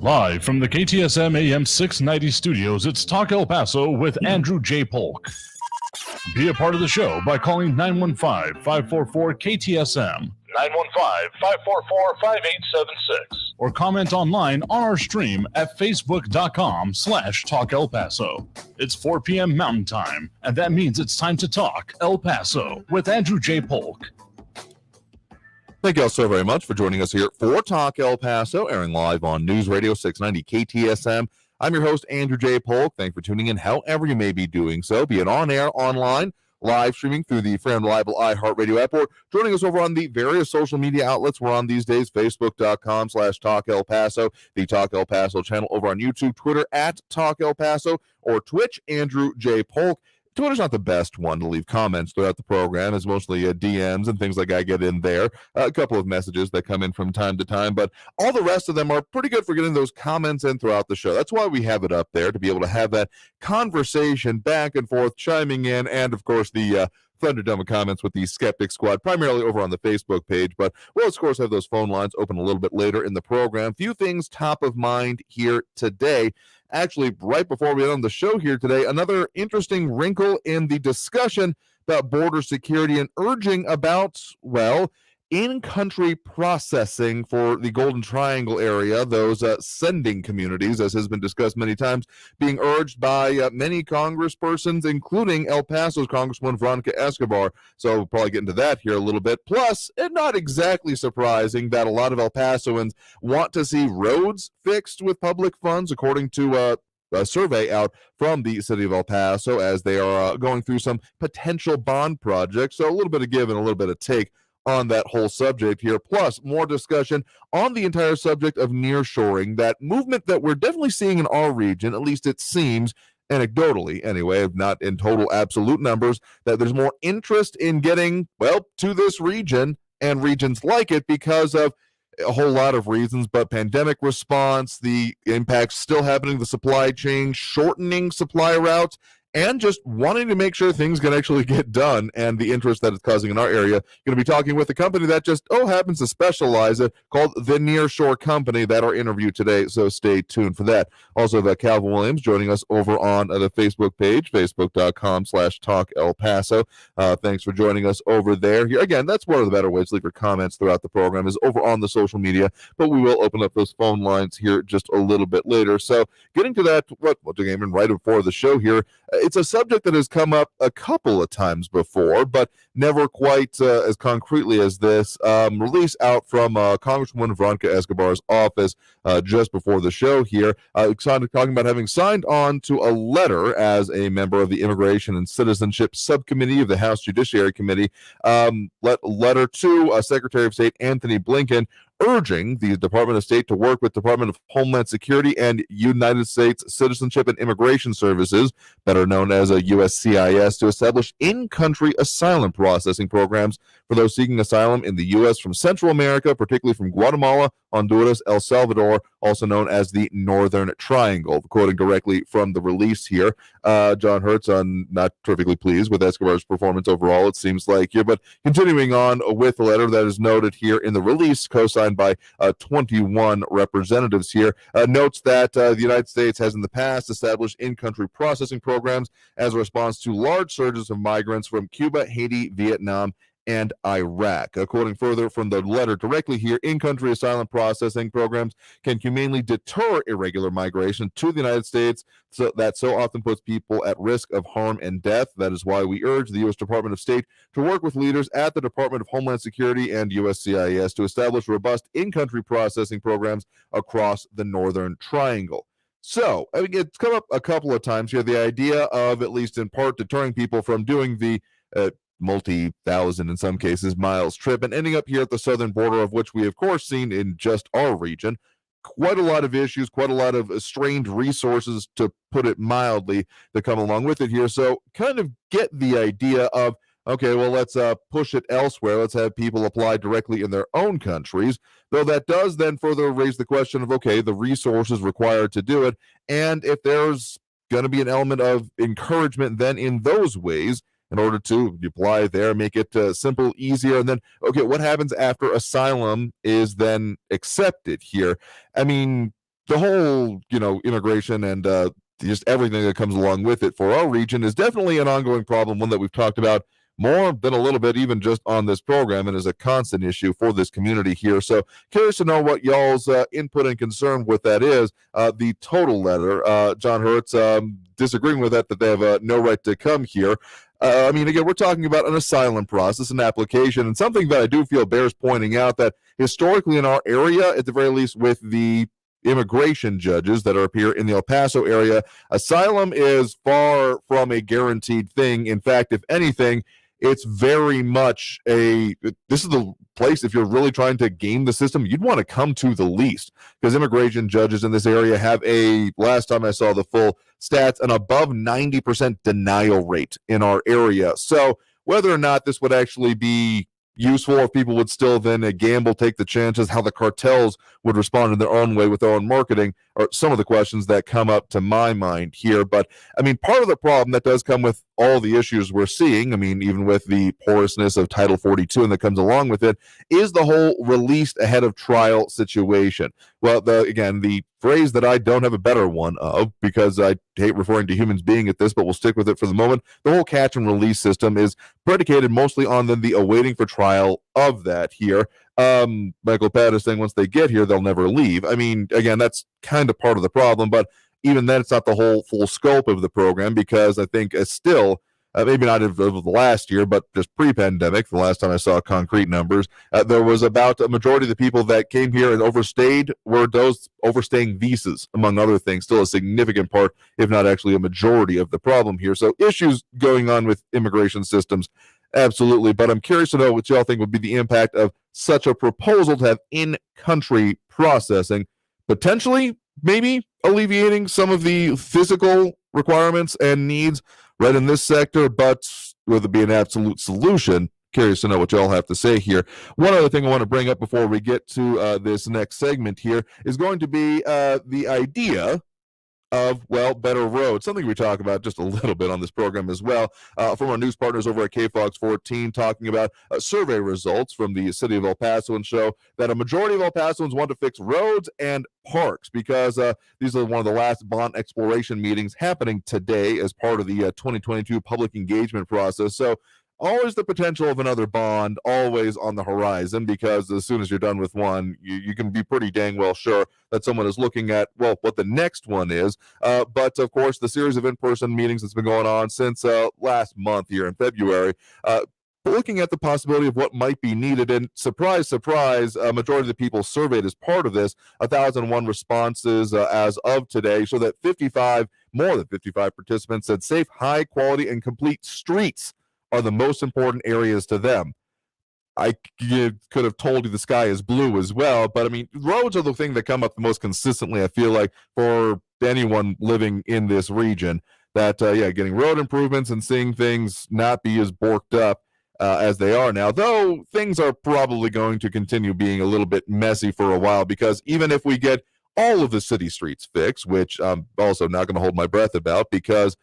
Live from the KTSM AM 690 studios, it's Talk El Paso with Andrew J. Polk. Be a part of the show by calling 915-544-KTSM, 915-544-5876, or comment online on our stream at facebook.com/Talk El Paso. It's 4 p.m. Mountain Time, and that means it's time to talk El Paso with Andrew J. Polk. Thank you all so very much for joining us here for Talk El Paso, airing live on News Radio 690 KTSM. I'm your host, Andrew J. Polk. Thanks for tuning in however you may be doing so, be it on air, online, live streaming through the free and reliable iHeartRadio app, or joining us over on the various social media outlets we're on these days, facebook.com/Talk El Paso, the Talk El Paso channel over on YouTube, Twitter at Talk El Paso, or Twitch, Andrew J. Polk. Twitter's not the best one to leave comments throughout the program. It's mostly DMs and things like I get in there. A couple of messages that come in from time to time, but all the rest of them are pretty good for getting those comments in throughout the show. That's why we have it up there, to be able to have that conversation back and forth, chiming in, and of course the Thunderdome comments with the Skeptic Squad, primarily over on the Facebook page. But we'll, of course, have those phone lines open a little bit later in the program. Few things top of mind here today. Actually, right before we end on the show here today, another interesting wrinkle in the discussion about border security and urging about, well, in-country processing for the Golden Triangle area, those sending communities, as has been discussed many times, being urged by many congresspersons, including El Paso's Congresswoman Veronica Escobar. So we'll probably get into that here a little bit. Plus, and not exactly surprising that a lot of El Pasoans want to see roads fixed with public funds, according to a survey out from the city of El Paso, as they are going through some potential bond projects. So a little bit of give and a little bit of take on that whole subject here, plus more discussion on the entire subject of nearshoring, that movement that we're definitely seeing in our region, at least it seems, anecdotally anyway, if not in total absolute numbers, that there's more interest in getting, well, to this region and regions like it because of a whole lot of reasons, but pandemic response, the impacts still happening, the supply chain, shortening supply routes, and just wanting to make sure things can actually get done, and the interest that it's causing in our area. Going to be talking with a company that just happens to specialize it, called the Nearshore Company. That our interview today, so stay tuned for that. Also, Calvin Williams joining us over on the Facebook page, facebook.com/Talk El Paso. Thanks for joining us over there. Here again, that's one of the better ways to leave your comments throughout the program, is over on the social media, but we will open up those phone lines here just a little bit later. So getting to that, what came in right before the show here, it's a subject that has come up a couple of times before, but never quite as concretely as this. Release out from Congresswoman Veronica Escobar's office just before the show here, talking about having signed on to a letter as a member of the Immigration and Citizenship Subcommittee of the House Judiciary Committee, letter to Secretary of State Anthony Blinken, urging the Department of State to work with Department of Homeland Security and United States Citizenship and Immigration Services, better known as a USCIS, to establish in-country asylum processing programs for those seeking asylum in the U.S. from Central America, particularly from Guatemala, Honduras, El Salvador, also known as the Northern Triangle. Quoting directly from the release here, John Hertz, not terrifically pleased with Escobar's performance overall, it seems like here, but continuing on with the letter that is noted here in the release, co-signed by 21 representatives here, notes that the United States has in the past established in-country processing programs as a response to large surges of migrants from Cuba, Haiti, Vietnam, and Iraq. Quoting further from the letter directly here, in-country asylum processing programs can humanely deter irregular migration to the United States that so often puts people at risk of harm and death. That is why we urge the U.S. Department of State to work with leaders at the Department of Homeland Security and USCIS to establish robust in-country processing programs across the Northern Triangle. So, I mean, it's come up a couple of times here, the idea of, at least in part, deterring people from doing the multi-thousand, in some cases, miles trip and ending up here at the southern border, of which we, of course, seen in just our region quite a lot of issues, quite a lot of strained resources, to put it mildly, that come along with it here. So kind of get the idea of, okay, well, let's push it elsewhere. Let's have people apply directly in their own countries, though that does then further raise the question of, okay, the resources required to do it, and if there's going to be an element of encouragement then in those ways, in order to apply there, make it simple, easier. And then, okay, what happens after asylum is then accepted here? I mean, the whole, immigration and just everything that comes along with it for our region is definitely an ongoing problem, one that we've talked about more than a little bit, even just on this program, and is a constant issue for this community here. So curious to know what y'all's input and concern with that is. The total letter, John Hurts disagreeing with that they have no right to come here. Again, we're talking about an asylum process, an application, and something that I do feel bears pointing out that historically in our area, at the very least with the immigration judges that are up here in the El Paso area, asylum is far from a guaranteed thing. In fact, if anything, it's very much this is the place, if you're really trying to game the system, you'd want to come to the least, because immigration judges in this area have last time I saw the full stats, an above 90% denial rate in our area. So whether or not this would actually be useful, if people would still then gamble, take the chances, how the cartels would respond in their own way with their own marketing, are some of the questions that come up to my mind here. But part of the problem that does come with all the issues we're seeing, even with the porousness of Title 42 and that comes along with it, is the whole released ahead of trial situation. Well, the phrase that I don't have a better one of, because I hate referring to humans being at this, but we'll stick with it for the moment. The whole catch and release system is predicated mostly on the awaiting for trial of that here. Michael Pat is saying once they get here, they'll never leave. Again, that's kind of part of the problem, but even then, it's not the whole full scope of the program, because I think it's still, maybe not of the last year, but just pre-pandemic, the last time I saw concrete numbers, there was about a majority of the people that came here and overstayed were those overstaying visas, among other things. Still a significant part, if not actually a majority of the problem here. So issues going on with immigration systems, absolutely. But I'm curious to know what y'all think would be the impact of such a proposal to have in-country processing, potentially maybe alleviating some of the physical requirements and needs right in this sector, but would it be an absolute solution? Curious to know what y'all have to say here. One other thing I want to bring up before we get to this next segment here is going to be the idea of, better roads, something we talk about just a little bit on this program as well, from our news partners over at KFOX 14, talking about survey results from the city of El Paso, and show that a majority of El Pasoans want to fix roads and parks, because these are one of the last bond exploration meetings happening today as part of the 2022 public engagement process. So always the potential of another bond, always on the horizon, because as soon as you're done with one, you can be pretty dang well sure that someone is looking at, what the next one is. But of course, the series of in-person meetings that's been going on since last month here in February, looking at the possibility of what might be needed. And surprise, surprise, a majority of the people surveyed as part of this, 1,001 responses as of today, show that more than 55 participants said safe, high quality, and complete streets are the most important areas to them. I could have told you the sky is blue as well, but roads are the thing that come up the most consistently, I feel like, for anyone living in this region, that getting road improvements and seeing things not be as borked up as they are now, though things are probably going to continue being a little bit messy for a while, because even if we get all of the city streets fixed, which I'm also not going to hold my breath about, because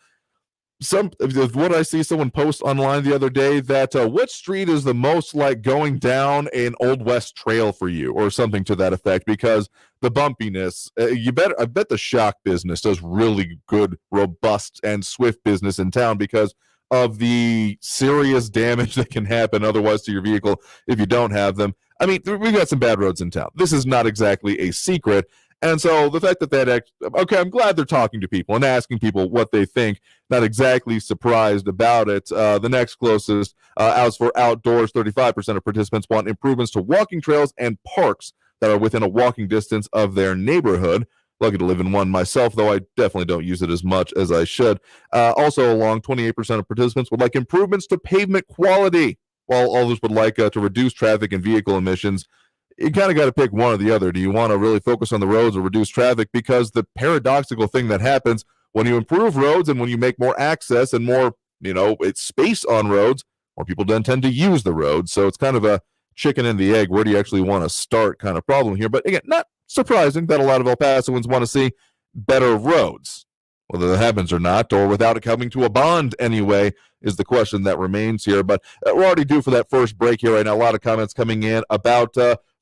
what I see someone post online the other day, that what street is the most like going down an Old West trail for you, or something to that effect, because the bumpiness, I bet the shock business does really good, robust, and swift business in town, because of the serious damage that can happen otherwise to your vehicle if you don't have them. We've got some bad roads in town. This is not exactly a secret. And so the fact I'm glad they're talking to people and asking people what they think. Not exactly surprised about it. The next closest, as for outdoors, 35% of participants want improvements to walking trails and parks that are within a walking distance of their neighborhood. Lucky to live in one myself, though I definitely don't use it as much as I should. Also, along 28% of participants would like improvements to pavement quality, while others would like to reduce traffic and vehicle emissions. You kind of got to pick one or the other. Do you want to really focus on the roads or reduce traffic? Because the paradoxical thing that happens when you improve roads and when you make more access and more, it's space on roads, more people then tend to use the roads. So it's kind of a chicken and the egg. Where do you actually want to start kind of problem here? But again, not surprising that a lot of El Pasoans want to see better roads. Whether that happens or not, or without it coming to a bond anyway, is the question that remains here. But we're already due for that first break here right now. A lot of comments coming in about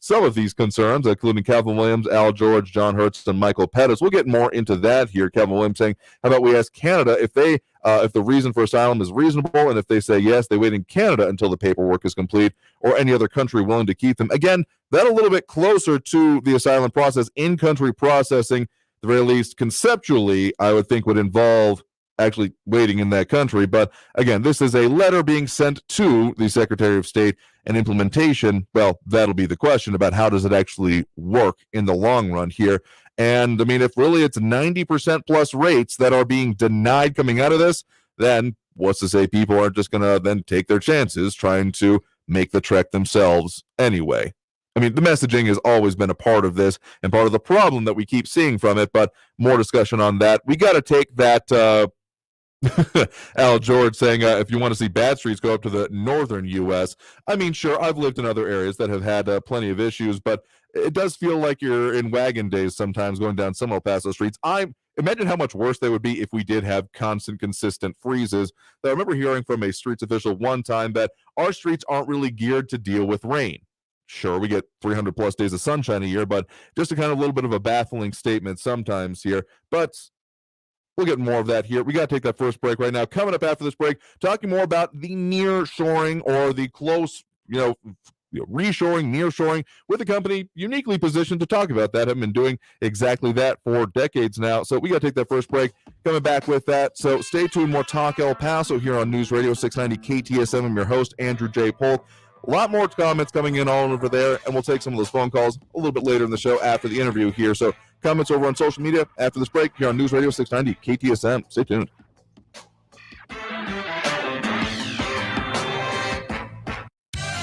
some of these concerns, including Kevin Williams, Al George, John Hertz, and Michael Pettis. We'll get more into that here. Kevin Williams saying, how about we ask Canada if the reason for asylum is reasonable, and if they say yes, they wait in Canada until the paperwork is complete, or any other country willing to keep them. Again, that a little bit closer to the asylum process. In-country processing, at the very least conceptually, I would think would involve actually waiting in that country. But again, this is a letter being sent to the Secretary of State, and implementation, well, that'll be the question about how does it actually work in the long run here. And I mean, if really it's 90% plus rates that are being denied coming out of this, then what's to say people aren't just going to then take their chances trying to make the trek themselves anyway? I mean, the messaging has always been a part of this and part of the problem that we keep seeing from it, but more discussion on that. We got to take that Al George saying, if you want to see bad streets, go up to the northern U.S. I mean, sure, I've lived in other areas that have had plenty of issues, but it does feel like you're in wagon days sometimes going down some El Paso streets. Imagine how much worse they would be if we did have constant, consistent freezes. I remember hearing from a streets official one time that our streets aren't really geared to deal with rain. Sure, we get 300 plus days of sunshine a year, but just a kind of little bit of a baffling statement sometimes here. But we'll get more of that here. We got to take that first break right now. Coming up after this break, talking more about the nearshoring, or the close, reshoring, nearshoring, with a company uniquely positioned to talk about that. Have been doing exactly that for decades now. So we got to take that first break. Coming back with that. So stay tuned. More Talk El Paso here on News Radio 690 KTSM. I'm your host, Andrew J. Polk. A lot more comments coming in all over there, and we'll take some of those phone calls a little bit later in the show after the interview here. So comments over on social media after this break here on News Radio 690 KTSM. Stay tuned.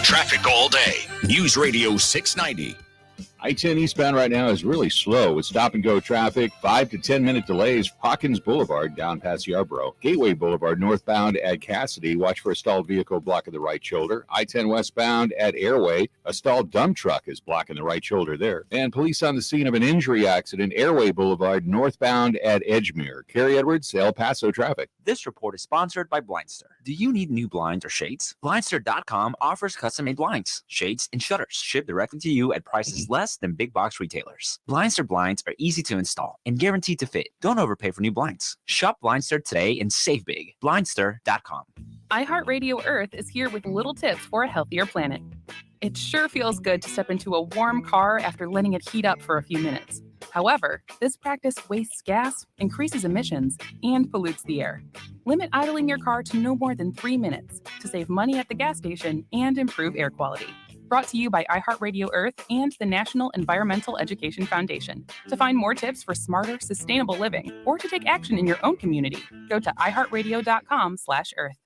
Traffic all day. News Radio 690. I-10 eastbound right now is really slow with stop-and-go traffic, 5 to 10-minute delays. Hawkins Boulevard down past Yarborough. Gateway Boulevard northbound at Cassidy. Watch for a stalled vehicle blocking the right shoulder. I-10 westbound at Airway. A stalled dump truck is blocking the right shoulder there. And police on the scene of an injury accident. Airway Boulevard northbound at Edgemere. Carrie Edwards, El Paso traffic. This report is sponsored by Blindster. Do you need new blinds or shades? Blindster.com offers custom-made blinds, shades, and shutters shipped directly to you at prices less than big box retailers. Blindster blinds are easy to install and guaranteed to fit. Don't overpay for new blinds. Shop Blindster today and save big. Blindster.com. iHeartRadio Earth is here with little tips for a healthier planet. It sure feels good to step into a warm car after letting it heat up for a few minutes. However, this practice wastes gas, increases emissions, and pollutes the air. Limit idling your car to no more than 3 minutes to save money at the gas station and improve air quality. Brought to you by iHeartRadio Earth and the National Environmental Education Foundation. To find more tips for smarter, sustainable living, or to take action in your own community, go to iHeartRadio.com/Earth.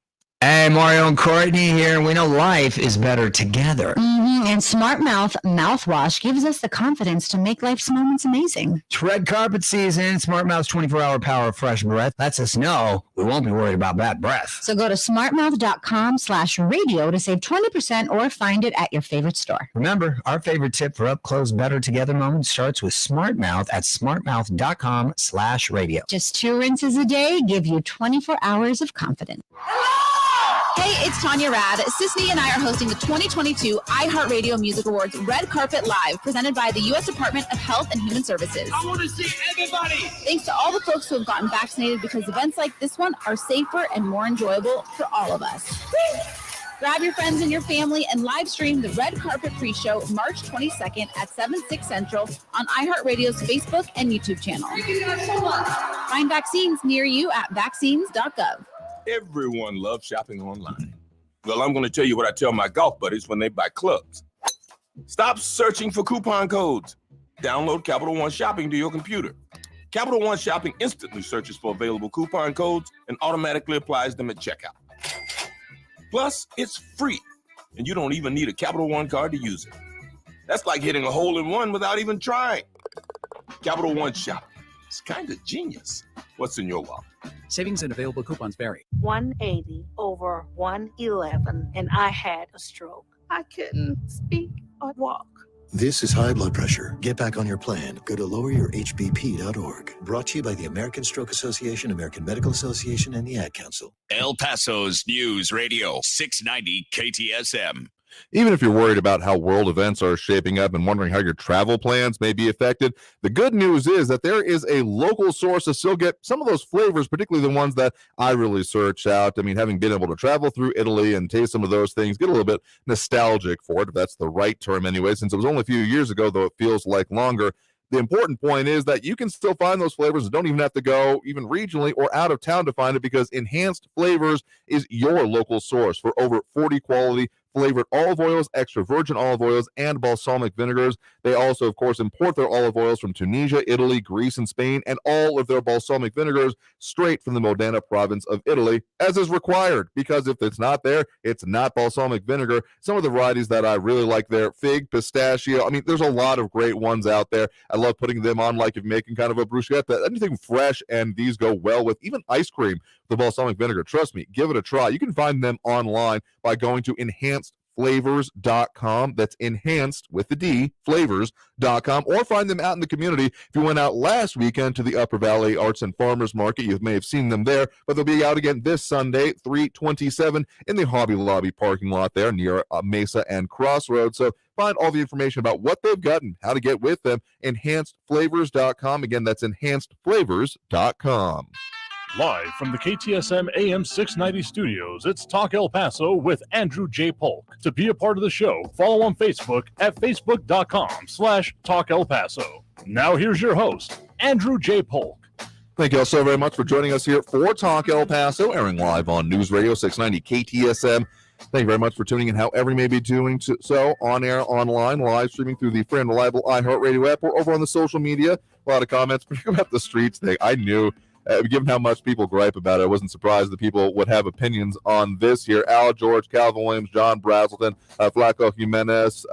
Hey, Mario and Courtney here. We know life is better together. And Smart Mouth mouthwash gives us the confidence to make life's moments amazing. It's red carpet season. Smart Mouth's 24-hour power of fresh breath lets us know we won't be worried about bad breath. So go to smartmouth.com/radio to save 20% or find it at your favorite store. Remember, our favorite tip for up-close, better together moments starts with Smart Mouth at smartmouth.com/radio. Just 2 rinses a day give you 24 hours of confidence. Hey, it's Tanya Rad. Sisney and I are hosting the 2022 iHeartRadio Music Awards Red Carpet Live, presented by the U.S. Department of Health and Human Services. I want to see everybody! Thanks to all the folks who have gotten vaccinated, because events like this one are safer and more enjoyable for all of us. Grab your friends and your family and live stream the Red Carpet Pre-Show March 22nd at 7, 6 Central on iHeartRadio's Facebook and YouTube channel. Thank you guys so much. Find vaccines near you at vaccines.gov. Everyone loves shopping online. Well, I'm going to tell you what I tell my golf buddies when they buy clubs. Stop searching for coupon codes. Download Capital One Shopping to your computer. Capital One Shopping instantly searches for available coupon codes and automatically applies them at checkout. Plus, it's free, and you don't even need a Capital One card to use it. That's like hitting a hole in one without even trying. Capital One Shopping. It's kind of genius. What's in your wallet? Savings and available coupons vary. 180 over 111, and I had a stroke. I couldn't speak or walk. This is high blood pressure. Get back on your plan. Go to loweryourhbp.org. Brought to you by the American Stroke Association, American Medical Association, and the Ad Council. El Paso's News Radio 690 KTSM. Even if you're worried about how world events are shaping up and wondering how your travel plans may be affected, the good news is that there is a local source to still get some of those flavors, particularly the ones that I really search out. I mean, having been able to travel through Italy and taste some of those things, get a little bit nostalgic for it, if that's the right term anyway, since it was only a few years ago, though it feels like longer. The important point is that you can still find those flavors and don't even have to go even regionally or out of town to find it, because Enhanced Flavors is your local source for over 40 quality flavored olive oils, extra virgin olive oils, and balsamic vinegars. They also, of course, import their olive oils from Tunisia, Italy, Greece, and Spain, and all of their balsamic vinegars straight from the Modena province of Italy, as is required, because if it's not there, it's not balsamic vinegar. Some of the varieties that I really like there, fig, pistachio. I mean, there's a lot of great ones out there. I love putting them on, like if you're making kind of a bruschetta, anything fresh, and these go well with even ice cream, the balsamic vinegar. Trust me, give it a try. You can find them online by going to enhancedflavors.com. That's enhanced with the D, flavors.com, or find them out in the community. If you went out last weekend to the Upper Valley Arts and Farmers Market, you may have seen them there, but they'll be out again this Sunday, 3/27, in the Hobby Lobby parking lot there near Mesa and Crossroads. So find all the information about what they've got and how to get with them. Enhancedflavors.com. Again, that's enhancedflavors.com. Live from the KTSM AM 690 studios, it's Talk El Paso with Andrew J. Polk. To be a part of the show, follow on Facebook at facebook.com/Talk El Paso. Now here's your host, Andrew J. Polk. Thank you all so very much for joining us here for Talk El Paso, airing live on News Radio 690 KTSM. Thank you very much for tuning in, however you may be doing so, on air, online, live streaming through the free and reliable iHeartRadio app, or over on the social media. A lot of comments, particularly about the streets thing. I knew, given how much people gripe about it, I wasn't surprised that people would have opinions on this here. Al, George, Calvin Williams, John Brazelton, Flaco Jimenez,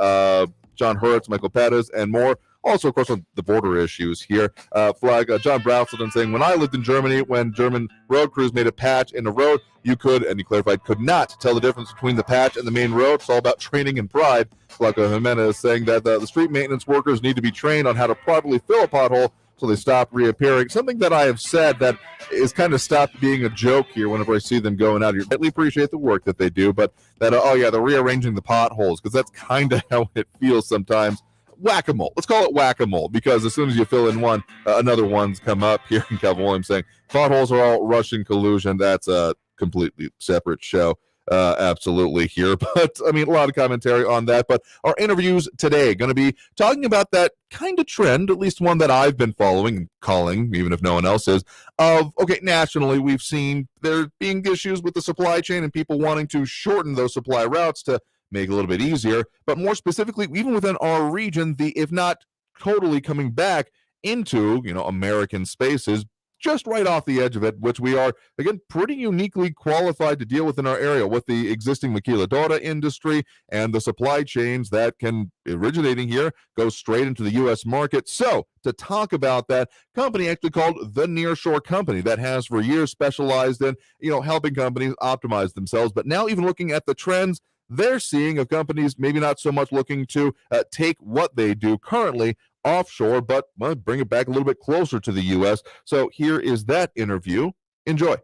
John Hertz, Michael Pettis, and more. Also, of course, on the border issues here. John Brazelton saying, when I lived in Germany, when German road crews made a patch in a road, you could, and he clarified, could not tell the difference between the patch and the main road. It's all about training and pride. Flaco Jimenez saying that the street maintenance workers need to be trained on how to properly fill a pothole so they stop reappearing. Something that I have said that is kind of stopped being a joke here whenever I see them going out here. I appreciate the work that they do, but that, they're rearranging the potholes, because that's kind of how it feels sometimes. Whack-a-mole. Let's call it whack-a-mole, because as soon as you fill in one, another one's come up here. In Calvin Williams saying potholes are all Russian collusion. That's a completely separate show. Absolutely here. But I mean, a lot of commentary on that. But our interviews today going to be talking about that kind of trend, at least one that I've been following and calling, even if no one else is, of, okay, nationally, we've seen there being issues with the supply chain and people wanting to shorten those supply routes to make it a little bit easier. But more specifically, even within our region, if not totally coming back into, American spaces, just right off the edge of it, which we are, again, pretty uniquely qualified to deal with in our area with the existing maquiladora industry and the supply chains that can, originating here, go straight into the U.S. market. So to talk about that, company actually called the Nearshore Company that has for years specialized in, helping companies optimize themselves, but now even looking at the trends they're seeing of companies maybe not so much looking to take what they do currently offshore, but bring it back a little bit closer to the U.S. So here is that interview. Enjoy.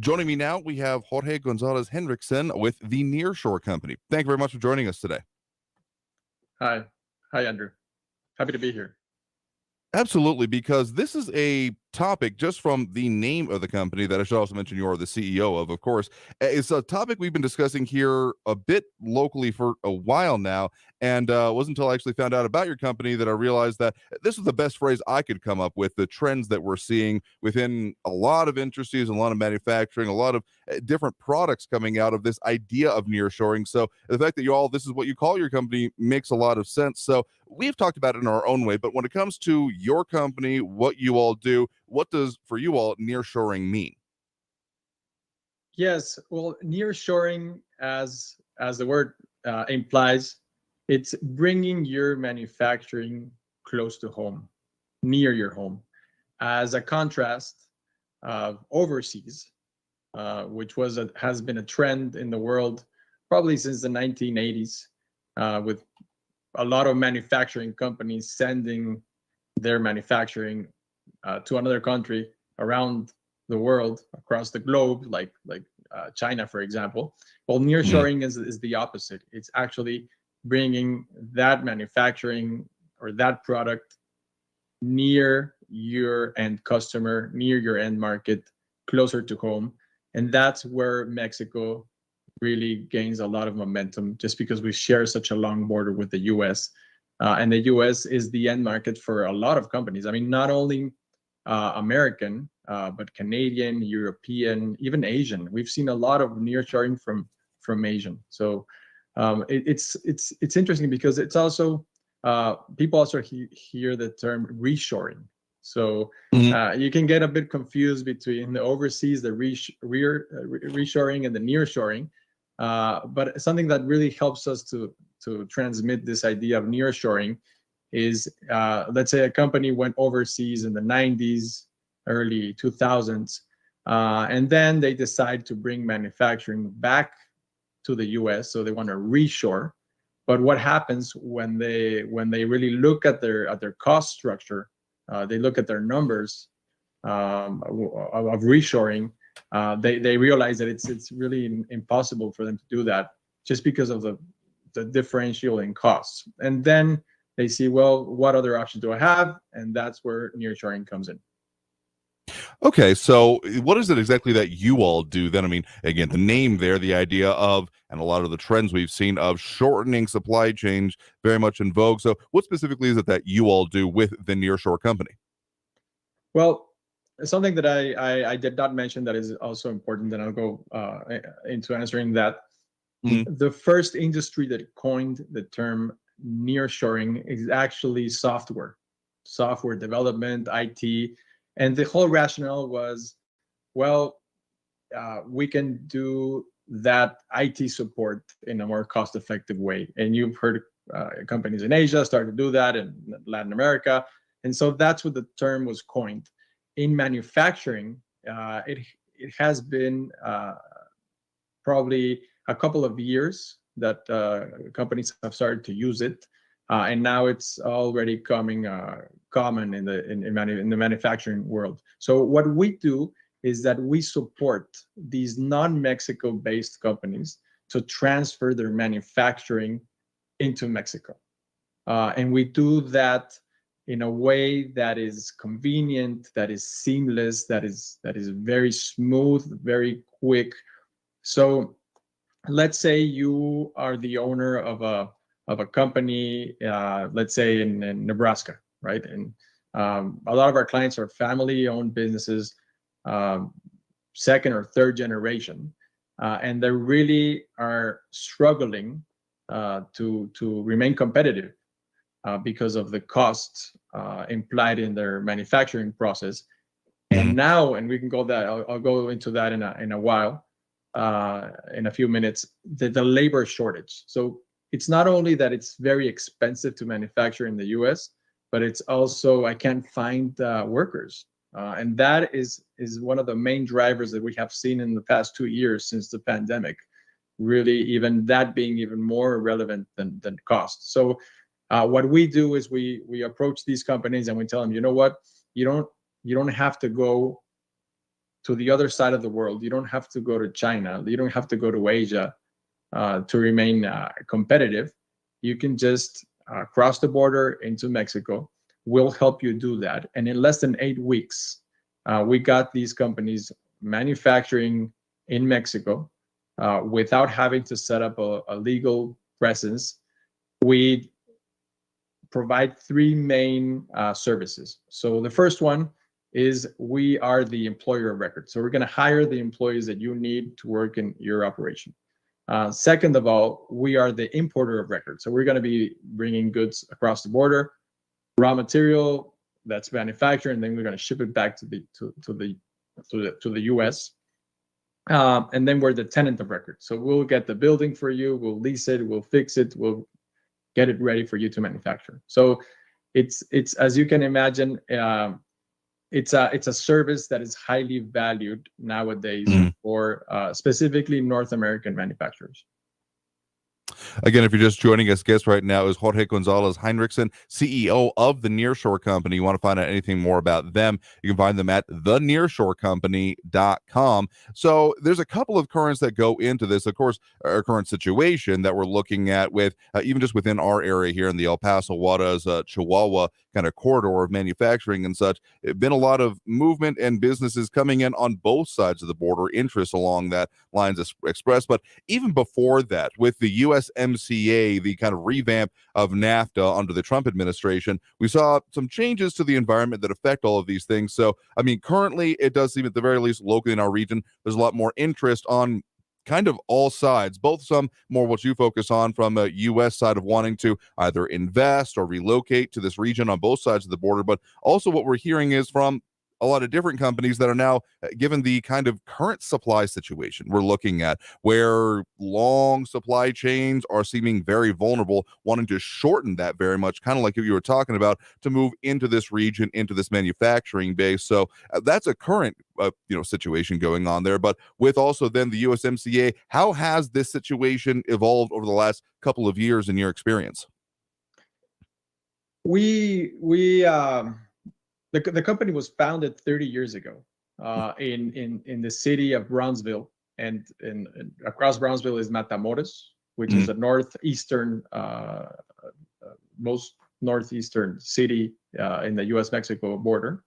Joining me now, we have Jorge Gonzalez Hendrickson with the Nearshore Company. Thank you very much for joining us today. Hi, Andrew. Happy to be here. Absolutely, because this is a topic, just from the name of the company that I should also mention you're the CEO of course. It's a topic we've been discussing here a bit locally for a while now, and it wasn't until I actually found out about your company that I realized that this was the best phrase I could come up with, the trends that we're seeing within a lot of industries, a lot of manufacturing, a lot of different products coming out of this idea of nearshoring. So the fact that this is what you call your company makes a lot of sense. So we've talked about it in our own way, but when it comes to your company, what you all do, what does, for you all, nearshoring mean? Yes, well, nearshoring, as the word implies, it's bringing your manufacturing close to home, near your home, as a contrast overseas, which has been a trend in the world probably since the 1980s, with a lot of manufacturing companies sending their manufacturing to another country around the world, across the globe, like China, for example. Well, nearshoring is the opposite. It's actually bringing that manufacturing or that product near your end customer, near your end market, closer to home. And that's where Mexico really gains a lot of momentum, just because we share such a long border with the US. And the US is the end market for a lot of companies. I mean, not only American, but Canadian, European, even Asian. We've seen a lot of nearshoring from Asian. So it's interesting because it's also people also hear the term reshoring. So you can get a bit confused between the overseas, the reshoring, and the nearshoring. But something that really helps us to transmit this idea of nearshoring is, let's say a company went overseas in the 90s, early 2000s, and then they decide to bring manufacturing back to the US. So they want to reshore. But what happens when they really look at their cost structure, they look at their numbers of reshoring, they realize that it's really impossible for them to do that, just because of the differential in costs. And then they see, well, what other options do I have? And that's where nearshoring comes in. Okay, so what is it exactly that you all do then? I mean, again, the name there, the idea of, and a lot of the trends we've seen of shortening supply chains, very much in vogue. So what specifically is it that you all do with the Nearshore Company? Well, something that I did not mention that is also important, and I'll go into answering that. The first industry that coined the term nearshoring is actually software development, IT. And the whole rationale was, well, we can do that IT support in a more cost-effective way. And you've heard companies in Asia start to do that, in Latin America. And so that's what the term was coined. In manufacturing, it has been probably a couple of years that companies have started to use it. And now it's already coming common in the manufacturing world. So what we do is that we support these non-Mexico based companies to transfer their manufacturing into Mexico. And we do that in a way that is convenient, that is seamless, that is very smooth, very quick. So let's say you are the owner of a company, let's say in Nebraska, right? And a lot of our clients are family-owned businesses, second or third generation, and they really are struggling to remain competitive because of the costs implied in their manufacturing process. And now, and we can go that I'll go into that in a while, in a few minutes, the labor shortage. So it's not only that it's very expensive to manufacture in the US, but it's also I can't find workers. And that is one of the main drivers that we have seen in the past 2 years since the pandemic, really even that being even more relevant than cost. So what we do is we approach these companies and we tell them, you know what, you don't have to go to the other side of the world. You don't have to go to China. You don't have to go to Asia to remain competitive. You can just cross the border into Mexico. We'll help you do that. And in less than 8 weeks, we got these companies manufacturing in Mexico without having to set up a legal presence. We provide 3 main services. So the first one is we are the employer of record. So we're going to hire the employees that you need to work in your operation. Second of all, we are the importer of record. So we're going to be bringing goods across the border, raw material that's manufactured, and then we're going to ship it back to the US. And then we're the tenant of record. So we'll get the building for you, we'll lease it, we'll fix it, we'll get it ready for you to manufacture. So it's as you can imagine, it's a service that is highly valued nowadays for specifically North American manufacturers. Again, if you're just joining us, guest right now is Jorge Gonzalez Heinrichsen, CEO of the Nearshore Company. You want to find out anything more about them, you can find them at thenearshorecompany.com. So there's a couple of currents that go into this, of course, our current situation that we're looking at with even just within our area here in the El Paso, Juarez, Chihuahua kind of corridor of manufacturing and such. It's been a lot of movement and businesses coming in on both sides of the border, interest along that lines expressed. But even before that, with the USMCA, the kind of revamp of NAFTA under the Trump administration, we saw some changes to the environment that affect all of these things. So, I mean, currently it does seem at the very least locally in our region, there's a lot more interest on kind of all sides, both some more what you focus on from a U.S. side of wanting to either invest or relocate to this region on both sides of the border, but also what we're hearing is from a lot of different companies that are now, given the kind of current supply situation we're looking at, where long supply chains are seeming very vulnerable, wanting to shorten that very much, kind of like you were talking about, to move into this region, into this manufacturing base. So that's a current situation going on there. But with also then the USMCA, how has this situation evolved over the last couple of years in your experience? The company was founded 30 years ago in the city of Brownsville, and across Brownsville is Matamoros, which is the most northeastern city in the U.S.-Mexico border.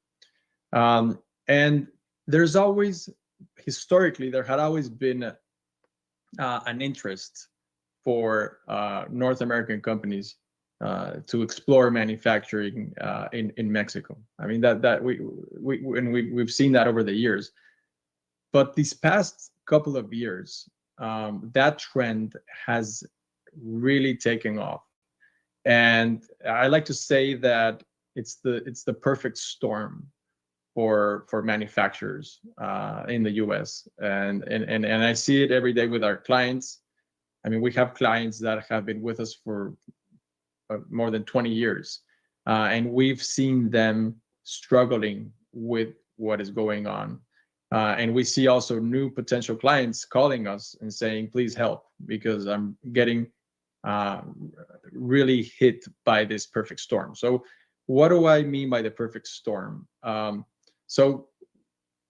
And there's always, historically, there had always been an interest for North American companies to explore manufacturing in Mexico. I mean we've seen that over the years, but these past couple of years, that trend has really taken off, and I like to say that it's the perfect storm for manufacturers in the U.S. and I see it every day with our clients. I mean, we have clients that have been with us for more than 20 years. And we've seen them struggling with what is going on. And we see also new potential clients calling us and saying, please help, because I'm getting really hit by this perfect storm. So what do I mean by the perfect storm? So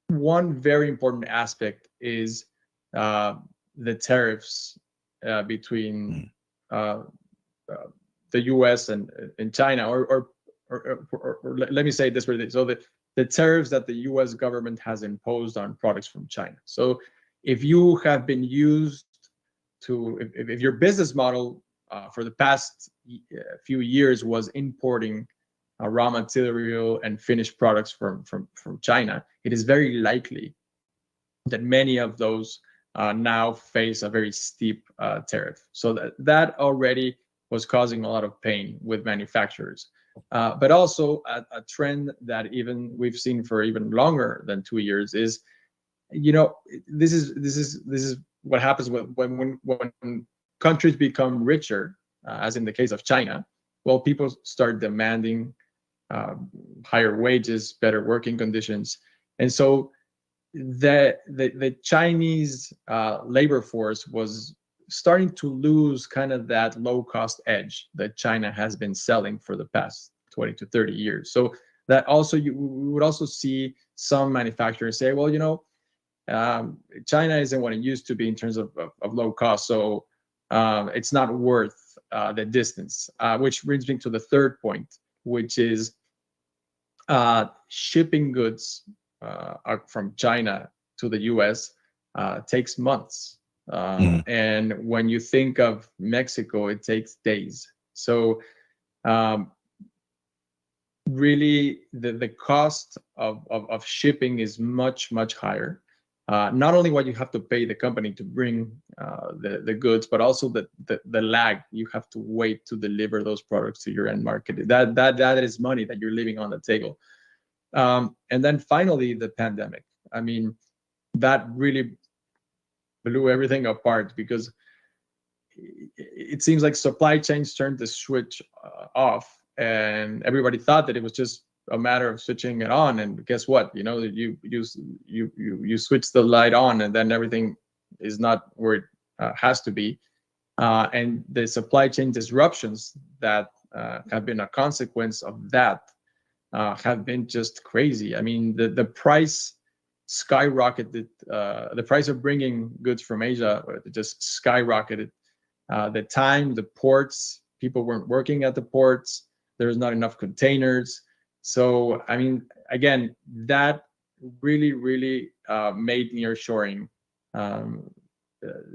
one very important aspect is the tariffs between the U.S. and China, or let me say it this way. So the tariffs that the U.S. government has imposed on products from China. So if you have been used to, if your business model for the past few years was importing raw material and finished products from China, it is very likely that many of those now face a very steep tariff. So that already was causing a lot of pain with manufacturers, but also a trend that even we've seen for even longer than 2 years is, this is what happens when countries become richer, as in the case of China. Well, people start demanding higher wages, better working conditions, and so the Chinese labor force was starting to lose kind of that low-cost edge that China has been selling for the past 20 to 30 years. So that also, we would also see some manufacturers say, well, China isn't what it used to be in terms of low cost, so it's not worth the distance, which brings me to the third point, which is shipping goods from China to the US takes months. And when you think of Mexico, it takes days. So really the cost of shipping is much, much higher. Not only what you have to pay the company to bring the goods, but also the lag you have to wait to deliver those products to your end market. That is money that you're leaving on the table. And then finally, the pandemic. I mean, that really blew everything apart, because it seems like supply chains turned the switch off, and everybody thought that it was just a matter of switching it on. And guess what? You switch the light on, and then everything is not where it has to be. and the supply chain disruptions that have been a consequence of that have been just crazy. I mean, the price skyrocketed. The price of bringing goods from Asia just skyrocketed. The time, the ports, people weren't working at the ports. There's not enough containers. So, I mean, again, that really, really made nearshoring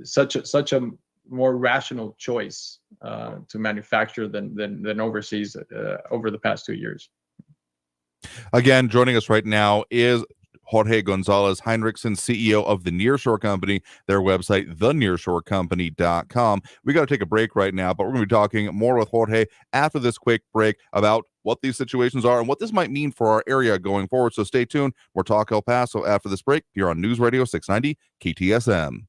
such a more rational choice to manufacture than overseas over the past 2 years. Again, joining us right now is Jorge Gonzalez Heinrichsen, CEO of the Nearshore Company, their website, thenearshorecompany.com. We got to take a break right now, but we're going to be talking more with Jorge after this quick break about what these situations are and what this might mean for our area going forward. So stay tuned. We're Talk El Paso after this break here on News Radio 690 KTSM.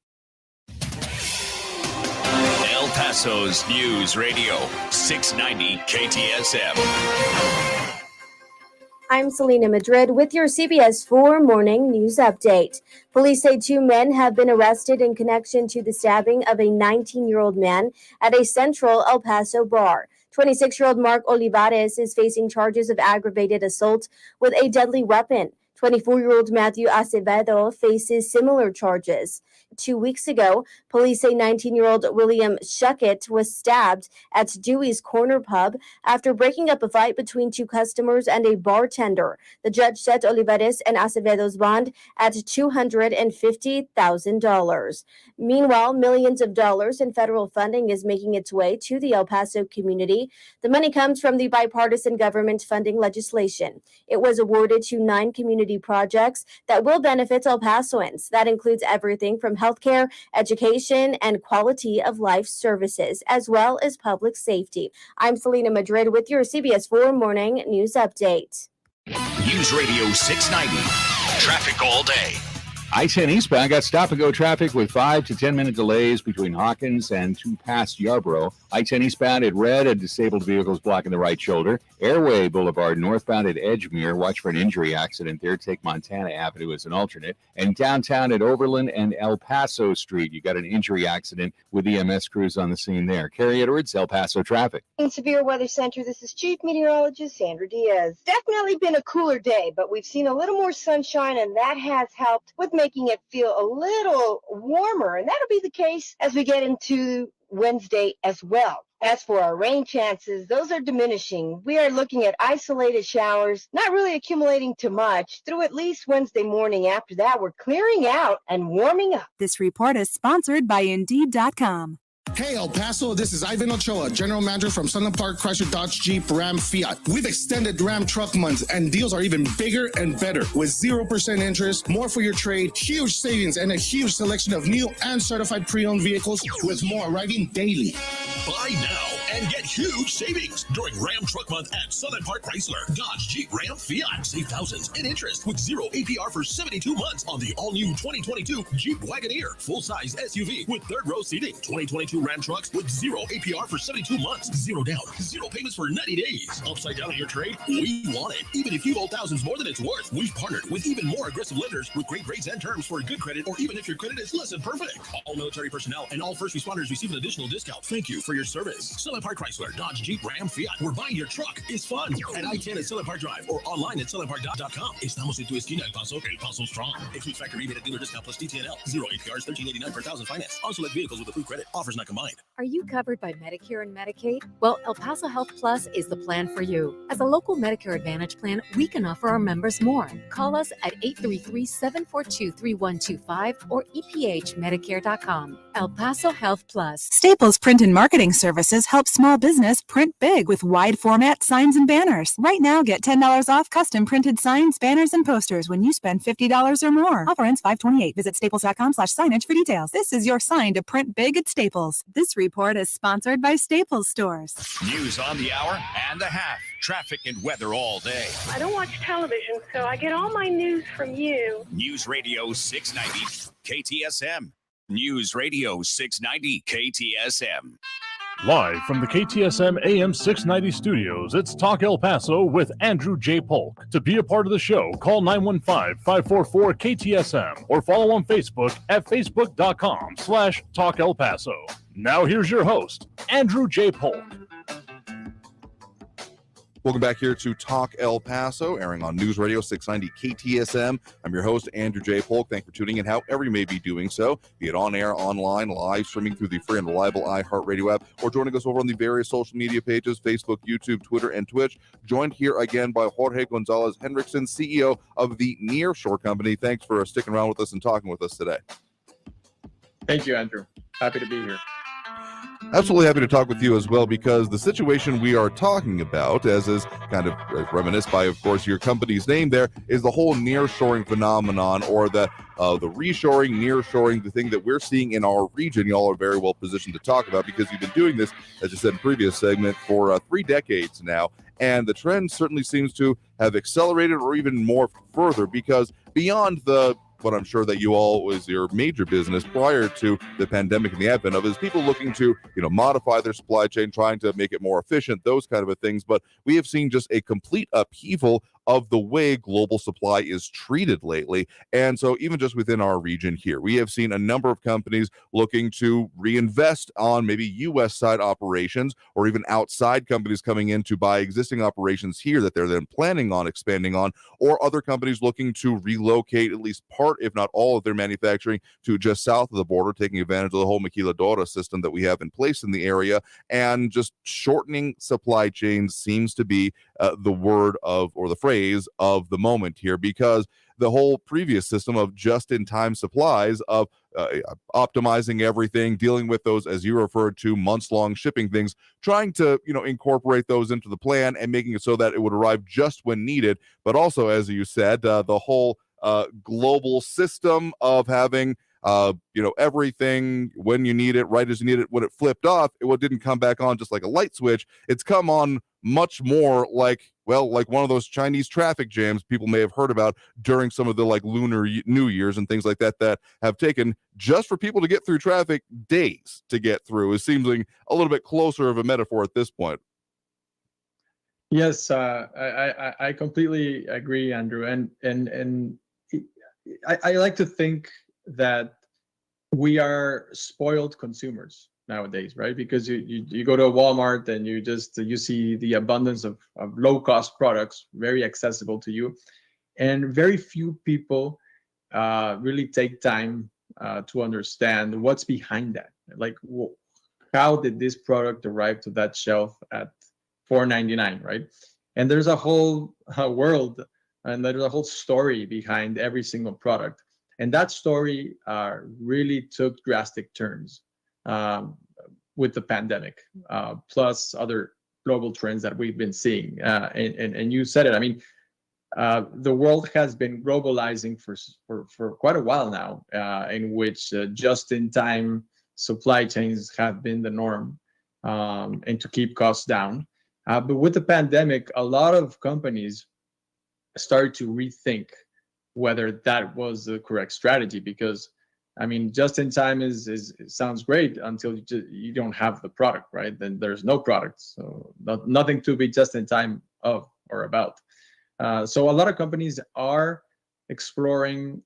El Paso's News Radio 690 KTSM. I'm Selena Madrid with your CBS 4 Morning News Update. Police say 2 men have been arrested in connection to the stabbing of a 19-year-old man at a central El Paso bar. 26-year-old Mark Olivares is facing charges of aggravated assault with a deadly weapon. 24-year-old Matthew Acevedo faces similar charges. 2 weeks ago, police say 19-year-old William Shuckett was stabbed at Dewey's Corner Pub after breaking up a fight between 2 customers and a bartender. The judge set Olivares and Acevedo's bond at $250,000. Meanwhile, millions of dollars in federal funding is making its way to the El Paso community. The money comes from the bipartisan government funding legislation. It was awarded to 9 community projects that will benefit El Pasoans. That includes everything from healthcare, education, and quality of life services, as well as public safety. I'm Selena Madrid with your CBS 4 Morning News Update. News Radio 690. Traffic all day. I-10 eastbound got stop-and-go traffic with 5 to 10-minute delays between Hawkins and 2 past Yarborough. I-10 eastbound at Red, a disabled vehicle is blocking the right shoulder. Airway Boulevard northbound at Edgemere, watch for an injury accident there. Take Montana Avenue as an alternate. And downtown at Overland and El Paso Street, you got an injury accident with EMS crews on the scene there. Carrie Edwards, El Paso traffic. In Severe Weather Center, this is Chief Meteorologist Sandra Diaz. Definitely been a cooler day, but we've seen a little more sunshine, and that has helped with making it feel a little warmer, and that'll be the case as we get into Wednesday as well. As for our rain chances, those are diminishing. We are looking at isolated showers, not really accumulating too much, through at least Wednesday morning. After that, we're clearing out and warming up. This report is sponsored by Indeed.com. Hey, El Paso, this is Ivan Ochoa, General Manager from Sunland Park Chrysler Dodge Jeep Ram Fiat. We've extended Ram Truck Month, and deals are even bigger and better with 0% interest, more for your trade, huge savings, and a huge selection of new and certified pre-owned vehicles with more arriving daily. Buy now and get huge savings during Ram Truck Month at Sunland Park Chrysler Dodge Jeep Ram Fiat. Save thousands in interest with 0 APR for 72 months on the all-new 2022 Jeep Wagoneer, full-size SUV with third-row seating. 2022 Ram trucks with 0 APR for 72 months. 0 down, 0 payments for 90 days. Upside down on your trade? We want it. Even if you've owed thousands more than it's worth, we've partnered with even more aggressive lenders with great rates and terms for good credit, or even if your credit is less than perfect. All military personnel and all first responders receive an additional discount. Thank you for your service. Sunland Park Chrysler, Dodge Jeep Ram Fiat, where buying your truck is fun. At I-10 at Sunland Park Drive or online at sunlandpark.com. Estamos en tu esquina, El Paso, El Paso Strong. Excludes factory rebate at dealer discount plus DTNL. 0 APRs, $13.89 per thousand finance. On select vehicles with approved credit. Offers not combined. Are you covered by Medicare and Medicaid? Well, El Paso Health Plus is the plan for you. As a local Medicare Advantage plan, we can offer our members more. Call us at 833-742-3125 or EPHmedicare.com. El Paso Health Plus. Staples Print and Marketing Services help small business print big with wide format signs and banners. Right now, get $10 off custom printed signs, banners, and posters when you spend $50 or more. Offer ends 5/28. Visit staples.com/signage for details. This is your sign to print big at Staples. This report is sponsored by Staples Stores. News on the hour and a half. Traffic and weather all day. I don't watch television, so I get all my news from you. News Radio 690 KTSM. News Radio 690 KTSM. Live from the KTSM AM 690 studios, it's Talk El Paso with Andrew J. Polk. To be a part of the show, call 915-544-KTSM or follow on Facebook at facebook.com/Talk El Paso. Now here's your host, Andrew J. Polk. Welcome back here to Talk El Paso, airing on News Radio 690 KTSM. I'm your host, Andrew J. Polk. Thanks for tuning in, however you may be doing so, be it on air, online, live streaming through the free and reliable iHeartRadio app, or joining us over on the various social media pages, Facebook, YouTube, Twitter, and Twitch. Joined here again by Jorge Gonzalez Hendrickson, CEO of the Nearshore Company. Thanks for sticking around with us and talking with us today. Thank you, Andrew. Happy to be here. Absolutely happy to talk with you as well, because the situation we are talking about, as is kind of reminisced by, of course, your company's name there, is the whole nearshoring phenomenon, or the reshoring, nearshoring, the thing that we're seeing in our region. Y'all are very well positioned to talk about, because you've been doing this, as you said in previous segment, for 3 decades now. And the trend certainly seems to have accelerated, or even more further, because beyond what I'm sure that you all was your major business prior to the pandemic and the advent of, is people looking to, modify their supply chain, trying to make it more efficient, those kind of things. But we have seen just a complete upheaval of the way global supply is treated lately. And so even just within our region here, we have seen a number of companies looking to reinvest on maybe U.S. side operations, or even outside companies coming in to buy existing operations here that they're then planning on expanding on, or other companies looking to relocate at least part, if not all, of their manufacturing to just south of the border, taking advantage of the whole maquiladora system that we have in place in the area. And just shortening supply chains seems to be the word of, or the phrase of the moment here, because the whole previous system of just-in-time supplies, of optimizing everything, dealing with those, as you referred to, months-long shipping things, trying to, incorporate those into the plan and making it so that it would arrive just when needed. But also, as you said, the whole global system of having everything when you need it, right as you need it. When it flipped off, it didn't come back on just like a light switch. It's come on much more like one of those Chinese traffic jams people may have heard about during some of the Lunar New Year's and things like that have taken, just for people to get through traffic, days to get through. It seems like a little bit closer of a metaphor at this point. Yes, I completely agree, Andrew. And I like to think that we are spoiled consumers nowadays, right? Because you go to a Walmart and you see the abundance of low-cost products, very accessible to you, and very few people really take time to understand what's behind that. Like, how did this product arrive to that shelf at $4.99, right? And there's a whole world, and there's a whole story behind every single product. And that story really took drastic turns with the pandemic, plus other global trends that we've been seeing. And you said it. I mean, the world has been globalizing for quite a while now, in which just-in-time supply chains have been the norm, and to keep costs down. But with the pandemic, a lot of companies started to rethink whether that was the correct strategy, because I mean, just in time sounds great until you don't have the product, right? Then there's no product, so nothing to be just in time of or about. So a lot of companies are exploring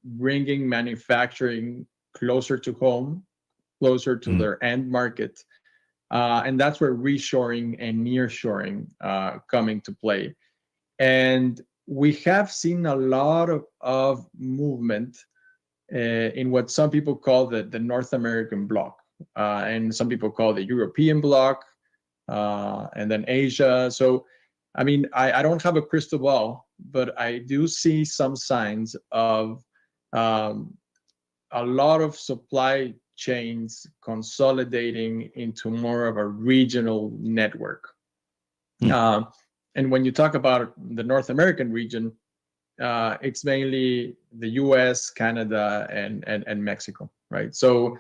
bringing manufacturing closer to home, closer to their end market, and that's where reshoring and nearshoring come into play. And we have seen a lot of movement in what some people call the North American bloc, and some people call the European bloc, and then Asia. So, I mean, I don't have a crystal ball, but I do see some signs of a lot of supply chains consolidating into more of a regional network. And when you talk about the North American region, it's mainly the U.S., Canada, and Mexico, right? So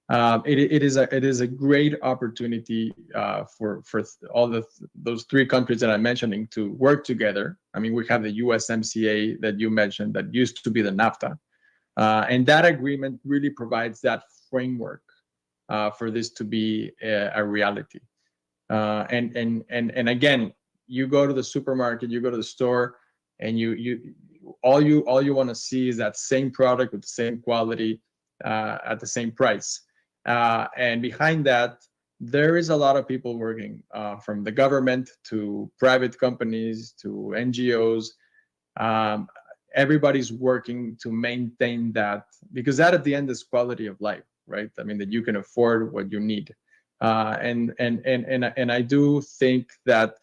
it is a great opportunity for all those 3 countries that I'm mentioning to work together. I mean, we have the USMCA that you mentioned that used to be the NAFTA, and that agreement really provides that framework for this to be a reality. And again, you go to the supermarket, you go to the store, and all you want to see is that same product with the same quality at the same price. And behind that, there is a lot of people working, from the government to private companies to NGOs. Everybody's working to maintain that, because that at the end is quality of life, right? I mean, that you can afford what you need. And I do think that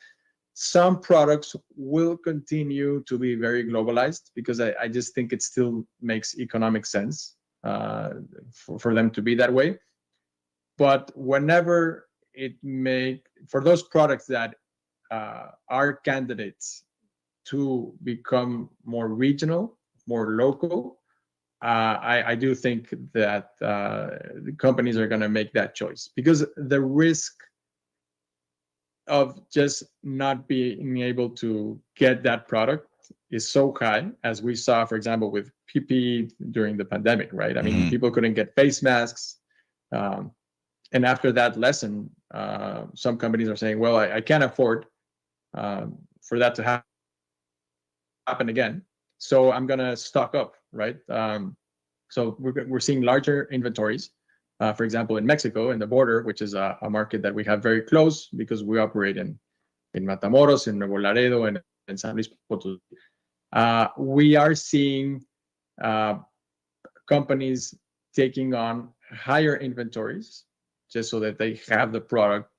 some products will continue to be very globalized, because I just think it still makes economic sense for them to be that way. But whenever for those products that are candidates to become more regional, more local, I do think that the companies are going to make that choice, because the risk of just not being able to get that product is so high, as we saw, for example, with PPE during the pandemic, right? I mean, people couldn't get face masks. And after that lesson, some companies are saying, well, I can't afford for that to happen again. So I'm going to stock up, right? So we're seeing larger inventories. For example, in Mexico, in the border, which is a market that we have very close because we operate in Matamoros, in Nuevo Laredo, and in San Luis Potosí. We are seeing companies taking on higher inventories just so that they have the product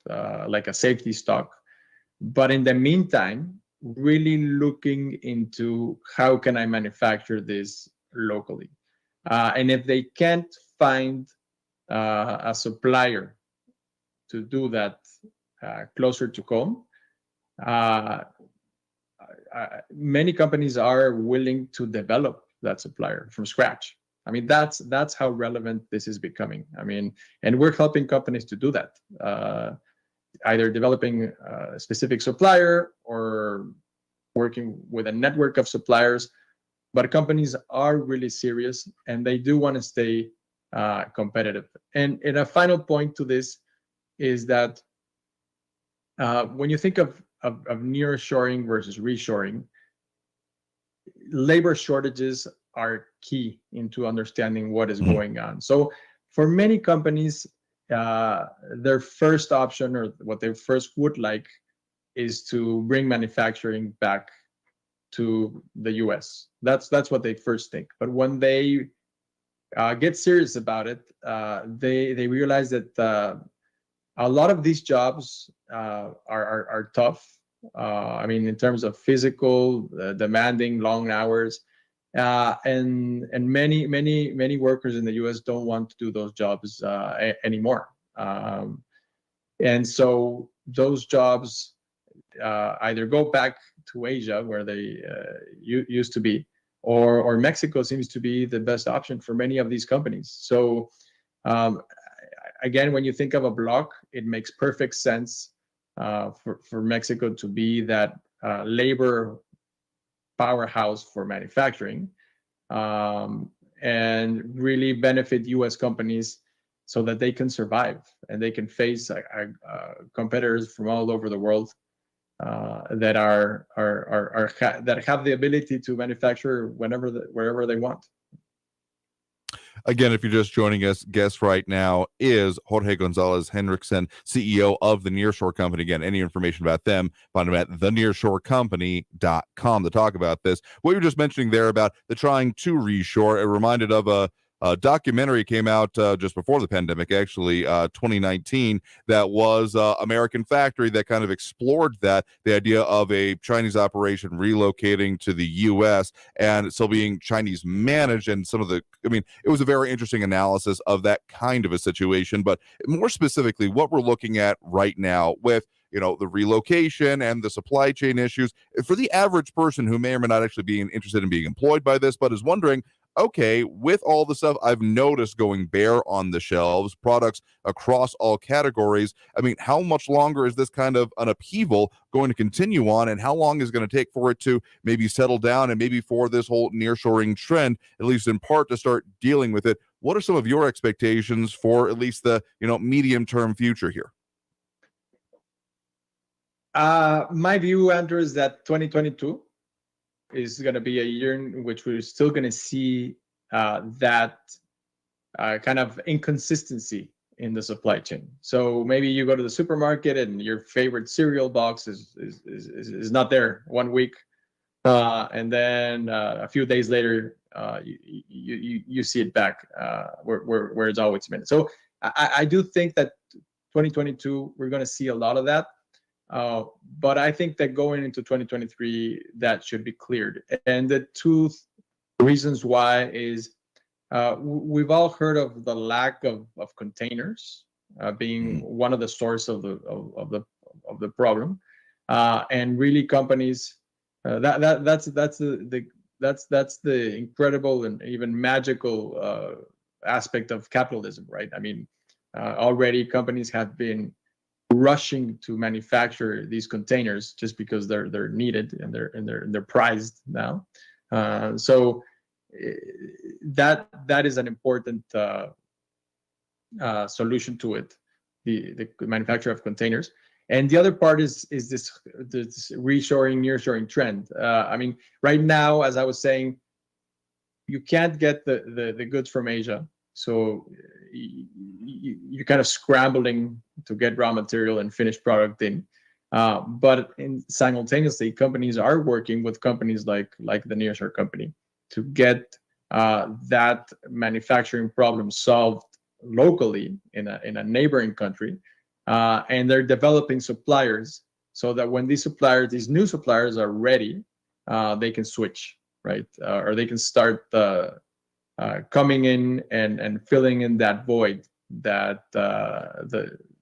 like a safety stock. But in the meantime, really looking into how can I manufacture this locally. And if they can't find a supplier to do that closer to home, many companies are willing to develop that supplier from scratch. I mean, that's how relevant this is becoming. I mean, and we're helping companies to do that, either developing a specific supplier or working with a network of suppliers. But companies are really serious, and they do want to stay competitive. And a final point to this is that when you think of nearshoring versus reshoring, labor shortages are key into understanding what is going on. So for many companies, their first option, or what they first would like, is to bring manufacturing back to the US. That's what they first think. But when they get serious about it, they realize that a lot of these jobs are tough. I mean, in terms of physical, demanding, long hours, and many workers in the U.S. don't want to do those jobs anymore. And so those jobs either go back to Asia, where they used to be, or Mexico seems to be the best option for many of these companies. So again, when you think of a block, it makes perfect sense for Mexico to be that labor powerhouse for manufacturing, and really benefit U.S. companies so that they can survive and they can face competitors from all over the world that that have the ability to manufacture wherever they want. Again, if you're just joining us, guest right now is Jorge Gonzalez Henriksen, CEO of the Nearshore Company. Again, any information about them, find them at thenearshorecompany.com to talk about this. What you were just mentioning there about the trying to reshore, it reminded of a documentary came out just before the pandemic, actually, 2019, that was American Factory, that kind of explored the idea of a Chinese operation relocating to the U.S. and still being Chinese managed, and it was a very interesting analysis of that kind of a situation. But more specifically, what we're looking at right now with the relocation and the supply chain issues for the average person who may or may not actually be interested in being employed by this, but is wondering, okay, with all the stuff I've noticed going bare on the shelves, products across all categories, I mean, how much longer is this kind of an upheaval going to continue on, and how long is it going to take for it to maybe settle down, and maybe for this whole nearshoring trend, at least in part, to start dealing with it? What are some of your expectations for at least the medium-term future here? My view, Andrew, is that 2022 is going to be a year in which we're still going to see that kind of inconsistency in the supply chain. So maybe you go to the supermarket and your favorite cereal box is not there 1 week, and then a few days later you see it back where it's always been. So I do think that 2022 we're going to see a lot of that, but I think that going into 2023 that should be cleared. And the two reasons why is we've all heard of the lack of containers being one of the source of the problem, and really companies that's the incredible and even magical aspect of capitalism, right? I mean, already companies have been rushing to manufacture these containers just because they're needed and they're prized now. So that is an important solution to it, the manufacture of containers. And the other part is this reshoring, nearshoring trend. I mean, right now, as I was saying, you can't get the goods from Asia, so you're kind of scrambling to get raw material and finished product in. But simultaneously, companies are working with companies like the Nearshore Company to get that manufacturing problem solved locally in a neighboring country, and they're developing suppliers so that when these new suppliers are ready, they can switch, right? Or they can start coming in and filling in that void that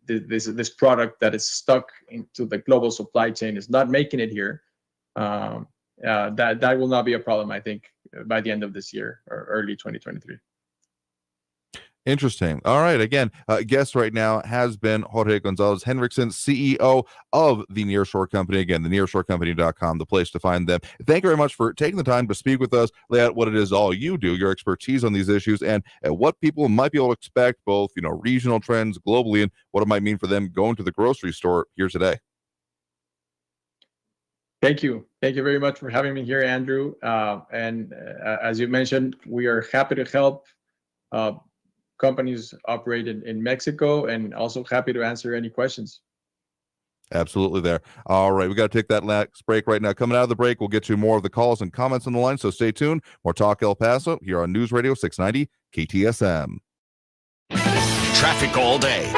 this product that is stuck into the global supply chain is not making it here. That will not be a problem, I think, by the end of this year or early 2023. Interesting. All right. Again, guest right now has been Jorge Gonzalez Henriksen, CEO of the Nearshore Company. Again, the nearshorecompany.com, the place to find them. Thank you very much for taking the time to speak with us, lay out what it is all you do, your expertise on these issues, and what people might be able to expect, both, regional trends globally and what it might mean for them going to the grocery store here today. Thank you. Thank you very much for having me here, Andrew. And as you mentioned, we are happy to help companies operate in Mexico, and also happy to answer any questions. Absolutely there. All right, we got to take that last break right now. Coming out of the break, we'll get to more of the calls and comments on the line, so stay tuned. More Talk El Paso here on News Radio 690 KTSM. Traffic all day.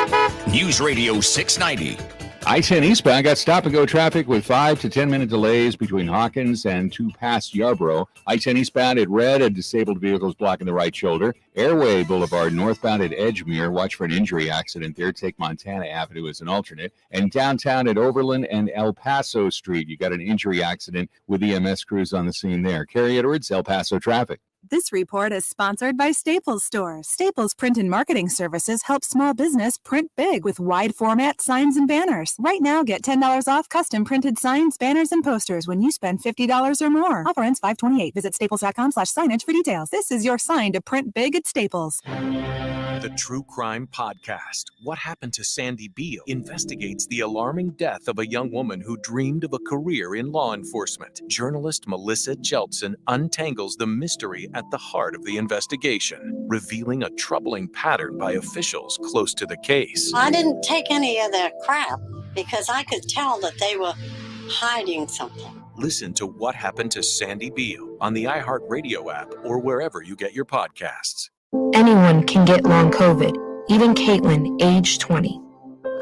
News Radio 690. I-10 eastbound got stop-and-go traffic with 5 to 10-minute delays between Hawkins and 2 past Yarborough. I-10 eastbound at Red, a disabled vehicle is blocking the right shoulder. Airway Boulevard northbound at Edgemere, watch for an injury accident there. Take Montana Avenue as an alternate. And downtown at Overland and El Paso Street, you got an injury accident with EMS crews on the scene there. Carrie Edwards, El Paso traffic. This report is sponsored by Staples Stores. Staples Print and Marketing Services help small business print big with wide format signs and banners. Right now, get $10 off custom printed signs, banners, and posters when you spend $50 or more. Offer ends 5/28. Visit staples.com/signage for details. This is your sign to print big at Staples. The True Crime Podcast, What Happened to Sandy Beale, investigates the alarming death of a young woman who dreamed of a career in law enforcement. Journalist Melissa Jeltsin untangles the mystery at the heart of the investigation, revealing a troubling pattern by officials close to the case. I didn't take any of that crap because I could tell that they were hiding something. Listen to What Happened to Sandy Beale on the iHeartRadio app or wherever you get your podcasts. Anyone can get long COVID, even Caitlin, age 20.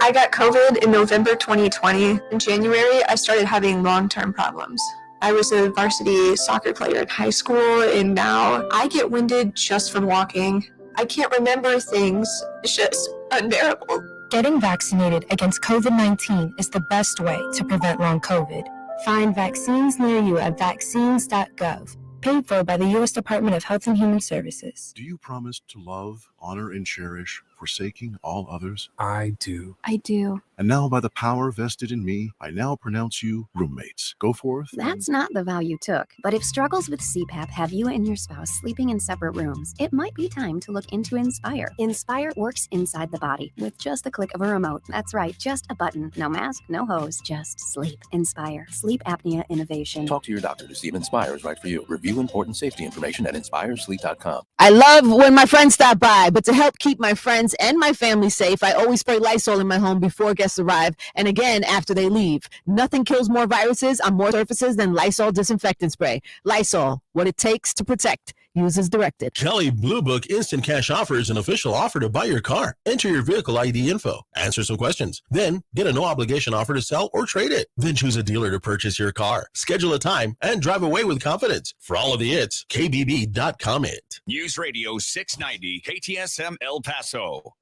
I got COVID in November 2020. In January, I started having long-term problems. I was a varsity soccer player in high school, and now I get winded just from walking. I can't remember things. It's just unbearable. Getting vaccinated against COVID-19 is the best way to prevent long COVID. Find vaccines near you at vaccines.gov. Paid for by the U.S. Department of Health and Human Services. Do you promise to love, honor, and cherish, forsaking all others? I do. I do. And now, by the power vested in me, I now pronounce you roommates. Go forth. That's not the vow you took. But if struggles with CPAP have you and your spouse sleeping in separate rooms, it might be time to look into Inspire. Inspire works inside the body with just the click of a remote. That's right, just a button. No mask, no hose, just sleep. Inspire. Sleep apnea innovation. Talk to your doctor to see if Inspire is right for you. Review important safety information at inspiresleep.com. I love when my friends stop by. but to help keep my friends and my family safe, I always spray Lysol in my home before guests arrive and again after they leave. Nothing kills more viruses on more surfaces than Lysol disinfectant spray. Lysol, what it takes to protect. Use as directed. Kelley Blue Book Instant Cash Offer is an official offer to buy your car. Enter your vehicle ID info, answer some questions, then get a no-obligation offer to sell or trade it. Then choose a dealer to purchase your car. Schedule a time and drive away with confidence. For all of the hits, kbb.com it. News Radio 690 KTSM El Paso.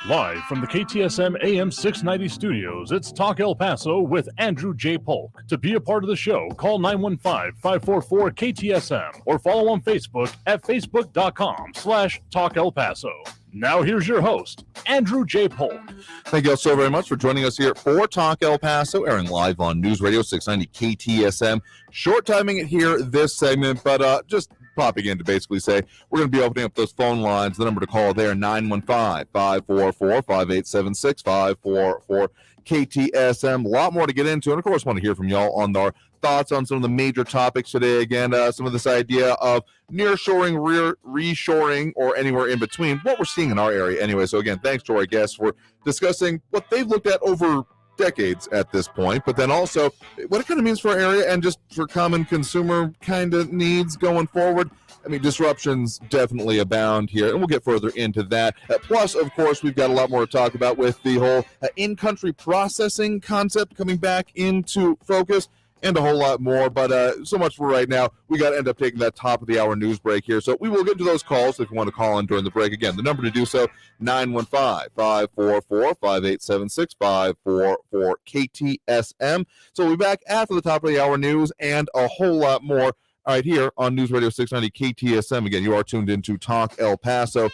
Live from the KTSM AM 690 studios, it's Talk El Paso with Andrew J. Polk. To be a part of the show, call 915-544-KTSM or follow on Facebook at facebook.com/Talk El Paso. Now here's your host, Andrew J. Polk. Thank you all so very much for joining us here for Talk El Paso, airing live on News Radio 690 KTSM. Short timing it here this segment, but just popping in to basically say we're going to be opening up those phone lines. The number to call there, 915-544-5876, 544 KTSM. A lot more to get into, and of course want to hear from y'all on our thoughts on some of the major topics today. Again, some of this idea of nearshoring, reshoring, or anywhere in between, what we're seeing in our area anyway. So again, thanks to our guests for discussing what they've looked at over decades at this point, but then also what it kind of means for our area and just for common consumer kind of needs going forward. I mean, disruptions definitely abound here, and we'll get further into that. Plus, of course, we've got a lot more to talk about with the whole in-country processing concept coming back into focus, and a whole lot more, but so much for right now. We got to end up taking that top of the hour news break here, so we will get to those calls if you want to call in during the break. Again, the number to do so, 915-544-5876, 544 KTSM. So we'll be back after the top of the hour news and a whole lot more right here on News Radio 690 KTSM. Again, you are tuned into Talk El Paso.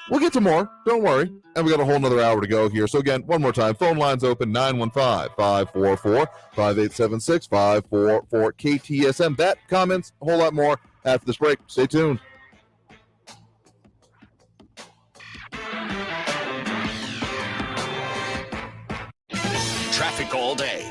We'll get to more, don't worry, and we got a whole nother hour to go here. So again, one more time, phone lines open, 915-544-5876, 544 KTSM. That, comments, a whole lot more after this break. Stay tuned. Traffic all day.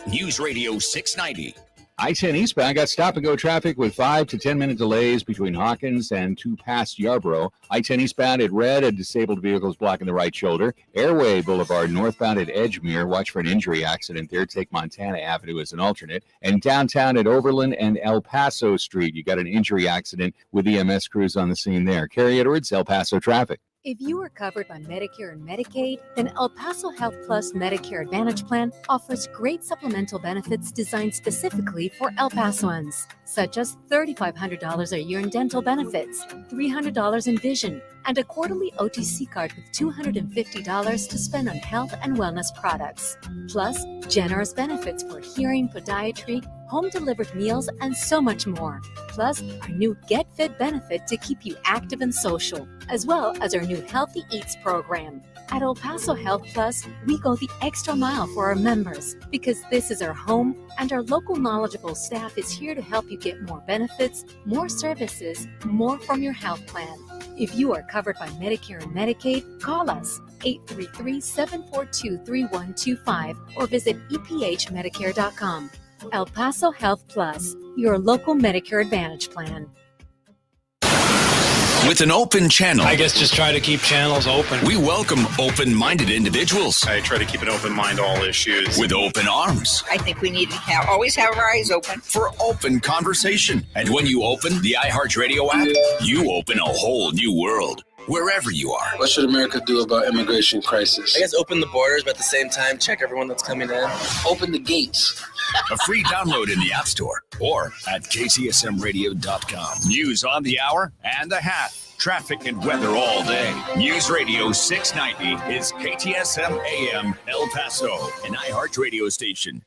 News Radio 690. I-10 eastbound got stop-and-go traffic with 5 to 10-minute delays between Hawkins and 2 past Yarborough. I-10 eastbound at Red, a disabled vehicle is blocking the right shoulder. Airway Boulevard northbound at Edgemere, watch for an injury accident there. Take Montana Avenue as an alternate. And downtown at Overland and El Paso Street, you got an injury accident with EMS crews on the scene there. Carrie Edwards, El Paso traffic. If you are covered by Medicare and Medicaid, then El Paso Health Plus Medicare Advantage Plan offers great supplemental benefits designed specifically for El Pasoans, such as $3,500 a year in dental benefits, $300 in vision, and a quarterly OTC card with $250 to spend on health and wellness products. Plus, generous benefits for hearing, podiatry, home-delivered meals, and so much more. Plus, our new Get Fit benefit to keep you active and social, as well as our new Healthy Eats program. At El Paso Health Plus, we go the extra mile for our members because this is our home and our local knowledgeable staff is here to help you get more benefits, more services, more from your health plan. If you are covered by Medicare and Medicaid, call us 833-742-3125 or visit ephmedicare.com. El Paso Health Plus, your local Medicare Advantage plan. With an open channel, I guess just try to keep channels open. We welcome open-minded individuals. I try to keep an open mind to all issues. With open arms. I think we need to always have our eyes open. For open conversation. And when you open the iHeartRadio app, you open a whole new world. Wherever you are. What should America do about immigration crisis? I guess open the borders, but at the same time, check everyone that's coming in. Open the gates. A free download in the App Store or at ktsmradio.com. News on the hour and the hat. Traffic and weather all day. News Radio 690 is KTSM AM El Paso, an iHeart radio station.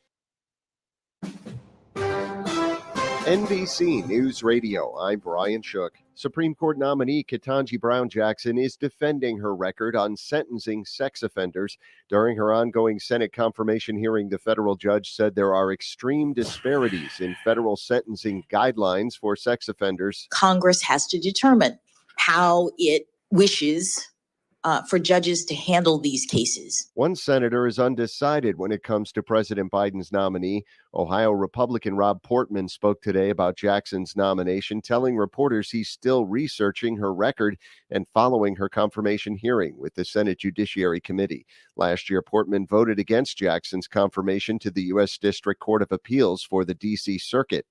NBC News Radio, I'm Brian Shook. Supreme Court nominee Ketanji Brown Jackson is defending her record on sentencing sex offenders. During her ongoing Senate confirmation hearing, the federal judge said there are extreme disparities in federal sentencing guidelines for sex offenders. Congress has to determine how it wishes for judges to handle these cases. One senator is undecided when it comes to President Biden's nominee. Ohio Republican Rob Portman spoke today about Jackson's nomination, telling reporters he's still researching her record and following her confirmation hearing with the Senate Judiciary Committee. Last year, Portman voted against Jackson's confirmation to the U.S. District Court of Appeals for the D.C. Circuit.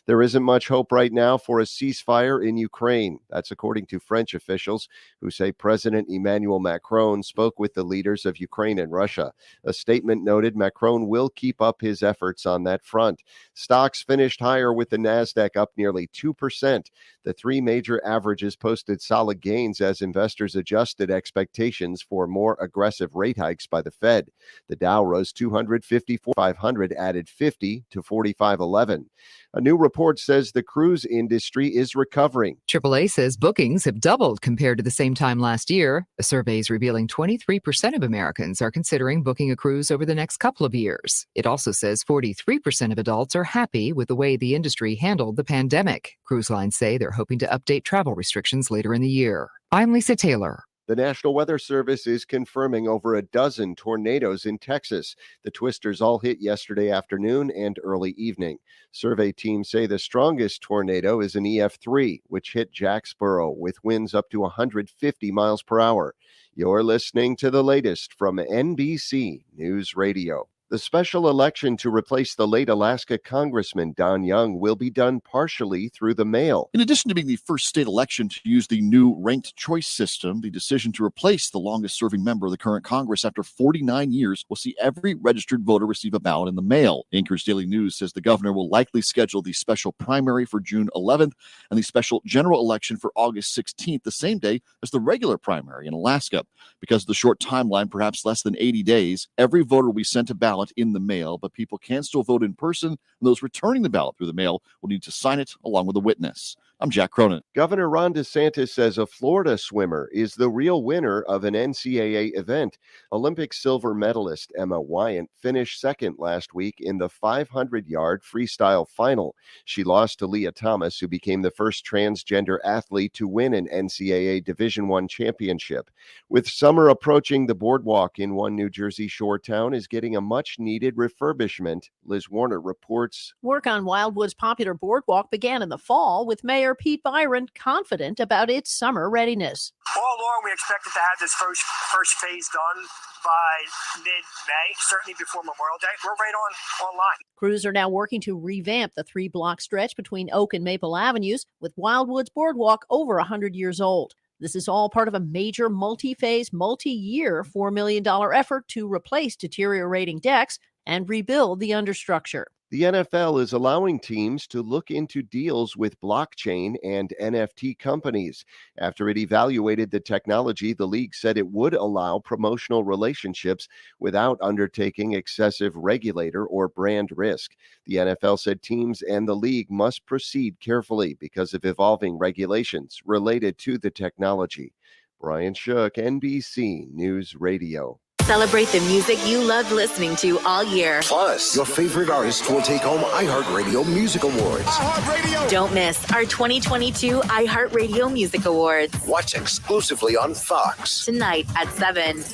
There isn't much hope right now for a ceasefire in Ukraine. That's according to French officials who say President Emmanuel Macron spoke with the leaders of Ukraine and Russia. A statement noted Macron will keep up his efforts on that front. Stocks finished higher with the Nasdaq up nearly 2%. The three major averages posted solid gains as investors adjusted expectations for more aggressive rate hikes by the Fed. The Dow rose 254, 500 added 50 to 4511. A new report says the cruise industry is recovering. AAA says bookings have doubled compared to the same time last year. A survey is revealing 23% of Americans are considering booking a cruise over the next couple of years. It also says 43% of adults are happy with the way the industry handled the pandemic. Cruise lines say they're hoping to update travel restrictions later in the year. I'm Lisa Taylor. The National Weather Service is confirming over a dozen tornadoes in Texas. The twisters all hit yesterday afternoon and early evening. Survey teams say the strongest tornado is an EF3, which hit Jacksboro with winds up to 150 miles per hour. You're listening to the latest from NBC News Radio. The special election to replace the late Alaska Congressman Don Young will be done partially through the mail. In addition to being the first state election to use the new ranked choice system, the decision to replace the longest-serving member of the current Congress after 49 years will see every registered voter receive a ballot in the mail. Anchorage Daily News says the governor will likely schedule the special primary for June 11th and the special general election for August 16th, the same day as the regular primary in Alaska. Because of the short timeline, perhaps less than 80 days, every voter will be sent a ballot in the mail, but people can still vote in person, and those returning the ballot through the mail will need to sign it along with a witness. I'm Jack Cronin. Governor Ron DeSantis says a Florida swimmer is the real winner of an NCAA event. Olympic silver medalist Emma Wyant finished second last week in the 500-yard freestyle final. She lost to Leah Thomas, who became the first transgender athlete to win an NCAA Division I championship. With summer approaching, the boardwalk in one New Jersey shore town is getting a much-needed refurbishment. Liz Warner reports. Work on Wildwood's popular boardwalk began in the fall, with Mayor Pete Byron confident about its summer readiness. All along, we expected to have this first phase done by mid-May, certainly before Memorial Day. We're right online. Crews are now working to revamp the 3-block stretch between Oak and Maple Avenues, with Wildwood's boardwalk over 100 years old. This is all part of a major multi-phase, multi-year $4 million effort to replace deteriorating decks and rebuild the understructure. The NFL is allowing teams to look into deals with blockchain and NFT companies. After it evaluated the technology, the league said it would allow promotional relationships without undertaking excessive regulator or brand risk. The NFL said teams and the league must proceed carefully because of evolving regulations related to the technology. Brian Shook, NBC News Radio. Celebrate the music you loved listening to all year. Plus, your favorite artists will take home iHeartRadio Music Awards. Don't miss our 2022 iHeartRadio Music Awards. Watch exclusively on Fox. Tonight at 7.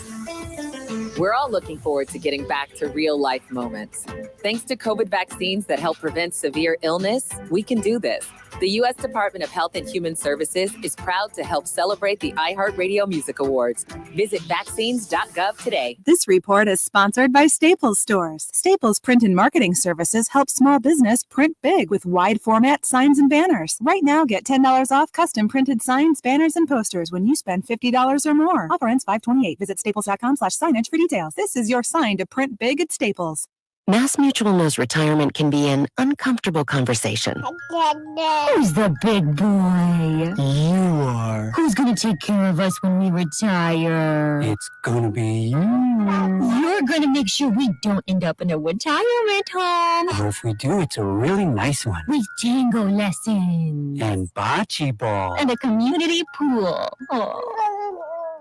We're all looking forward to getting back to real-life moments. Thanks to COVID vaccines that help prevent severe illness, we can do this. The U.S. Department of Health and Human Services is proud to help celebrate the iHeartRadio Music Awards. Visit vaccines.gov today. This report is sponsored by Staples Stores. Staples Print and Marketing Services help small business print big with wide format signs and banners. Right now, get $10 off custom printed signs, banners, and posters when you spend $50 or more. Offer ends 5/28. Visit staples.com/signage for details. This is your sign to print big at Staples. Mass Mutual knows retirement can be an uncomfortable conversation. Who's the big boy? You are. Who's going to take care of us when we retire? It's gonna be you. You're going to make sure we don't end up in a retirement home. Or if we do, it's a really nice one. With tango lessons. And bocce ball. And a community pool. Oh.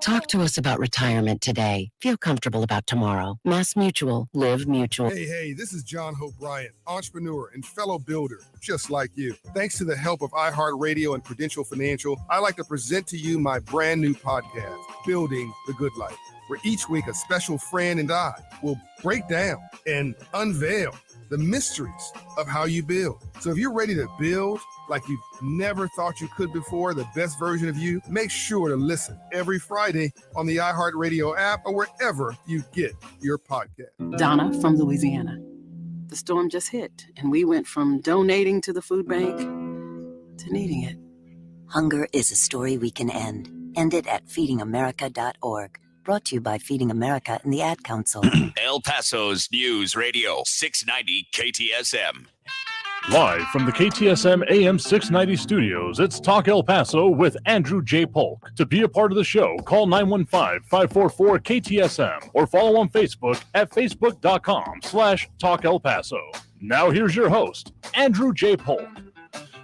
Talk to us about retirement today. Feel comfortable about tomorrow. Mass Mutual. Live Mutual. Hey, this is John Hope Bryant, entrepreneur and fellow builder, just like you. Thanks to the help of iHeartRadio and Prudential Financial, I'd like to present to you my brand new podcast, Building the Good Life, where each week a special friend and I will break down and unveil the mysteries of how you build. So if you're ready to build like you've never thought you could before, the best version of you, make sure to listen every Friday on the iHeartRadio app or wherever you get your podcast. Donna from Louisiana. The storm just hit, and we went from donating to the food bank to needing it. Hunger is a story we can end. End it at feedingamerica.org. Brought to you by Feeding America and the Ad Council. El Paso's News Radio 690 KTSM. Live from the KTSM AM 690 studios, it's Talk El Paso with Andrew J. Polk. To be a part of the show, call 915-544-KTSM or follow on Facebook at facebook.com/Talk El Paso. Now here's your host, Andrew J. Polk.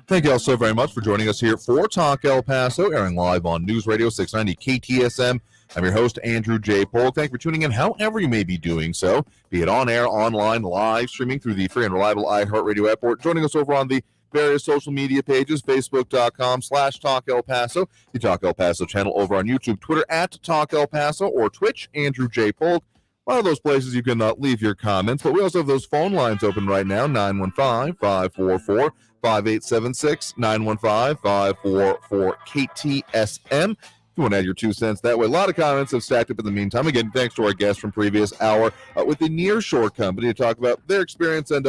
Thank you all so very much for joining us here for Talk El Paso, airing live on News Radio 690 KTSM. I'm your host, Andrew J. Polk. Thank you for tuning in however you may be doing so, be it on air, online, live, streaming through the free and reliable iHeartRadio app, or joining us over on the various social media pages, facebook.com/Talk El Paso, the Talk El Paso channel over on YouTube, Twitter at Talk El Paso, or Twitch, Andrew J. Polk. A lot of those places you can leave your comments, but we also have those phone lines open right now, 915-544-5876, 915-544-KTSM. If you want to add your 2 cents that way. A lot of comments have stacked up in the meantime. Again, thanks to our guest from previous hour with the Nearshore Company to talk about their experience and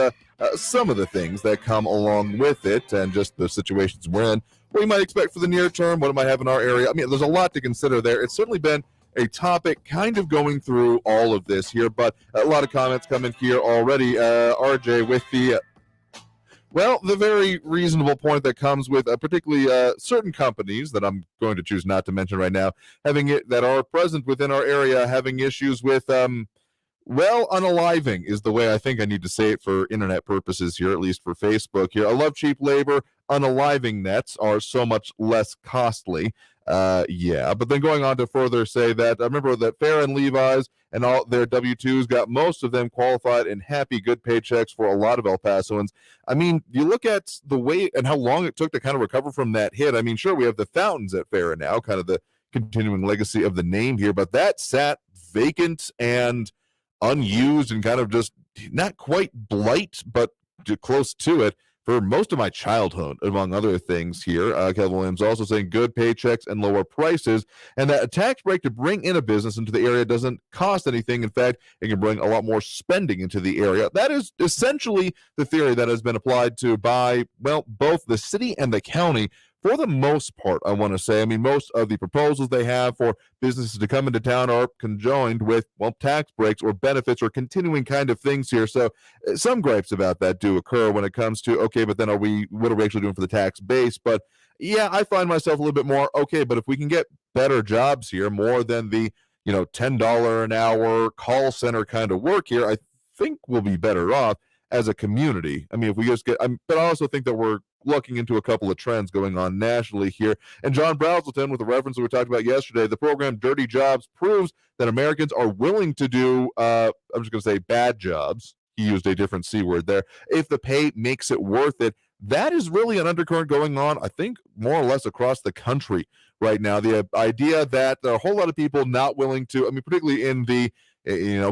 some of the things that come along with it and just the situations we're in, what you might expect for the near term, what it might have in our area. I mean, there's a lot to consider there. It's certainly been a topic kind of going through all of this here, but a lot of comments coming here already. RJ with the very reasonable point that comes with particularly certain companies that I'm going to choose not to mention right now, that are present within our area, having issues with, unaliving is the way I think I need to say it for internet purposes here, at least for Facebook here. I love cheap labor. Unaliving nets are so much less costly. But then going on to further say that I remember that Fair and Levi's and all their W-2s got most of them qualified and happy, good paychecks for a lot of El Pasoans. I mean, you look at the way and how long it took to kind of recover from that hit. I mean, sure, we have the fountains at Fair now, kind of the continuing legacy of the name here, but that sat vacant and unused and kind of just not quite blight, but close to it for most of my childhood, among other things here. Kevin Williams also saying good paychecks and lower prices, and that a tax break to bring in a business into the area doesn't cost anything. In fact, it can bring a lot more spending into the area. That is essentially the theory that has been applied to by, both the city and the county. For the most part, I want to say, most of the proposals they have for businesses to come into town are conjoined with, tax breaks or benefits or continuing kind of things here. So some gripes about that do occur when it comes to, okay, but then what are we actually doing for the tax base? But yeah, I find myself a little bit more, okay, but if we can get better jobs here, more than the, $10 an hour call center kind of work here, I think we'll be better off as a community. If we just get, but I also think that we're looking into a couple of trends going on nationally here. And John Brazelton, with the reference that we talked about yesterday, the program Dirty Jobs proves that Americans are willing to do, I'm just going to say bad jobs. He used a different C word there. If the pay makes it worth it. That is really an undercurrent going on, I think, more or less across the country right now. The idea that there are a whole lot of people not willing to, particularly in the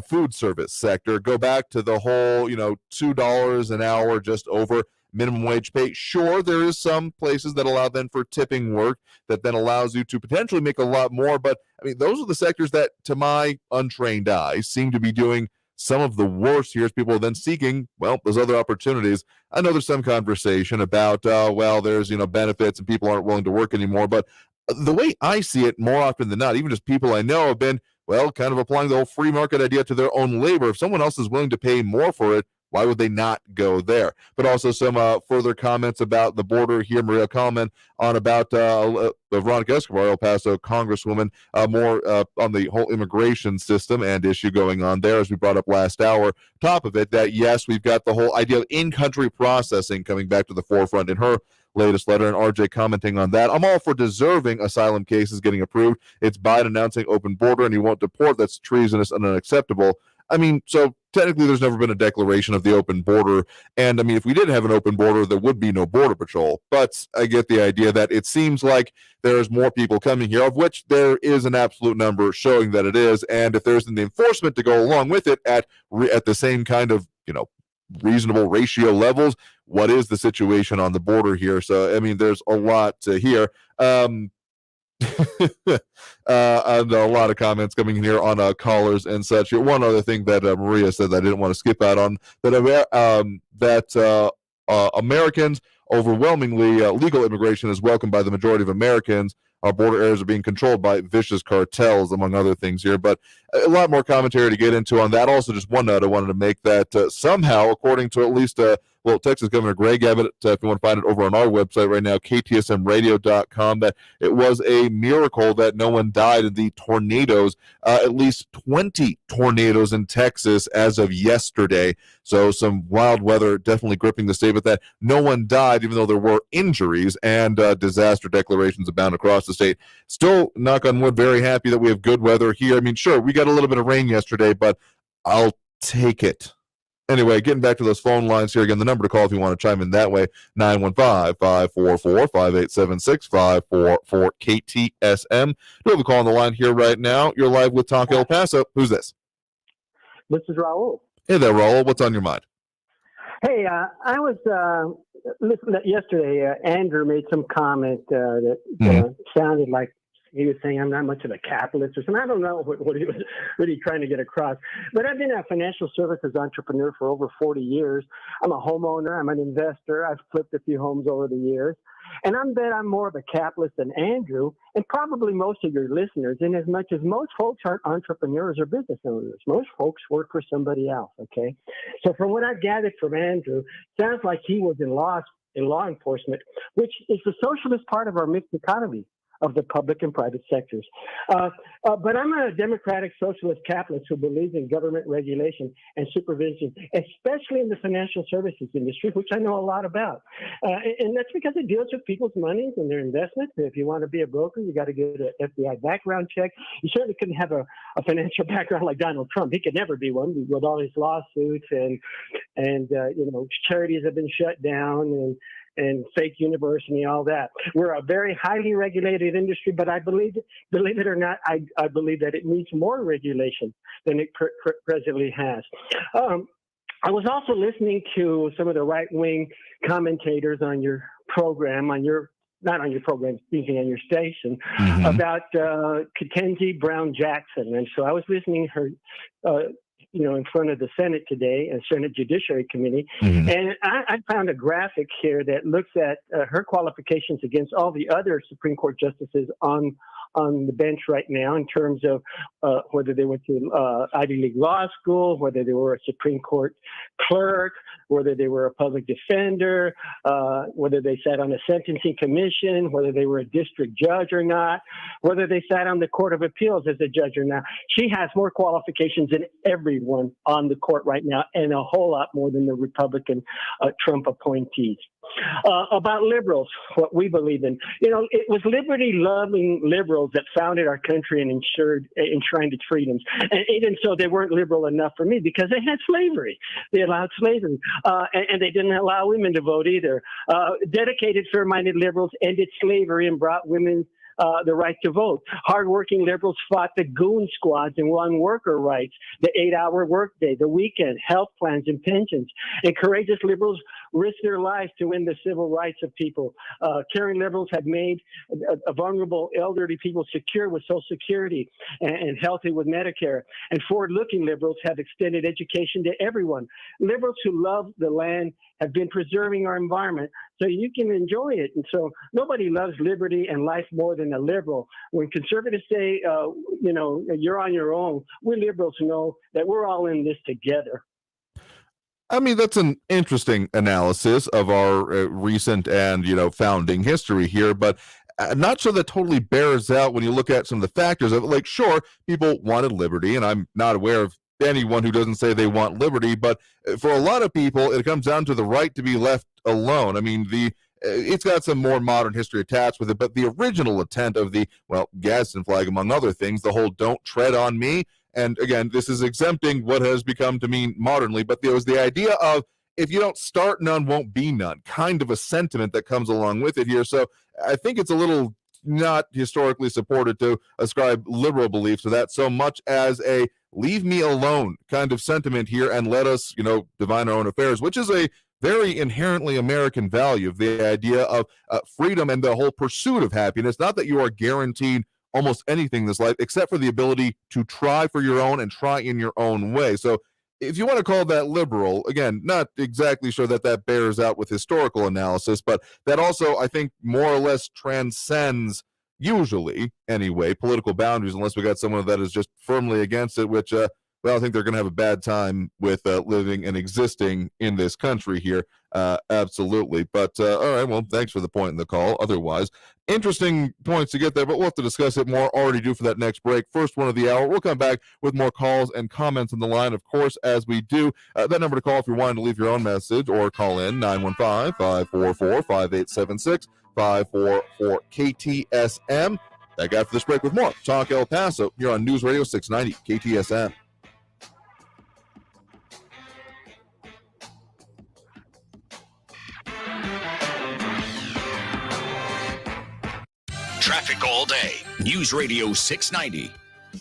food service sector, go back to the whole, $2 an hour just over minimum wage pay. Sure, there is some places that allow then for tipping work that then allows you to potentially make a lot more. But those are the sectors that, to my untrained eye, seem to be doing some of the worst here as people are then seeking, those other opportunities. I know there's some conversation about, there's, benefits and people aren't willing to work anymore. But the way I see it more often than not, even just people I know have been, kind of applying the whole free market idea to their own labor. If someone else is willing to pay more for it, Why would they not go there? But also some further comments about the border here. Maria Kalman on about Veronica Escobar, El Paso congresswoman, more on the whole immigration system and issue going on there, as we brought up last hour. Top of it, that yes, we've got the whole idea of in-country processing coming back to the forefront in her latest letter, and RJ commenting on that. I'm all for deserving asylum cases getting approved. It's Biden announcing open border and he won't deport. That's treasonous and unacceptable. I mean, so technically there's never been a declaration of the open border. And I mean, if we did have an open border, there would be no border patrol. But I get the idea that it seems like there's more people coming here, of which there is an absolute number showing that it is. And if there's the enforcement to go along with it at the same kind of, reasonable ratio levels, what is the situation on the border here? So, I mean, there's a lot to hear. And a lot of comments coming in here on callers and such. One other thing that Maria said that I didn't want to skip out on, that Americans, overwhelmingly legal immigration is welcomed by the majority of Americans. Our border areas are being controlled by vicious cartels, among other things here. But a lot more commentary to get into on that. Also, just one note I wanted to make that somehow, according to at least Texas Governor Greg Abbott, if you want to find it over on our website right now, ktsmradio.com, that it was a miracle that no one died in the tornadoes, at least 20 tornadoes in Texas as of yesterday. So some wild weather definitely gripping the state, but that no one died, even though there were injuries, and disaster declarations abound across the state. Still, knock on wood, very happy that we have good weather here. I mean, sure, we got a little bit of rain yesterday, but I'll take it. Anyway, getting back to those phone lines here again, the number to call if you want to chime in that way, 915-544-5876-544-KTSM. You have a call on the line here right now. You're live with Talk El Paso. Who's this? This is Raul. Hey there, Raul. What's on your mind? Hey, I was listening yesterday. Andrew made some comment that sounded like he was saying I'm not much of a capitalist or something. I don't know what he was really trying to get across. But I've been a financial services entrepreneur for over 40 years. I'm a homeowner. I'm an investor. I've flipped a few homes over the years. And I bet I'm more of a capitalist than Andrew and probably most of your listeners, in as much as most folks aren't entrepreneurs or business owners. Most folks work for somebody else, okay? So from what I've gathered from Andrew, sounds like he was in law enforcement, which is the socialist part of our mixed economy of the public and private sectors. But I'm a democratic socialist capitalist who believes in government regulation and supervision, especially in the financial services industry, which I know a lot about. And that's because it deals with people's money and their investments. If you want to be a broker, you got to get an FBI background check. You certainly couldn't have a financial background like Donald Trump. He could never be one with all his lawsuits and charities have been shut down and fake university, all that. We're a very highly regulated industry, but I believe it or not, I believe that it needs more regulation than it presently has. I was also listening to some of the right-wing commentators on your program, on your station, about Ketanji Brown Jackson. And so I was listening to her in front of the Senate today, and Senate Judiciary Committee. And I found a graphic here that looks at her qualifications against all the other Supreme Court justices on the bench right now, in terms of whether they went to Ivy League law school, whether they were a Supreme Court clerk, whether they were a public defender, whether they sat on a sentencing commission, whether they were a district judge or not, whether they sat on the Court of Appeals as a judge or not. She has more qualifications than everyone on the court right now, and a whole lot more than the Republican Trump appointees. About liberals, what we believe in. It was liberty-loving liberals that founded our country and enshrined its freedoms. And even so, they weren't liberal enough for me because they had slavery. They allowed slavery. And they didn't allow women to vote either. Dedicated, fair-minded liberals ended slavery and brought women the right to vote. Hardworking liberals fought the goon squads and won worker rights, the 8-hour workday, the weekend, health plans, and pensions. And courageous liberals risked their lives to win the civil rights of people. Caring liberals had made vulnerable elderly people secure with Social Security and healthy with Medicare. And forward-looking liberals have extended education to everyone. Liberals who love the land have been preserving our environment so you can enjoy it. And so nobody loves liberty and life more than a liberal. When conservatives say, you're on your own, we liberals know that we're all in this together. I mean, that's an interesting analysis of our recent and, founding history here, but not sure that totally bears out when you look at some of the factors of it. Like, sure, people wanted liberty, and I'm not aware of anyone who doesn't say they want liberty, but for a lot of people, it comes down to the right to be left alone. I mean, it's got some more modern history attached with it, but the original intent of the, Gadsden flag, among other things, the whole "don't tread on me," and again, this is exempting what has become to mean modernly, but there was the idea of, if you don't start, none won't be none, kind of a sentiment that comes along with it here. So I think it's a little not historically supported to ascribe liberal beliefs to that so much as a leave me alone kind of sentiment here and let us, divine our own affairs, which is a very inherently American value of the idea of freedom and the whole pursuit of happiness. Not that you are guaranteed almost anything in this life except for the ability to try for your own and try in your own way. So if you want to call that liberal, again, not exactly sure that bears out with historical analysis, but that also, I think, more or less transcends, usually anyway, political boundaries, unless we got someone that is just firmly against it, which, I think they're going to have a bad time with living and existing in this country here. Absolutely. But all right, well, thanks for the point in the call. Otherwise, interesting points to get there, but we'll have to discuss it more. Already due for that next break. First one of the hour. We'll come back with more calls and comments on the line, of course, as we do. That number to call if you're wanting to leave your own message or call in, 915-544-5876, 544 KTSM. Back after this break with more Talk El Paso here on News Radio 690 KTSM. Traffic all day. News Radio 690.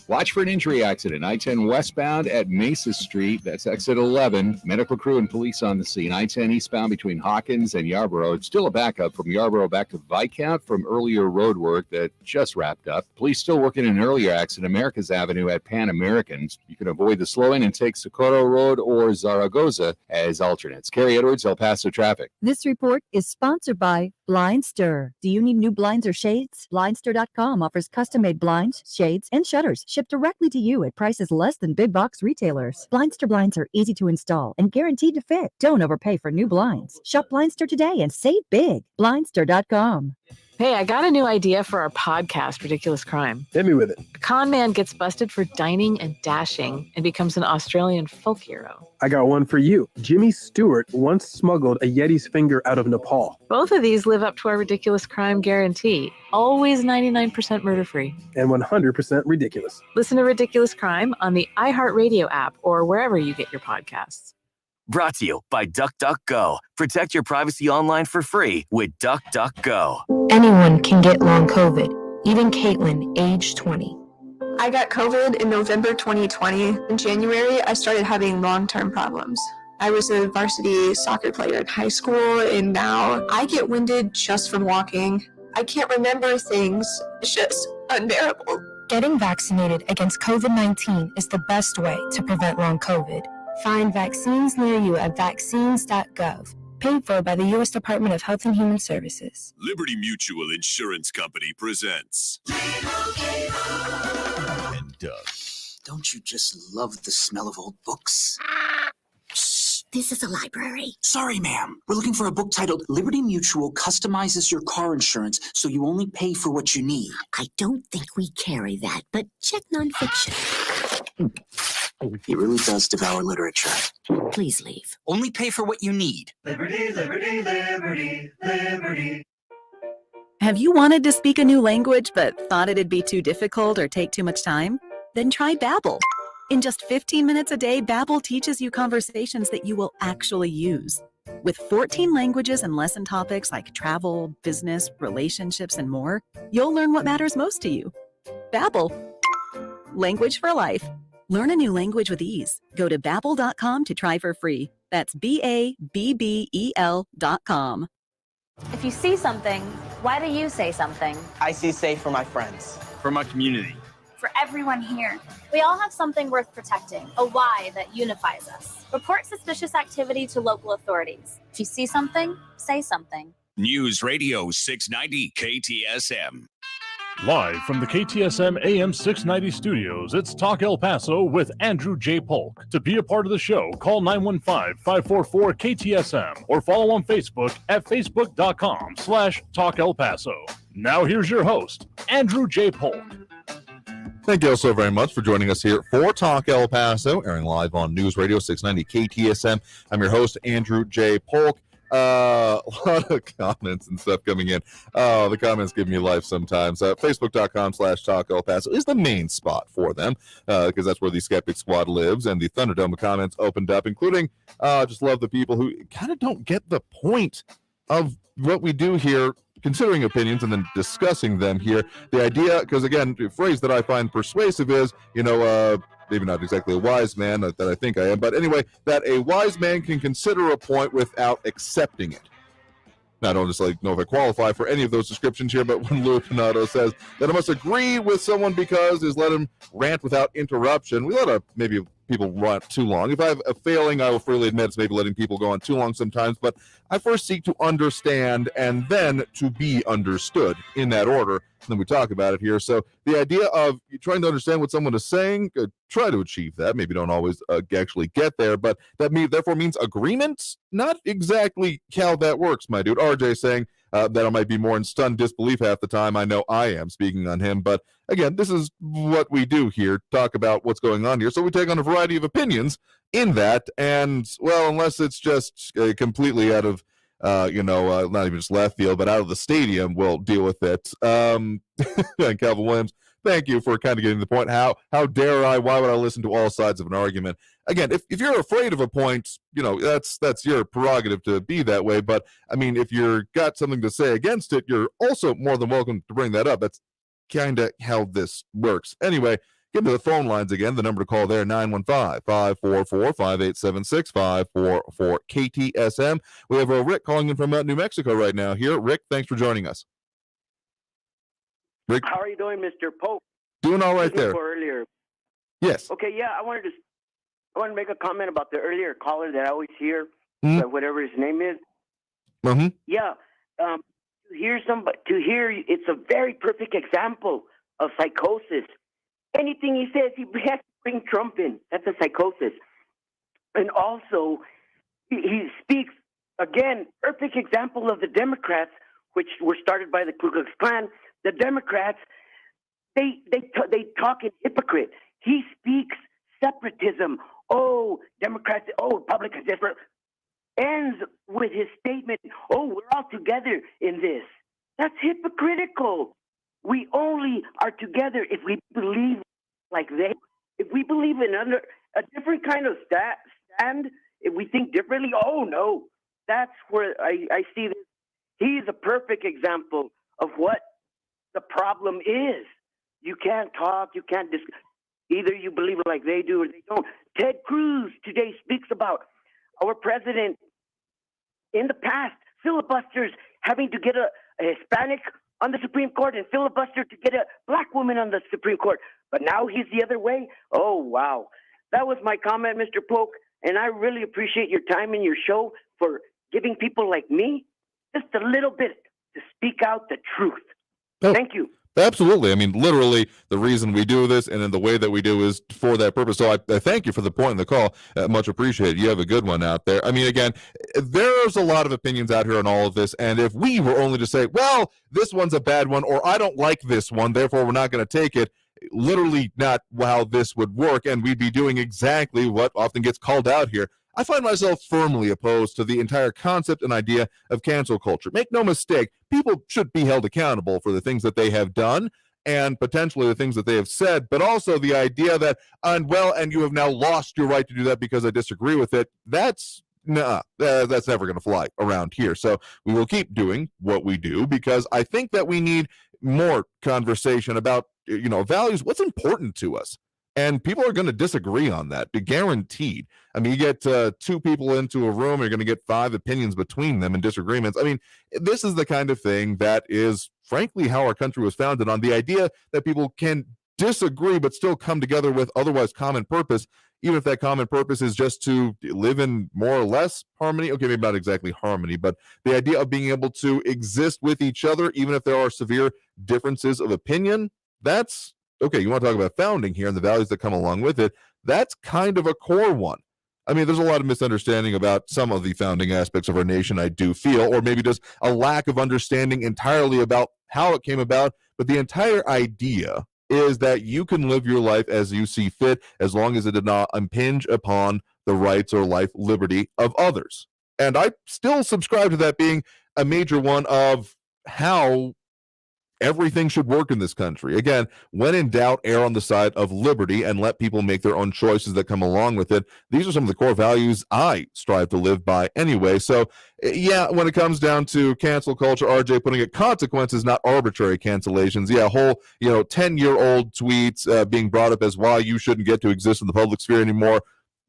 Watch for an injury accident. I-10 westbound at Mesa Street. That's exit 11. Medical crew and police on the scene. I-10 eastbound between Hawkins and Yarborough. It's still a backup from Yarborough back to Viscount from earlier road work that just wrapped up. Police still working an earlier accident, Americas Avenue at Pan Americans. You can avoid the slowing and take Socorro Road or Zaragoza as alternates. Carrie Edwards, El Paso traffic. This report is sponsored by Blindster. Do you need new blinds or shades? Blindster.com offers custom-made blinds, shades, and shutters shipped directly to you at prices less than big box retailers. Blindster blinds are easy to install and guaranteed to fit. Don't overpay for new blinds. Shop Blindster today and save big. Blindster.com. Hey, I got a new idea for our podcast, Ridiculous Crime. Hit me with it. A con man gets busted for dining and dashing and becomes an Australian folk hero. I got one for you. Jimmy Stewart once smuggled a Yeti's finger out of Nepal. Both of these live up to our ridiculous crime guarantee. Always 99% murder-free. And 100% ridiculous. Listen to Ridiculous Crime on the iHeartRadio app or wherever you get your podcasts. Brought to you by DuckDuckGo. Protect your privacy online for free with DuckDuckGo. Anyone can get long COVID, even Caitlin, age 20. I got COVID in November 2020. In January, I started having long-term problems. I was a varsity soccer player in high school, and now I get winded just from walking. I can't remember things. It's just unbearable. Getting vaccinated against COVID-19 is the best way to prevent long COVID. Find vaccines near you at vaccines.gov. Paid for by the U.S. Department of Health and Human Services. Liberty Mutual Insurance Company presents. And don't you just love the smell of old books? Shh, this is a library. Sorry, ma'am. We're looking for a book titled Liberty Mutual Customizes Your Car Insurance so you only pay for what you need. I don't think we carry that, but check nonfiction. He really does devour literature. Please leave. Only pay for what you need. Liberty, liberty, liberty, liberty. Have you wanted to speak a new language but thought it'd be too difficult or take too much time? Then try Babbel. In just 15 minutes a day, Babbel teaches you conversations that you will actually use. With 14 languages and lesson topics like travel, business, relationships, and more, you'll learn what matters most to you. Babbel. Language for life. Learn a new language with ease. Go to Babbel.com to try for free. That's BABBEL.com. If you see something, why do you say something? I see safe for my friends. For my community. For everyone here. We all have something worth protecting, a why that unifies us. Report suspicious activity to local authorities. If you see something, say something. News Radio 690 KTSM. Live from the KTSM AM 690 studios, it's Talk El Paso with Andrew J. Polk. To be a part of the show, call 915-544-KTSM or follow on Facebook at facebook.com/Talk El Paso. Now here's your host, Andrew J. Polk. Thank you all so very much for joining us here for Talk El Paso, airing live on News Radio 690 KTSM. I'm your host, Andrew J. Polk. A lot of comments and stuff coming in. The comments give me life sometimes. Facebook.com/Talk El Paso is the main spot for them because that's where the Skeptic Squad lives, and the Thunderdome comments opened up, including just love the people who kind of don't get the point of what we do here, considering opinions and then discussing them here. The idea, because again, the phrase that I find persuasive is, maybe not exactly a wise man that I think I am, but anyway, that a wise man can consider a point without accepting it. Now, I don't just know if I qualify for any of those descriptions here, but when Louis Pinato says that I must agree with someone because is let him rant without interruption, we let maybe people rant too long. If I have a failing, I will freely admit it's maybe letting people go on too long sometimes, but I first seek to understand and then to be understood in that order. And then we talk about it here. So the idea of trying to understand what someone is saying, try to achieve that. Maybe don't always actually get there, but that therefore means agreement? Not exactly how that works, my dude. RJ saying that I might be more in stunned disbelief half the time. I know I am, speaking on him. But again, this is what we do here, talk about what's going on here. So we take on a variety of opinions in that. And, well, unless it's just completely out of not even just left field, but out of the stadium, we'll deal with it. And Calvin Williams, thank you for kind of getting the point. How dare I? Why would I listen to all sides of an argument? Again, if you're afraid of a point, that's your prerogative to be that way. But I mean, if you're got something to say against it, you're also more than welcome to bring that up. That's kind of how this works. Anyway, get to the phone lines again. The number to call there, 915-544-5876, 544-KTSM. We have Rick calling in from New Mexico right now here. Rick, thanks for joining us. Rick, how are you doing, Mr. Pope? Doing all right there. Earlier. Yes. Okay, yeah, I wanted to make a comment about the earlier caller that I always hear, whatever his name is. Mm-hmm. Yeah, to hear it's a very perfect example of psychosis. Anything he says, he has to bring Trump in. That's a psychosis. And also, he speaks, again, perfect example of the Democrats, which were started by the Ku Klux Klan. The Democrats, they talk in hypocrite. He speaks separatism. Oh, Democrats, Republicans, desperate. Ends with his statement, we're all together in this. That's hypocritical. We only are together if we believe like they. If we believe in under a different kind of stand, if we think differently, no. That's where I see this. He's a perfect example of what the problem is. You can't talk, you can't discuss. Either you believe it like they do or they don't. Ted Cruz today speaks about our president in the past, filibusters having to get a Hispanic on the Supreme Court and filibuster to get a black woman on the Supreme Court. But now he's the other way. Oh, wow. That was my comment, Mr. Polk. And I really appreciate your time in your show for giving people like me just a little bit to speak out the truth. Thank you. Absolutely. I mean, literally, the reason we do this and in the way that we do is for that purpose. So I thank you for the point in the call. Much appreciated. You have a good one out there. I mean, again, there's a lot of opinions out here on all of this. And if we were only to say, well, this one's a bad one, or I don't like this one, therefore we're not going to take it, literally not how this would work. And we'd be doing exactly what often gets called out here. I find myself firmly opposed to the entire concept and idea of cancel culture. Make no mistake, people should be held accountable for the things that they have done and potentially the things that they have said, but also the idea that, and you have now lost your right to do that because I disagree with it, that's never going to fly around here. So we will keep doing what we do because I think that we need more conversation about, values, what's important to us. And people are going to disagree on that, be guaranteed. I mean, you get two people into a room, you're going to get 5 opinions between them and disagreements. I mean, this is the kind of thing that is, frankly, how our country was founded on. The idea that people can disagree but still come together with otherwise common purpose. even if that common purpose is just to live in more or less harmony. Okay, maybe not exactly harmony, but the idea of being able to exist with each other, even if there are severe differences of opinion, that's okay. You want to talk about founding here and the values that come along with it. That's kind of a core one. I mean, there's a lot of misunderstanding about some of the founding aspects of our nation, I do feel, or maybe just a lack of understanding entirely about how it came about. But the entire idea is that you can live your life as you see fit, as long as it did not impinge upon the rights or life liberty of others. And I still subscribe to that being a major one of how everything should work in this country. Again, when in doubt, err on the side of liberty and let people make their own choices that come along with it. These are some of the core values I strive to live by anyway. So, yeah, when it comes down to cancel culture, RJ putting it consequences, not arbitrary cancellations. Yeah, whole 10-year-old tweets being brought up as why you shouldn't get to exist in the public sphere anymore,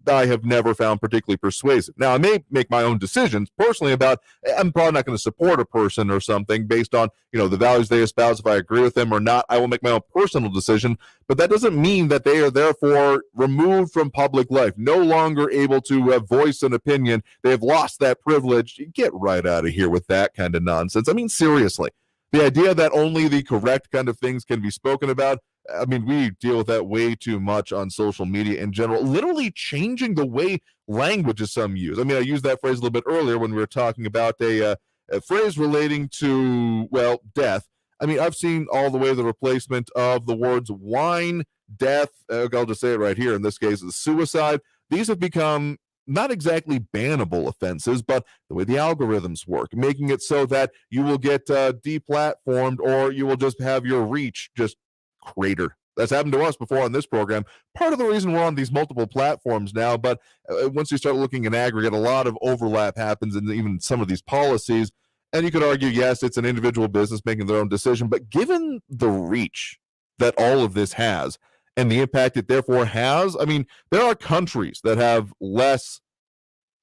I have never found particularly persuasive. Now, I may make my own decisions personally about, I'm probably not going to support a person or something based on, the values they espouse. If I agree with them or not, I will make my own personal decision, but that doesn't mean that they are therefore removed from public life, no longer able to voice an opinion. They have lost that privilege. Get right out of here with that kind of nonsense. I mean, seriously, the idea that only the correct kind of things can be spoken about, I mean, we deal with that way too much on social media in general, literally changing the way language is some use. I mean, I used that phrase a little bit earlier when we were talking about a phrase relating to, death. I mean, I've seen all the way the replacement of the words wine, death, I'll just say it right here, in this case, is suicide. These have become not exactly bannable offenses, but the way the algorithms work, making it so that you will get deplatformed or you will just have your reach just crater. That's happened to us before on this program. Part of the reason we're on these multiple platforms now, but once you start looking in aggregate, a lot of overlap happens in even some of these policies. And you could argue, yes, it's an individual business making their own decision, but given the reach that all of this has and the impact it therefore has, I mean, there are countries that have less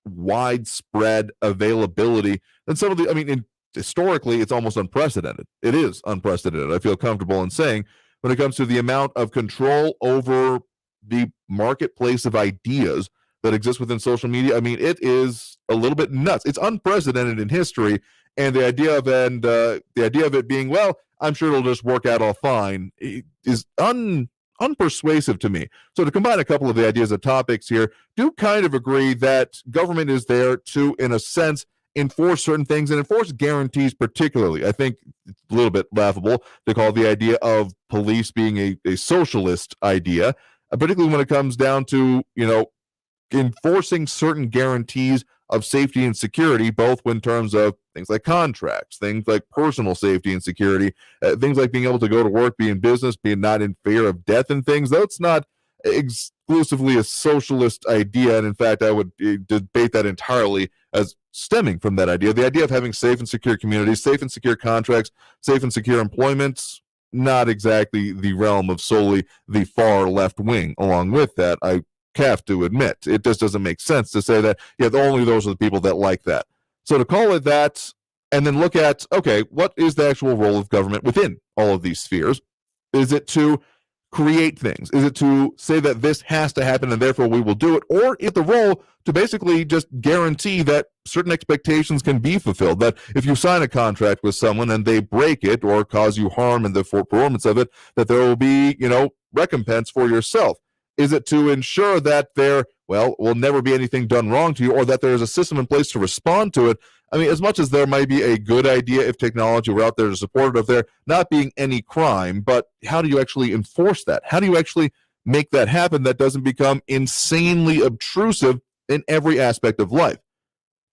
widespread availability than some of the, I mean, historically, it's almost unprecedented. It is unprecedented. I feel comfortable in saying, when it comes to the amount of control over the marketplace of ideas that exists within social media, I mean, it is a little bit nuts. It's unprecedented in history, and the idea of it being, well, I'm sure it'll just work out all fine, is unpersuasive to me. So to combine a couple of the ideas of topics here, do kind of agree that government is there to, in a sense, enforce certain things and enforce guarantees particularly. I think it's a little bit laughable to call the idea of police being a socialist idea, particularly when it comes down to, enforcing certain guarantees of safety and security, both in terms of things like contracts, things like personal safety and security, things like being able to go to work, be in business, being not in fear of death and things. Though it's not exclusively a socialist idea, and in fact, I would debate that entirely as stemming from that idea. The idea of having safe and secure communities, safe and secure contracts, safe and secure employments, not exactly the realm of solely the far left wing. Along with that, I have to admit, it just doesn't make sense to say that, only those are the people that like that. So to call it that, and then look at, okay, what is the actual role of government within all of these spheres? Is it to create things? Is it to say that this has to happen and therefore we will do it? Or is the role to basically just guarantee that certain expectations can be fulfilled? That if you sign a contract with someone and they break it or cause you harm in the performance of it, that there will be, recompense for yourself? Is it to ensure that there, will never be anything done wrong to you, or that there is a system in place to respond to it? I mean, as much as there might be a good idea if technology were out there to support it, of there not being any crime, but how do you actually enforce that? How do you actually make that happen that doesn't become insanely obtrusive in every aspect of life?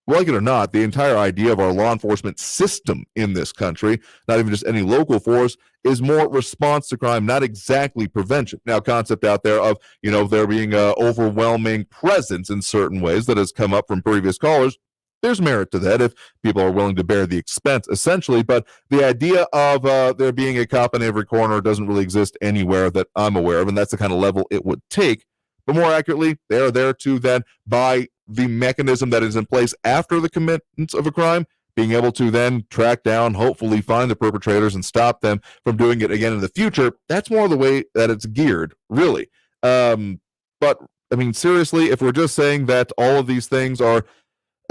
Like it or not, the entire idea of our law enforcement system in this country, not even just any local force, is more response to crime, not exactly prevention. Now, concept out there of, there being an overwhelming presence in certain ways that has come up from previous callers, there's merit to that if people are willing to bear the expense, essentially. But the idea of there being a cop in every corner doesn't really exist anywhere that I'm aware of, and that's the kind of level it would take. But more accurately, they are there to then, by the mechanism that is in place after the commitment of a crime, being able to then track down, hopefully find the perpetrators and stop them from doing it again in the future. That's more the way that it's geared, really. But I mean, seriously, if we're just saying that all of these things are,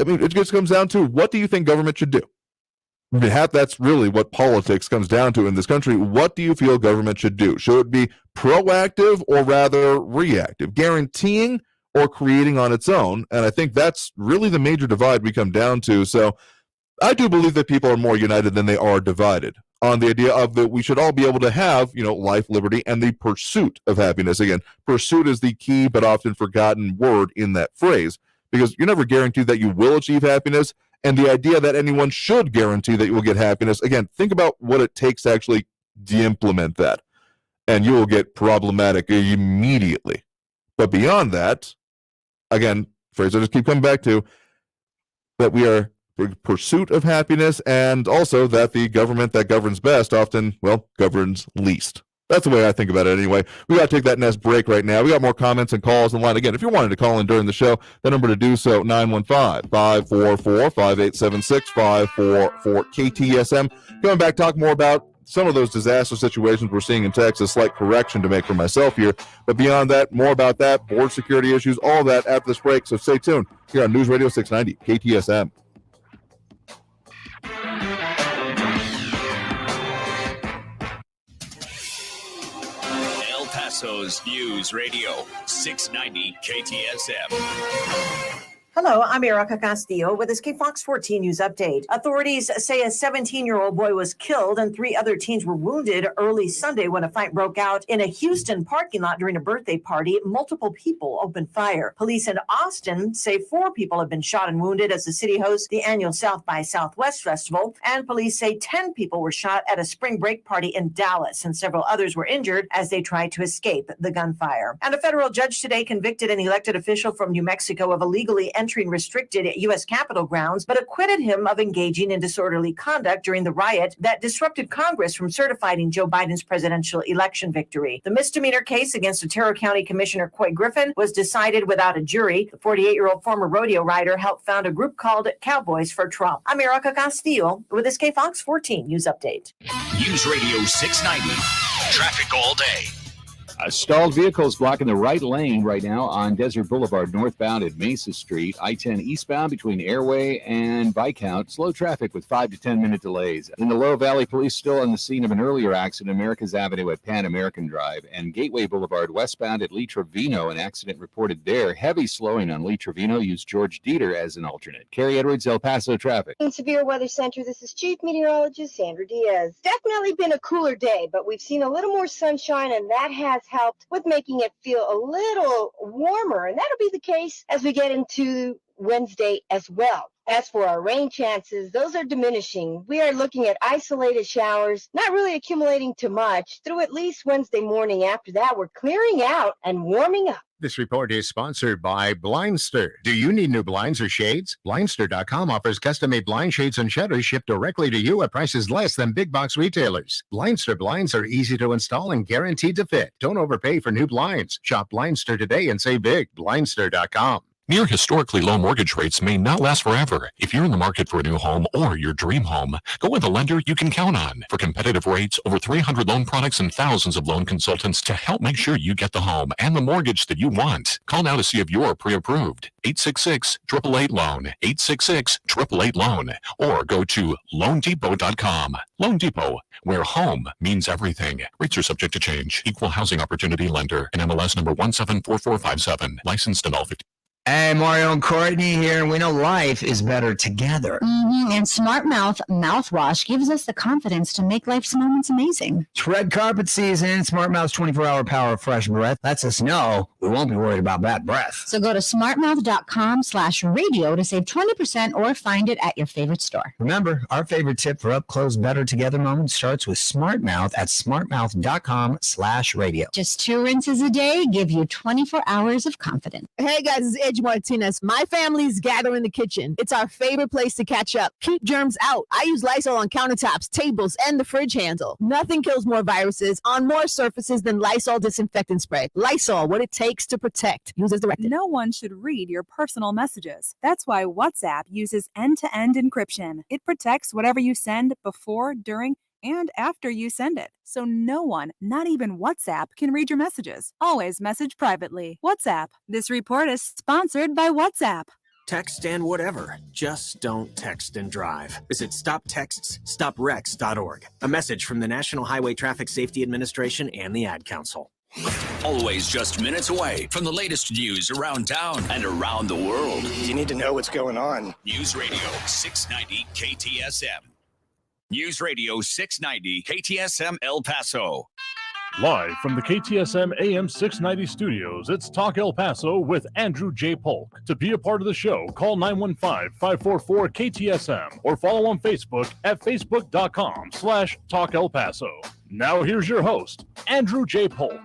I mean, it just comes down to, what do you think government should do? I mean, that's really what politics comes down to in this country. What do you feel government should do? Should it be proactive or rather reactive? Guaranteeing or creating on its own? And I think that's really the major divide we come down to. So I do believe that people are more united than they are divided on the idea of that we should all be able to have, life, liberty, and the pursuit of happiness. Again, pursuit is the key but often forgotten word in that phrase, because you're never guaranteed that you will achieve happiness. And the idea that anyone should guarantee that you will get happiness, again, think about what it takes to actually implement that, and you will get problematic immediately. But beyond that, again, phrase I just keep coming back to, that we are in pursuit of happiness, and also that the government that governs best often, governs least. That's the way I think about it anyway. We got to take that next break right now. We got more comments and calls in line. Again, if you wanted to call in during the show, the number to do so, 915-544-5876, 544 KTSM. Coming back, talk more about some of those disaster situations we're seeing in Texas. Slight correction to make for myself here. But beyond that, more about that, border security issues, all that after this break. So stay tuned here on News Radio 690, KTSM. Paso's News Radio 690 KTSM. Hello, I'm Erica Castillo with this KFOX 14 News Update. Authorities say a 17-year-old boy was killed and 3 other teens were wounded early Sunday when a fight broke out in a Houston parking lot during a birthday party. Multiple people opened fire. Police in Austin say 4 people have been shot and wounded as the city hosts the annual South by Southwest Festival. And police say 10 people were shot at a spring break party in Dallas, and several others were injured as they tried to escape the gunfire. And a federal judge today convicted an elected official from New Mexico of illegally entering restricted U.S. Capitol grounds, but acquitted him of engaging in disorderly conduct during the riot that disrupted Congress from certifying Joe Biden's presidential election victory. The misdemeanor case against Otero County Commissioner Coy Griffin was decided without a jury. The 48-year-old former rodeo rider helped found a group called Cowboys for Trump. I'm Erica Castillo with this KFOX 14 News Update. News Radio 690. Traffic all day. Stalled vehicles blocking the right lane right now on Desert Boulevard northbound at Mesa Street. I-10 eastbound between Airway and Viscount. Slow traffic with 5 to 10 minute delays. In the Low Valley, police still on the scene of an earlier accident, America's Avenue at Pan American Drive and Gateway Boulevard westbound at Lee Trevino. An accident reported there. Heavy slowing on Lee Trevino. Use George Dieter as an alternate. Carrie Edwards, El Paso traffic. In Severe Weather Center, this is Chief Meteorologist Sandra Diaz. Definitely been a cooler day, but we've seen a little more sunshine, and that has helped with making it feel a little warmer. And that'll be the case as we get into Wednesday as well. As for our rain chances, those are diminishing. We are looking at isolated showers, not really accumulating too much. Through at least Wednesday morning. After that, we're clearing out and warming up. This report is sponsored by Blindster. Do you need new blinds or shades? Blindster.com offers custom-made blind shades and shutters shipped directly to you at prices less than big box retailers. Blindster blinds are easy to install and guaranteed to fit. Don't overpay for new blinds. Shop Blindster today and save big. Blindster.com. Near historically low mortgage rates may not last forever. If you're in the market for a new home or your dream home, go with a lender you can count on. For competitive rates, over 300 loan products and thousands of loan consultants to help make sure you get the home and the mortgage that you want. Call now to see if you're pre-approved. 866-888-LOAN, 866-888-LOAN, or go to loandepot.com. Loan Depot, where home means everything. Rates are subject to change. Equal housing opportunity lender. And MLS number 174457. Licensed in all 50. Hey, Mario and Courtney here. We know life is better together. And Smart Mouth mouthwash gives us the confidence to make life's moments amazing. It's red carpet season. Smart Mouth's 24-hour power of fresh breath lets us know we won't be worried about bad breath. So go to smartmouth.com/radio to save 20% or find it at your favorite store. Remember, our favorite tip for up-close, better together moments starts with Smart Mouth at smartmouth.com/radio. Just 2 rinses a day give you 24 hours of confidence. Hey guys, it's Edge Martinez. My family's gather in the kitchen. It's our favorite place to catch up. Keep germs out. I use Lysol on countertops, tables, and the fridge handle. Nothing kills more viruses on more surfaces than Lysol disinfectant spray. Lysol, what it takes to protect. Use as directed. No one should read your personal messages. That's why WhatsApp uses end-to-end encryption. It protects whatever you send before, during, and after you send it, so no one, not even WhatsApp, can read your messages. Always message privately. WhatsApp. This report is sponsored by WhatsApp. Text and whatever. Just don't text and drive. Visit StopTextsStopWrecks.org. A message from the National Highway Traffic Safety Administration and the Ad Council. Always just minutes away from the latest news around town and around the world. You need to know what's going on. News Radio 690 KTSM. News Radio 690 KTSM El Paso. Live from the KTSM AM 690 studios, it's Talk El Paso with Andrew J. Polk. To be a part of the show, call 915-544-KTSM or follow on Facebook at facebook.com/Talk El Paso. Now here's your host, Andrew J. Polk.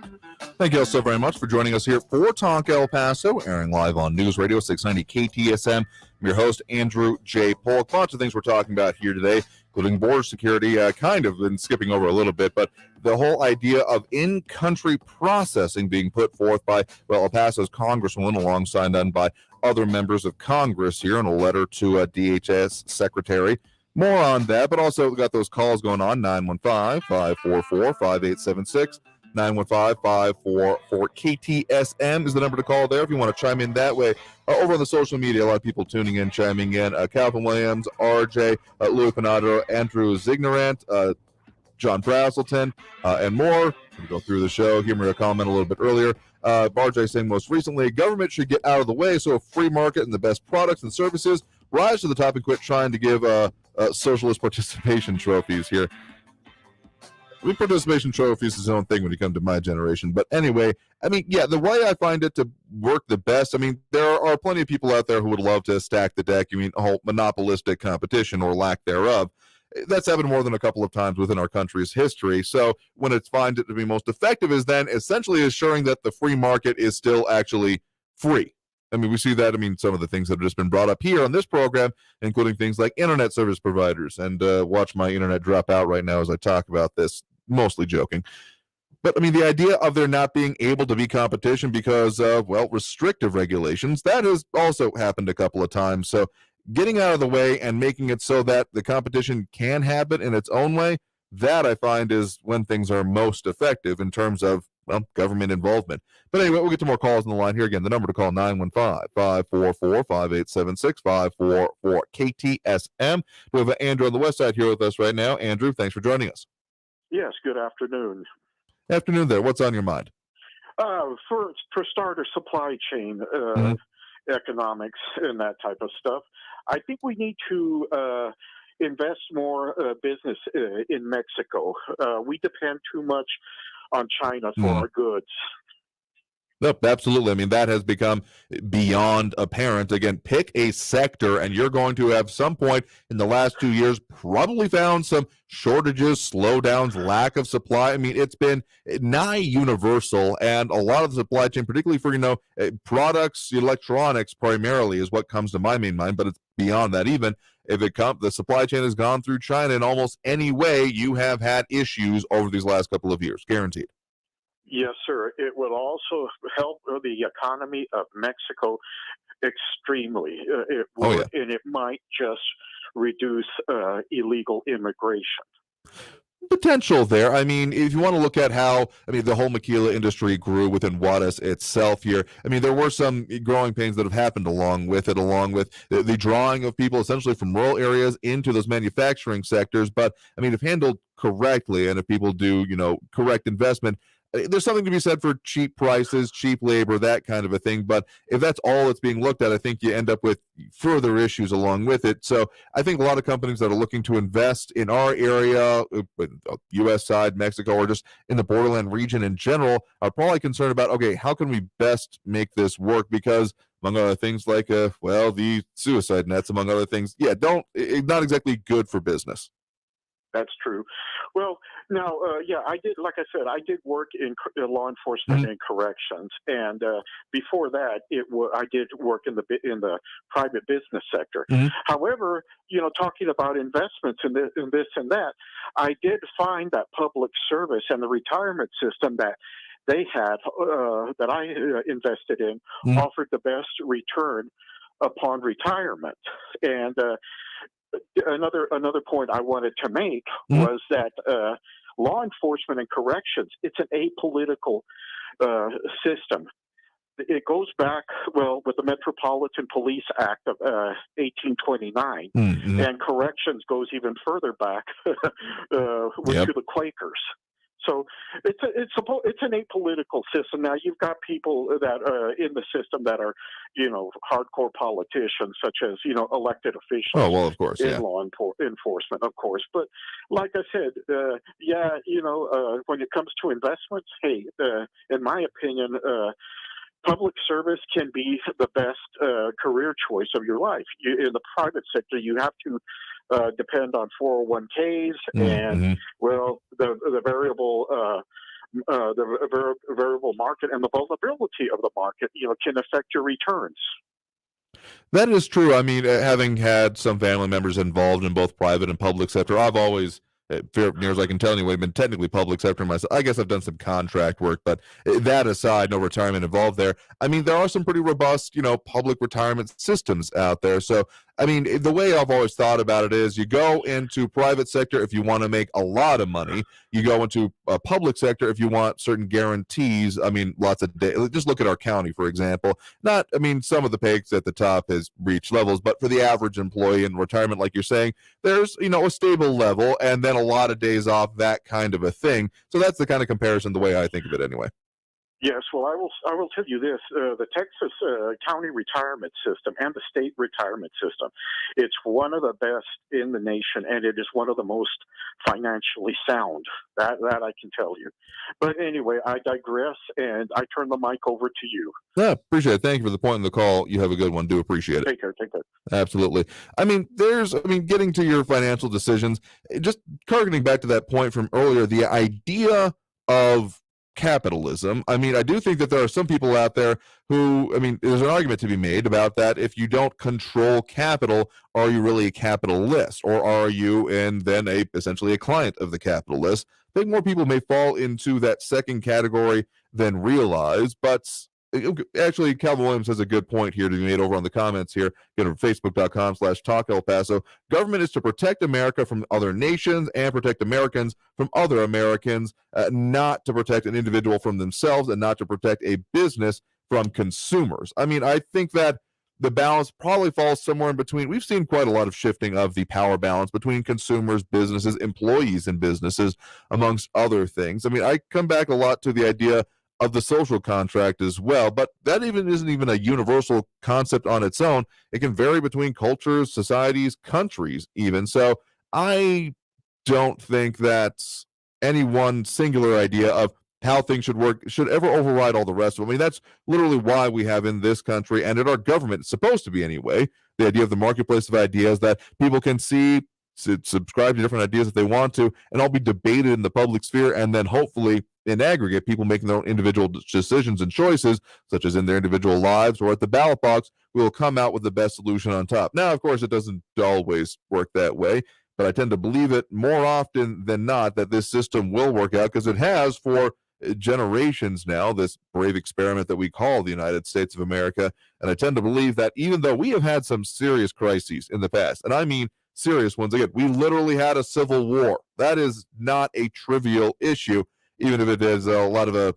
Thank you all so very much for joining us here for Talk El Paso, airing live on News Radio 690 KTSM. I'm your host, Andrew J. Polk. Lots of things we're talking about here today, including border security, kind of been skipping over a little bit, but the whole idea of in-country processing being put forth by, El Paso's congresswoman, alongside done by other members of Congress here in a letter to a DHS secretary. More on that, but also we got those calls going on, 915-544-5876. 915-544-KTSM is the number to call there if you want to chime in that way. Over on the social media, a lot of people tuning in, chiming in. Calvin Williams, RJ, Louis Panado, Andrew Zignorant, John Brazelton, and more. We'll go through the show. Hear me a comment a little bit earlier. RJ saying most recently, government should get out of the way so a free market and the best products and services rise to the top and quit trying to give socialist participation trophies here. I mean, participation trophies is its own thing when you come to my generation. But anyway, I mean, yeah, the way I find it to work the best, I mean, there are plenty of people out there who would love to stack the deck. You mean, a whole monopolistic competition or lack thereof. That's happened more than a couple of times within our country's history. So when it finds it to be most effective is then essentially assuring that the free market is still actually free. I mean, we see that, some of the things that have just been brought up here on this program, including things like internet service providers. And watch my internet drop out right now as I talk about this. Mostly joking. But, the idea of there not being able to be competition because of, restrictive regulations, that has also happened a couple of times. So getting out of the way and making it so that the competition can happen in its own way, that I find is when things are most effective in terms of, government involvement. But anyway, we'll get to more calls on the line here. Again, the number to call, 915-544-5876, 544-KTSM. We have Andrew on the west side here with us right now. Andrew, thanks for joining us. Yes, good afternoon. Afternoon there. What's on your mind? For starters, supply chain economics and that type of stuff. I think we need to invest more business in Mexico. We depend too much on China for our goods. Nope, absolutely. That has become beyond apparent. Again, pick a sector, and you're going to have some point in the last 2 years probably found some shortages, slowdowns, lack of supply. It's been nigh universal, and a lot of the supply chain, particularly for, products, electronics primarily is what comes to my main mind, but it's beyond that even. If the supply chain has gone through China in almost any way, you have had issues over these last couple of years, guaranteed. Yes, sir. It will also help the economy of Mexico extremely. It would, and it might just reduce illegal immigration. Potential there. If you want to look at how, the whole maquila industry grew within Juarez itself here, there were some growing pains that have happened along with it, along with the drawing of people essentially from rural areas into those manufacturing sectors. But, if handled correctly and if people do, correct investment, there's something to be said for cheap prices, cheap labor, that kind of a thing. But if that's all that's being looked at, I think you end up with further issues along with it. So I think a lot of companies that are looking to invest in our area, U.S. side, Mexico, or just in the Borderland region in general, are probably concerned about, okay, how can we best make this work? Because among other things like, the suicide nets, among other things, not exactly good for business. That's true. Well, now, I did, like I said, I did work in law enforcement and corrections, and before that, I did work in the private business sector. However, talking about investments in this and that, I did find that public service and the retirement system that they had, that I invested in, offered the best return upon retirement, and another point I wanted to make was that law enforcement and corrections, it's an apolitical system. It goes back, with the Metropolitan Police Act of 1829, and corrections goes even further back to the Quakers. So it's an apolitical system. Now you've got people that in the system that are, hardcore politicians, such as elected officials. Oh well, of course, in law enforcement, of course. But like I said, when it comes to investments, hey, in my opinion, public service can be the best career choice of your life. In the private sector, you have to depend on 401ks and the variable variable market and the vulnerability of the market can affect your returns. That is true. I mean, having had some family members involved in both private and public sector, I've always, near as I can tell anyway, been technically public sector myself. I guess I've done some contract work, but that aside, no retirement involved there. I mean, there are some pretty robust, public retirement systems out there. So, I mean, the way I've always thought about it is you go into private sector if you want to make a lot of money. You go into a public sector if you want certain guarantees. I mean, lots of just look at our county, for example. Some of the pegs at the top has reached levels, but for the average employee in retirement, like you're saying, there's, a stable level and then a lot of days off, that kind of a thing. So that's the kind of comparison, the way I think of it anyway. Yes, well, I will tell you this: the Texas county retirement system and the state retirement system, it's one of the best in the nation, and it is one of the most financially sound. That I can tell you. But anyway, I digress, and I turn the mic over to you. Yeah, appreciate it. Thank you for the point in the call. You have a good one. Do appreciate it. Take care. Absolutely. Getting to your financial decisions, just targeting back to that point from earlier, the idea of capitalism. I do think that there are some people out there who, there's an argument to be made about that. If you don't control capital, are you really a capitalist, or are you essentially a client of the capitalist? I think more people may fall into that second category than realize, but actually, Calvin Williams has a good point here to be made over on the comments here. Go to facebook.com/Talk El Paso. Government is to protect America from other nations and protect Americans from other Americans, not to protect an individual from themselves and not to protect a business from consumers. I think that the balance probably falls somewhere in between. We've seen quite a lot of shifting of the power balance between consumers, businesses, employees, and businesses, amongst other things. I come back a lot to the idea of the social contract as well, but that isn't even a universal concept on its own. It can vary between cultures, societies, countries even. So I don't think that any one singular idea of how things should work should ever override all the rest of them. That's literally why we have in this country, and in our government, it's supposed to be anyway, the idea of the marketplace of ideas, that people can subscribe to different ideas if they want to, and all be debated in the public sphere, and then hopefully in aggregate, people making their own individual decisions and choices, such as in their individual lives or at the ballot box, will come out with the best solution on top. Now, of course, it doesn't always work that way, but I tend to believe it more often than not that this system will work out, because it has for generations now, this brave experiment that we call the United States of America. And I tend to believe that even though we have had some serious crises in the past, and I mean serious ones, again, we literally had a civil war. That is not a trivial issue, even if it is a lot of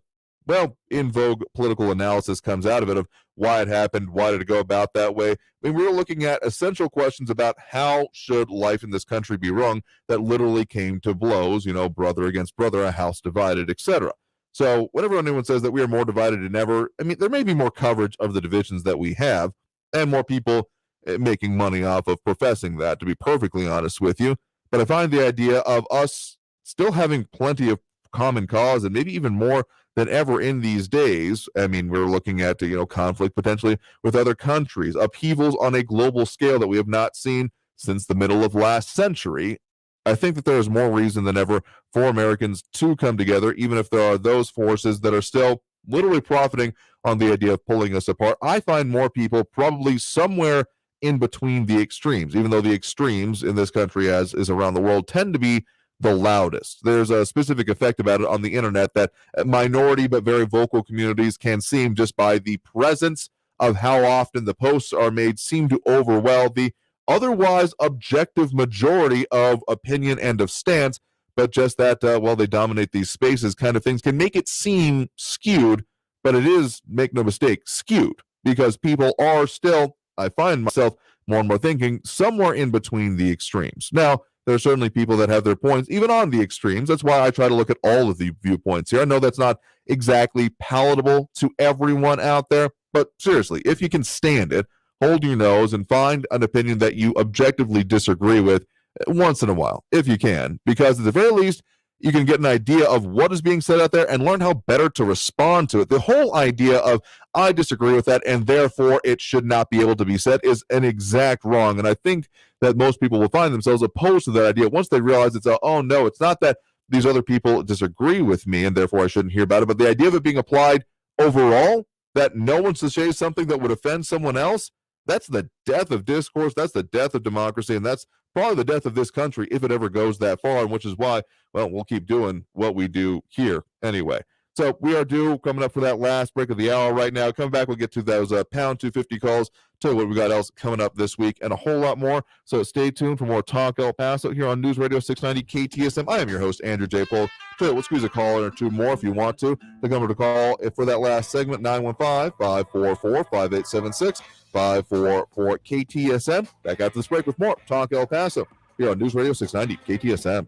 in vogue political analysis comes out of it, of why it happened, why did it go about that way. We're looking at essential questions about how should life in this country be run that literally came to blows, brother against brother, a house divided, etc. So whenever anyone says that we are more divided than ever, there may be more coverage of the divisions that we have and more people making money off of professing that, to be perfectly honest with you. But I find the idea of us still having plenty of common cause, and maybe even more than ever in these days. We're looking at, conflict potentially with other countries, upheavals on a global scale that we have not seen since the middle of last century. I think that there is more reason than ever for Americans to come together, even if there are those forces that are still literally profiting on the idea of pulling us apart. I find more people probably somewhere in between the extremes, even though the extremes in this country, as is around the world, tend to be the loudest. There's a specific effect about it on the internet that minority but very vocal communities can seem, just by the presence of how often the posts are made, seem to overwhelm the otherwise objective majority of opinion and of stance, but just that, they dominate these spaces kind of things can make it seem skewed, but it is, make no mistake, skewed, because people are still, I find myself more and more thinking, somewhere in between the extremes. Now, there are certainly people that have their points even on the extremes. That's why I try to look at all of the viewpoints here. I know that's not exactly palatable to everyone out there, but seriously, if you can stand it, hold your nose and find an opinion that you objectively disagree with once in a while, if you can, because at the very least, you can get an idea of what is being said out there and learn how better to respond to it. The whole idea of, I disagree with that and therefore it should not be able to be said, is an exact wrong. And I think that most people will find themselves opposed to that idea once they realize it's, oh no, it's not that these other people disagree with me and therefore I shouldn't hear about it, but the idea of it being applied overall, that no one should say something that would offend someone else, that's the death of discourse, that's the death of democracy, and that's probably the death of this country if it ever goes that far, and which is why, we'll keep doing what we do here anyway. So we are due coming up for that last break of the hour right now. Coming back, we'll get to those pound 250 calls, tell you what we got else coming up this week, and a whole lot more. So stay tuned for more Talk El Paso here on News Radio 690 KTSM. I am your host, Andrew J. Polk. We'll squeeze a call or two more if you want to. The number to call for that last segment, 915-544-5876, 544 KTSM. Back after this break with more Talk El Paso here on News Radio 690 KTSM.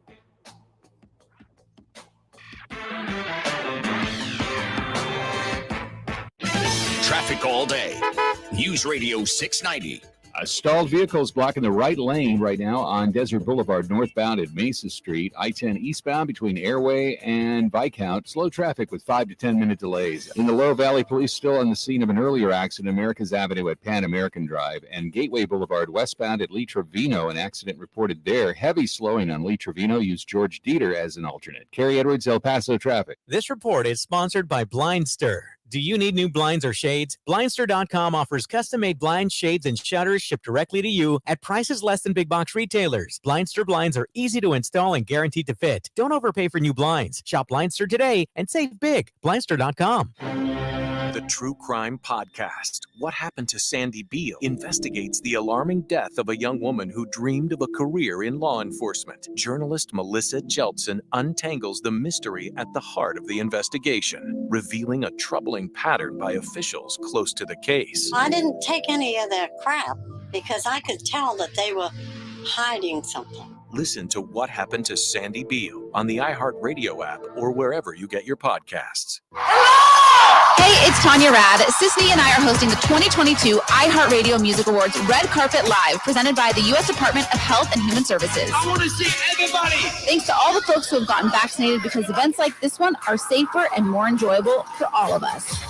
Traffic all day. News Radio 690. A stalled vehicle is blocking the right lane right now on Desert Boulevard northbound at Mesa Street. I-10 eastbound between Airway and Viscount. Slow traffic with 5 to 10 minute delays. In the Low Valley, police still on the scene of an earlier accident, America's Avenue at Pan American Drive, and Gateway Boulevard westbound at Lee Trevino. An accident reported there. Heavy slowing on Lee Trevino. Use George Dieter as an alternate. Kerry Edwards, El Paso traffic. This report is sponsored by Blindster. Do you need new blinds or shades? Blindster.com offers custom-made blinds, shades, and shutters shipped directly to you at prices less than big box retailers. Blindster blinds are easy to install and guaranteed to fit. Don't overpay for new blinds. Shop Blindster today and save big. Blindster.com. The True Crime Podcast, What Happened to Sandy Beale, investigates the alarming death of a young woman who dreamed of a career in law enforcement. Journalist Melissa Jeltsin untangles the mystery at the heart of the investigation, revealing a troubling pattern by officials close to the case. I didn't take any of that crap because I could tell that they were hiding something. Listen to What Happened to Sandy Beale on the iHeartRadio app or wherever you get your podcasts. Hey, it's Tanya Rad. Sisney and I are hosting the 2022 iHeartRadio Music Awards Red Carpet Live, presented by the U.S. Department of Health and Human Services. I want to see everybody. Thanks to all the folks who have gotten vaccinated, because events like this one are safer and more enjoyable for all of us.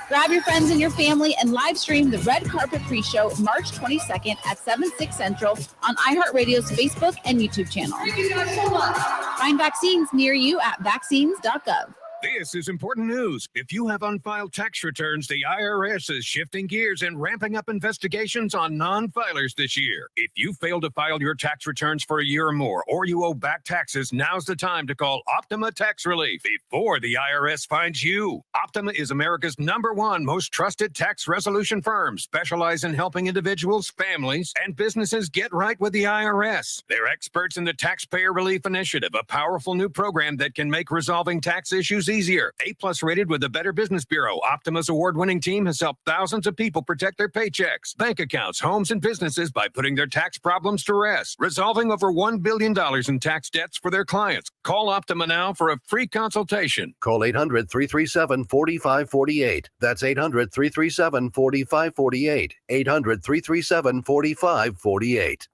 Grab your friends and your family and live stream the Red Carpet Pre-Show March 22nd at 7, 6 Central on iHeartRadio's Facebook and YouTube channel. Thank you guys so much. Find vaccines near you at vaccines.gov. This is important news. If you have unfiled tax returns, the IRS is shifting gears and ramping up investigations on non-filers this year. If you fail to file your tax returns for a year or more, or you owe back taxes, now's the time to call Optima Tax Relief before the IRS finds you. Optima is America's #1 most trusted tax resolution firm, specialize in helping individuals, families, and businesses get right with the IRS. They're experts in the Taxpayer Relief Initiative, a powerful new program that can make resolving tax issues easier. A+ rated with the Better Business Bureau, Optima's award-winning team has helped thousands of people protect their paychecks, bank accounts, homes, and businesses by putting their tax problems to rest, resolving over $1 billion in tax debts for their clients. Call Optima now for a free consultation. Call 800-337-4548. That's 800-337-4548. 800-337-4548.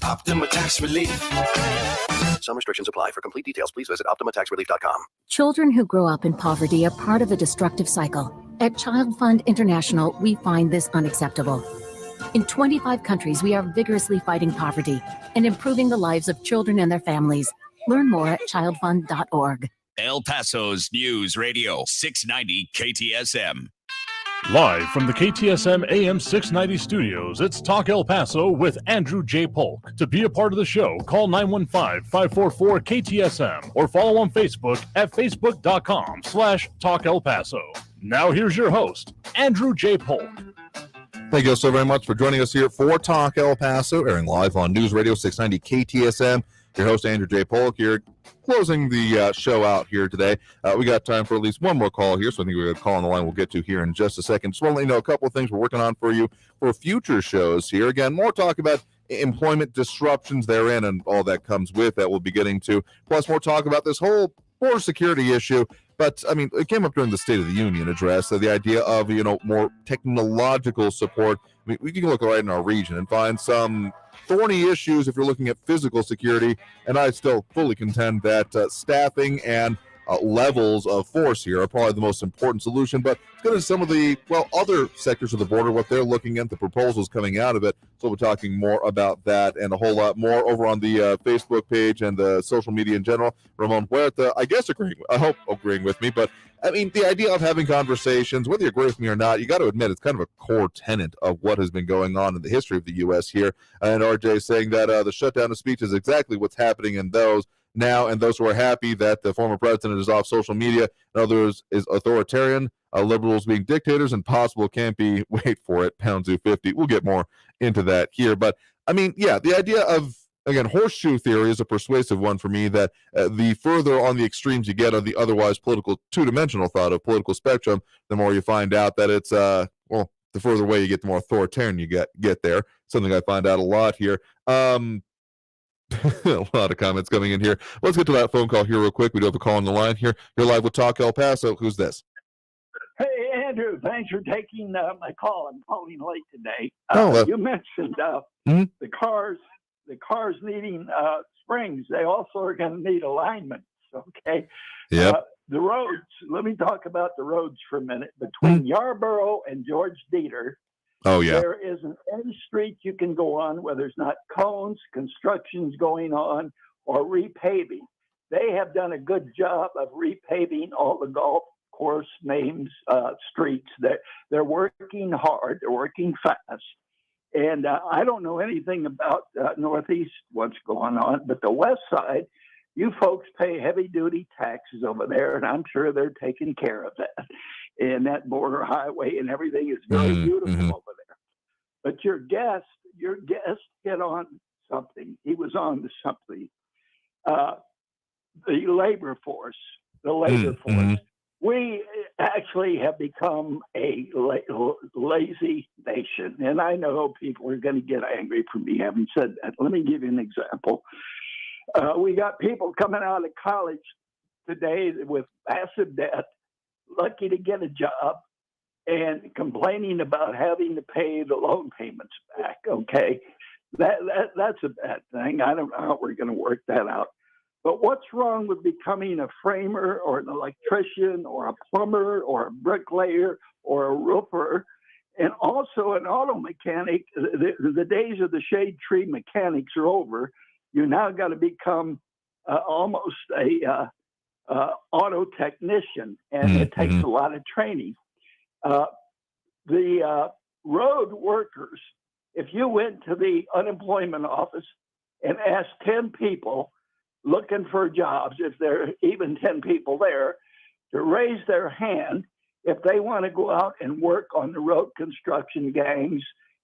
Optima Tax Relief. Some restrictions apply. For complete details, please visit OptimaTaxRelief.com. Children who grow up in poverty are part of a destructive cycle. At Child Fund International, we find this unacceptable. In 25 countries, we are vigorously fighting poverty and improving the lives of children and their families. Learn more at childfund.org. El Paso's News Radio 690 KTSM. Live from the KTSM AM 690 studios, it's Talk El Paso with Andrew J. Polk. To be a part of the show, call 915-544-KTSM or follow on Facebook at facebook.com/Talk El Paso. Now here's your host, Andrew J. Polk. Thank you so very much for joining us here for Talk El Paso, airing live on News Radio 690 KTSM. Your host, Andrew J. Polk, here, closing the show out here today. We got time for at least one more call here, so I think we're going to call on the line we'll get to here in just a second. Just want to let you know a couple of things we're working on for you for future shows here. Again, more talk about employment disruptions therein and all that comes with that we'll be getting to. Plus, more talk about this whole border security issue. But, I mean, it came up during the State of the Union address, so the idea of, more technological support. I mean, we can look right in our region and find some thorny issues if you're looking at physical security, and I still fully contend that staffing and levels of force here are probably the most important solution. But let's get into some of the, other sectors of the border, what they're looking at, the proposals coming out of it. So we're talking more about that and a whole lot more over on the Facebook page and the social media in general. Ramon Huerta, I guess I hope agreeing with me, but I mean, the idea of having conversations, whether you agree with me or not, you got to admit it's kind of a core tenet of what has been going on in the history of the U.S. here. And RJ saying that the shutdown of speech is exactly what's happening in those now, and those who are happy that the former president is off social media, and others is authoritarian, liberals being dictators, and possible can't be, wait for it, pound zoo 50. We'll get more into that here. But, I mean, yeah, the idea of, again, horseshoe theory is a persuasive one for me, that the further on the extremes you get on the otherwise political two-dimensional thought of political spectrum, the more you find out that it's, the further away you get, the more authoritarian you get there. Something I find out a lot here. A lot of comments coming in here. Let's get to that phone call here real quick. We do have a call on the line here. You're live with Talk El Paso. Who's this? Hey, Andrew. Thanks for taking my call. I'm calling late today. You mentioned the cars needing springs. They also are going to need alignments. Okay. Yep. The roads. Let me talk about the roads for a minute. Between Yarborough and George Dieter, oh yeah, there isn't any street you can go on where there's not cones, constructions going on, or repaving. They have done a good job of repaving all the golf course names, streets. They're working hard. They're working fast. And I don't know anything about Northeast, what's going on, but the West Side, you folks pay heavy-duty taxes over there, and I'm sure they're taking care of that. And that border highway and everything is very beautiful over there. But your guest hit on something. He was on to something. The labor force. We actually have become a lazy nation. And I know people are going to get angry for me having said that. Let me give you an example. We got people coming out of college today with massive debt, lucky to get a job, and complaining about having to pay the loan payments back. Okay, that's a bad thing. I don't know how we're going to work that out. But what's wrong with becoming a framer or an electrician or a plumber or a bricklayer or a roofer, and also an auto mechanic? The days of the shade tree mechanics are over. You now got to become almost a auto technician, and it takes a lot of training. The road workers, if you went to the unemployment office and asked 10 people looking for jobs, if there are even 10 people there, to raise their hand if they want to go out and work on the road construction gangs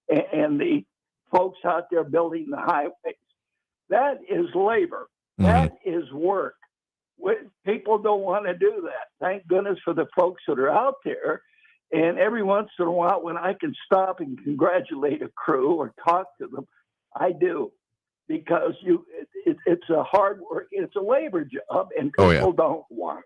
and the folks out there building the highways. That is labor. That is work. People don't want to do that. Thank goodness for the folks that are out there. And every once in a while, when I can stop and congratulate a crew or talk to them, I do. Because it's a hard work, it's a labor job, and people don't want it.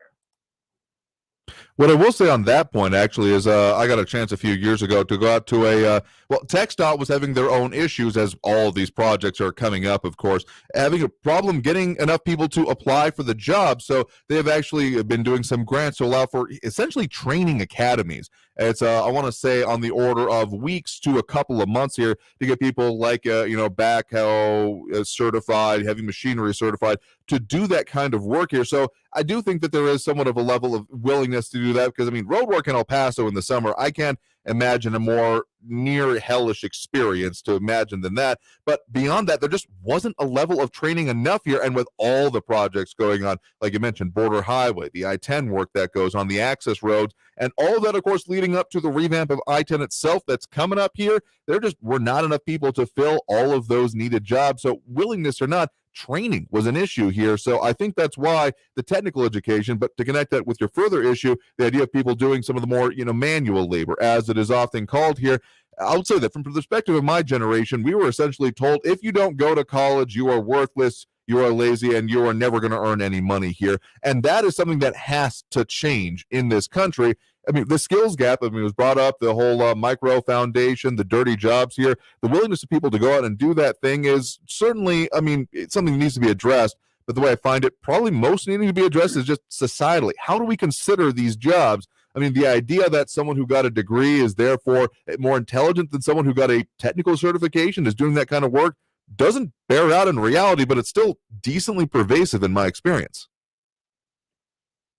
What I will say on that point, actually, is I got a chance a few years ago to go out to a, TxDOT was having their own issues, as all of these projects are coming up, of course, having a problem getting enough people to apply for the job. So they have actually been doing some grants to allow for essentially training academies. It's, I want to say, on the order of weeks to a couple of months here to get people like, backhoe certified, heavy machinery certified to do that kind of work here. So I do think that there is somewhat of a level of willingness to do that because, I mean, road work in El Paso in the summer, I can't imagine a more near hellish experience to imagine than that. But beyond that, there just wasn't a level of training enough here. And with all the projects going on, like you mentioned, Border Highway, the I-10 work that goes on, the access roads, and all of that, of course, leading up to the revamp of I-10 itself that's coming up here, there just were not enough people to fill all of those needed jobs. So willingness or not, training was an issue here. So I think that's why the technical education, but to connect that with your further issue, the idea of people doing some of the more, manual labor, as it is often called here. I would say that from the perspective of my generation, we were essentially told, if you don't go to college, you are worthless, you are lazy, and you are never going to earn any money here. And that is something that has to change in this country. I mean, the skills gap, it was brought up, the whole micro foundation, the dirty jobs here, the willingness of people to go out and do that thing is certainly, it's something that needs to be addressed. But the way I find it probably most needing to be addressed is just societally. How do we consider these jobs? I mean, the idea that someone who got a degree is therefore more intelligent than someone who got a technical certification is doing that kind of work doesn't bear out in reality, but it's still decently pervasive in my experience.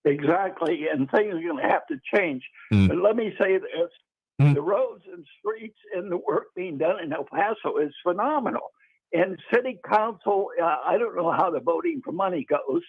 Exactly, and things are going to have to change. But let me say this. The roads and streets and the work being done in El Paso is phenomenal. And city council, I don't know how the voting for money goes,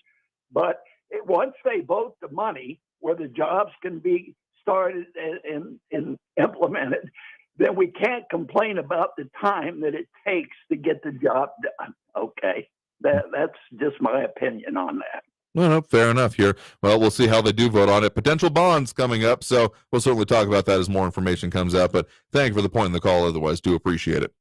but once they vote the money where the jobs can be started and implemented, then we can't complain about the time that it takes to get the job done. Okay, that's just my opinion on that. No, fair enough here. Well, we'll see how they do vote on it. Potential bonds coming up, so we'll certainly talk about that as more information comes out. But thank you for the point in the call. Otherwise, do appreciate it.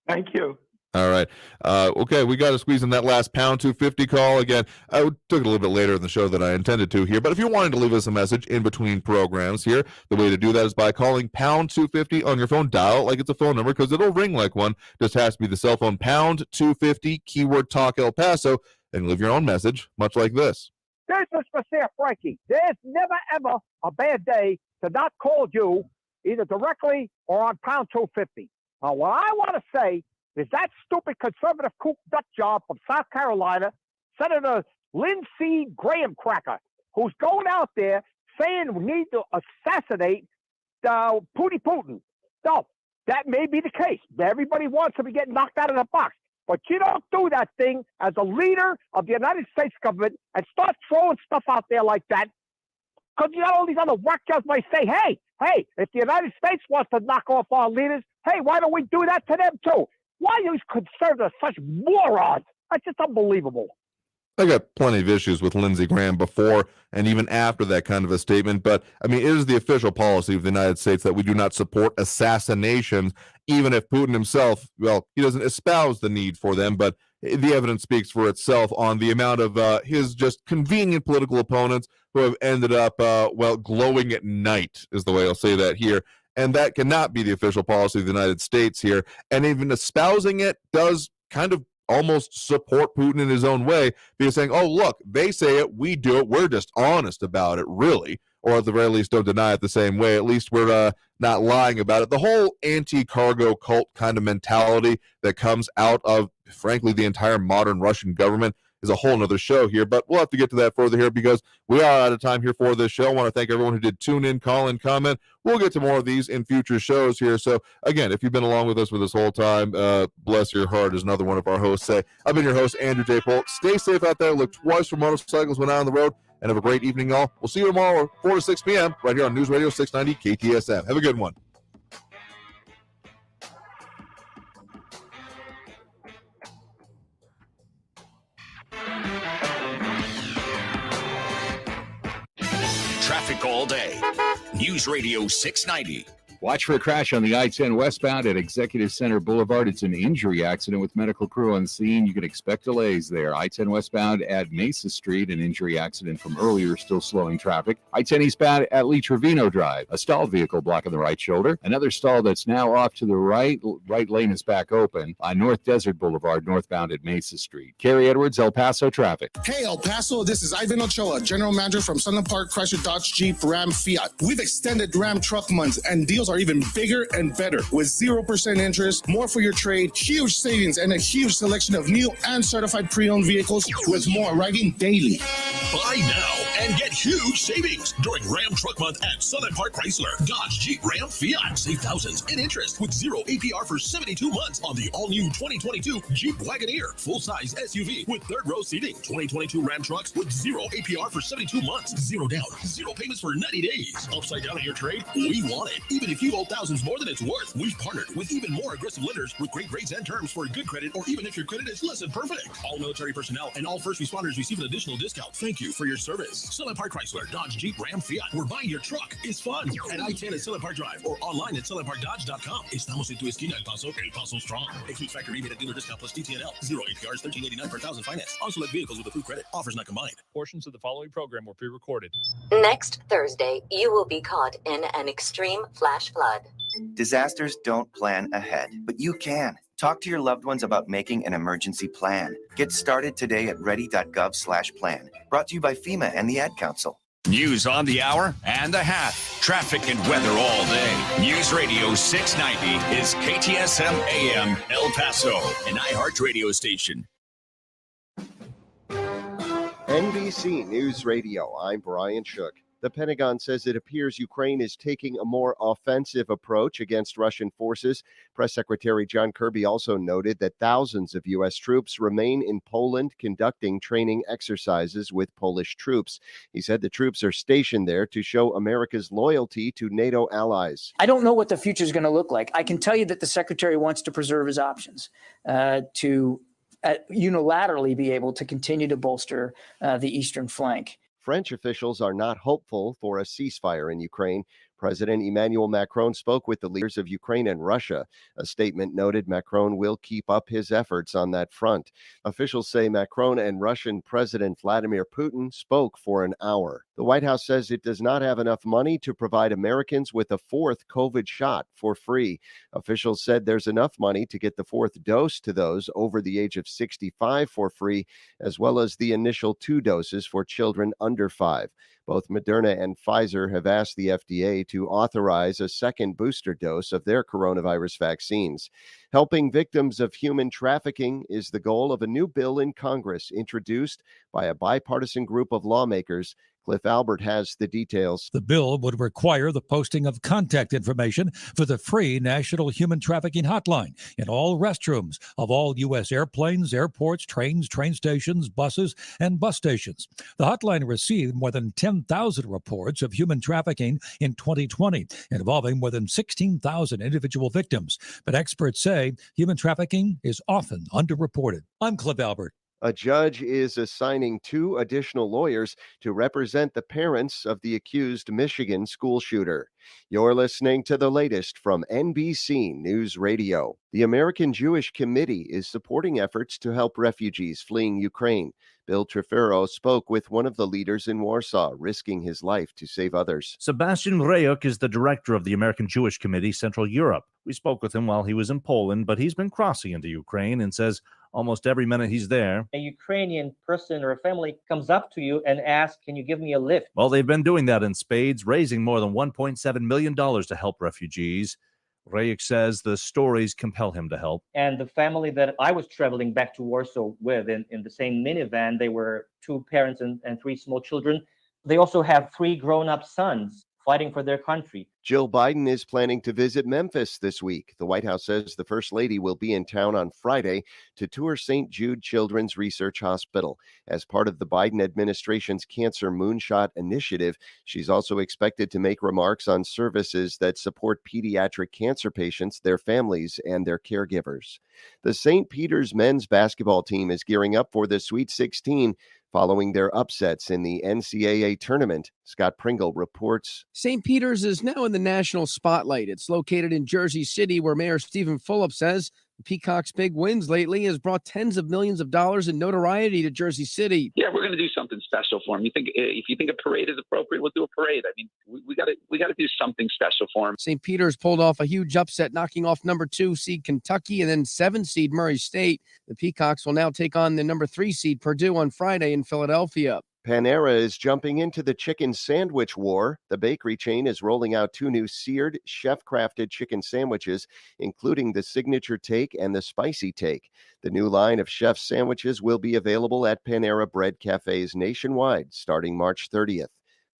Thank you. All right. Okay, we got to squeeze in that last pound 250 call. Again, I took it a little bit later in the show than I intended to here, but if you're wanting to leave us a message in between programs here, the way to do that is by calling pound 250 on your phone. Dial it like it's a phone number because it'll ring like one. Just has to be the cell phone, pound 250, keyword Talk El Paso, and leave your own message, much like this. This is for Sarah Frankie. There's never, ever a bad day to not call you either directly or on pound 250. What I want to say is that stupid conservative kook nut job from South Carolina, Senator Lindsey Graham Cracker, who's going out there saying we need to assassinate Putin. No, that may be the case. Everybody wants him to get knocked out of the box. But you don't do that thing as a leader of the United States government and start throwing stuff out there like that. Because you got all these other whack jobs might say, hey, if the United States wants to knock off our leaders, hey, why don't we do that to them too? Why are these conservatives such morons? That's just unbelievable. I got plenty of issues with Lindsey Graham before and even after that kind of a statement, but I mean, it is the official policy of the United States that we do not support assassinations, even if Putin himself, well, he doesn't espouse the need for them, but the evidence speaks for itself on the amount of his just convenient political opponents who have ended up, glowing at night, is the way I'll say that here. And that cannot be the official policy of the United States here. And even espousing it does kind of almost support Putin in his own way, because saying, oh, look, they say it, we do it, we're just honest about it, really. Or at the very least, don't deny it the same way. At least we're not lying about it. The whole anti-cargo cult kind of mentality that comes out of, frankly, the entire modern Russian government is a whole nother show here, but we'll have to get to that further here because we are out of time here for this show. I want to thank everyone who did tune in, call in, comment. We'll get to more of these in future shows here. So again, if you've been along with us for this whole time, bless your heart, as another one of our hosts say. I've been your host, Andrew J. Polk. Stay safe out there. Look twice for motorcycles when out on the road, and have a great evening, all. We'll see you tomorrow, 4 to 6 p.m. right here on News Radio 690 KTSM. Have a good one. Traffic all day. News Radio 690. Watch for a crash on the I-10 westbound at Executive Center Boulevard. It's an injury accident with medical crew on scene. You can expect delays there. I-10 westbound at Mesa Street, an injury accident from earlier, still slowing traffic. I-10 eastbound at Lee Trevino Drive, a stalled vehicle blocking the right shoulder. Another stall that's now off to the right. Right lane is back open. On North Desert Boulevard, northbound at Mesa Street. Kerry Edwards, El Paso traffic. Hey, El Paso, this is Ivan Ochoa, General Manager from Sunland Park, Chrysler, Dodge, Jeep, Ram, Fiat. We've extended Ram truck months, and deals are even bigger and better with 0% interest, more for your trade, huge savings, and a huge selection of new and certified pre-owned vehicles with more arriving daily. Buy now and get huge savings during Ram Truck Month at Southern Park Chrysler, Dodge, Jeep, Ram, Fiat. Save thousands in interest with 0 APR for 72 months on the all-new 2022 Jeep Wagoneer, full-size SUV with third-row seating. 2022 Ram trucks with 0 APR for 72 months, 0 down, 0 payments for 90 days. Upside down on your trade? We want it. Even if you owe thousands more than it's worth, we've partnered with even more aggressive lenders with great rates and terms for good credit, or even if your credit is less than perfect. All military personnel and all first responders receive an additional discount. Thank you for your service. Southern Park Chrysler, Dodge, Jeep, Ram, Fiat. Where buying your truck is fun. At I-10 at Southern Park Drive or online at southernparkdodge.com. Estamos en tu esquina, El Paso, El Paso Strong. Excludes factory rebate and dealer discount plus DTNL. 0 APRs, $13.89 per thousand finance. On select vehicles with approved credit. Offers not combined. Portions of the following program were pre-recorded. Next Thursday, you will be caught in an extreme flash flood. Disasters don't plan ahead, but you can. Talk to your loved ones about making an emergency plan. Get started today at ready.gov/plan. Brought to you by FEMA and the Ad Council. News on the hour and the hat. Traffic and weather all day. News Radio 690 is KTSM AM El Paso, an iHeart radio station. NBC News Radio, I'm Brian Shook. The Pentagon says it appears Ukraine is taking a more offensive approach against Russian forces. Press Secretary John Kirby also noted that thousands of U.S. troops remain in Poland conducting training exercises with Polish troops. He said the troops are stationed there to show America's loyalty to NATO allies. I don't know what the future is going to look like. I can tell you that the Secretary wants to preserve his options to unilaterally be able to continue to bolster the eastern flank. French officials are not hopeful for a ceasefire in Ukraine. President Emmanuel Macron spoke with the leaders of Ukraine and Russia. A statement noted Macron will keep up his efforts on that front. Officials say Macron and Russian President Vladimir Putin spoke for an hour. The White House says it does not have enough money to provide Americans with a fourth COVID shot for free. Officials said there's enough money to get the fourth dose to those over the age of 65 for free, as well as the initial 2 doses for children under 5. Both Moderna and Pfizer have asked the FDA to authorize a second booster dose of their coronavirus vaccines. Helping victims of human trafficking is the goal of a new bill in Congress introduced by a bipartisan group of lawmakers. Cliff Albert has the details. The bill would require the posting of contact information for the free National Human Trafficking Hotline in all restrooms of all U.S. airplanes, airports, trains, train stations, buses, and bus stations. The hotline received more than 10,000 reports of human trafficking in 2020, involving more than 16,000 individual victims. But experts say human trafficking is often underreported. I'm Cliff Albert. A judge is assigning 2 additional lawyers to represent the parents of the accused Michigan school shooter. You're listening to the latest from NBC News Radio. The American Jewish Committee is supporting efforts to help refugees fleeing Ukraine. Bill Trefero spoke with one of the leaders in Warsaw, risking his life to save others. Sebastian Rejok is the director of the American Jewish Committee Central Europe. We spoke with him while he was in Poland, but he's been crossing into Ukraine and says almost every minute he's there, a Ukrainian person or a family comes up to you and asks, can you give me a lift? Well, they've been doing that in spades, raising more than $1.7 million to help refugees. Rejok says the stories compel him to help. And the family that I was traveling back to Warsaw with in the same minivan, they were 2 parents and 3 small children. They also have 3 grown-up sons fighting for their country. Jill Biden is planning to visit Memphis this week. The White House says the First Lady will be in town on Friday to tour St. Jude Children's Research Hospital. As part of the Biden administration's Cancer Moonshot initiative, she's also expected to make remarks on services that support pediatric cancer patients, their families, and their caregivers. The St. Peter's men's basketball team is gearing up for the Sweet 16 following their upsets in the NCAA tournament. Scott Pringle reports. St. Peter's is now in the national spotlight. It's located in Jersey City, where Mayor Stephen Fulop says the Peacock's big wins lately has brought tens of millions of dollars in notoriety to Jersey City. Yeah, we're going to do something special for him. If you think a parade is appropriate, we'll do a parade. I mean, we got to do something special for him. St. Peter's pulled off a huge upset, knocking off number 2 seed Kentucky and then 7 seed Murray State. The Peacocks will now take on the number 3 seed Purdue on Friday in Philadelphia. Panera is jumping into the chicken sandwich war. The bakery chain is rolling out 2 new seared, chef-crafted chicken sandwiches, including the signature take and the spicy take. The new line of chef sandwiches will be available at Panera Bread cafes nationwide starting March 30th.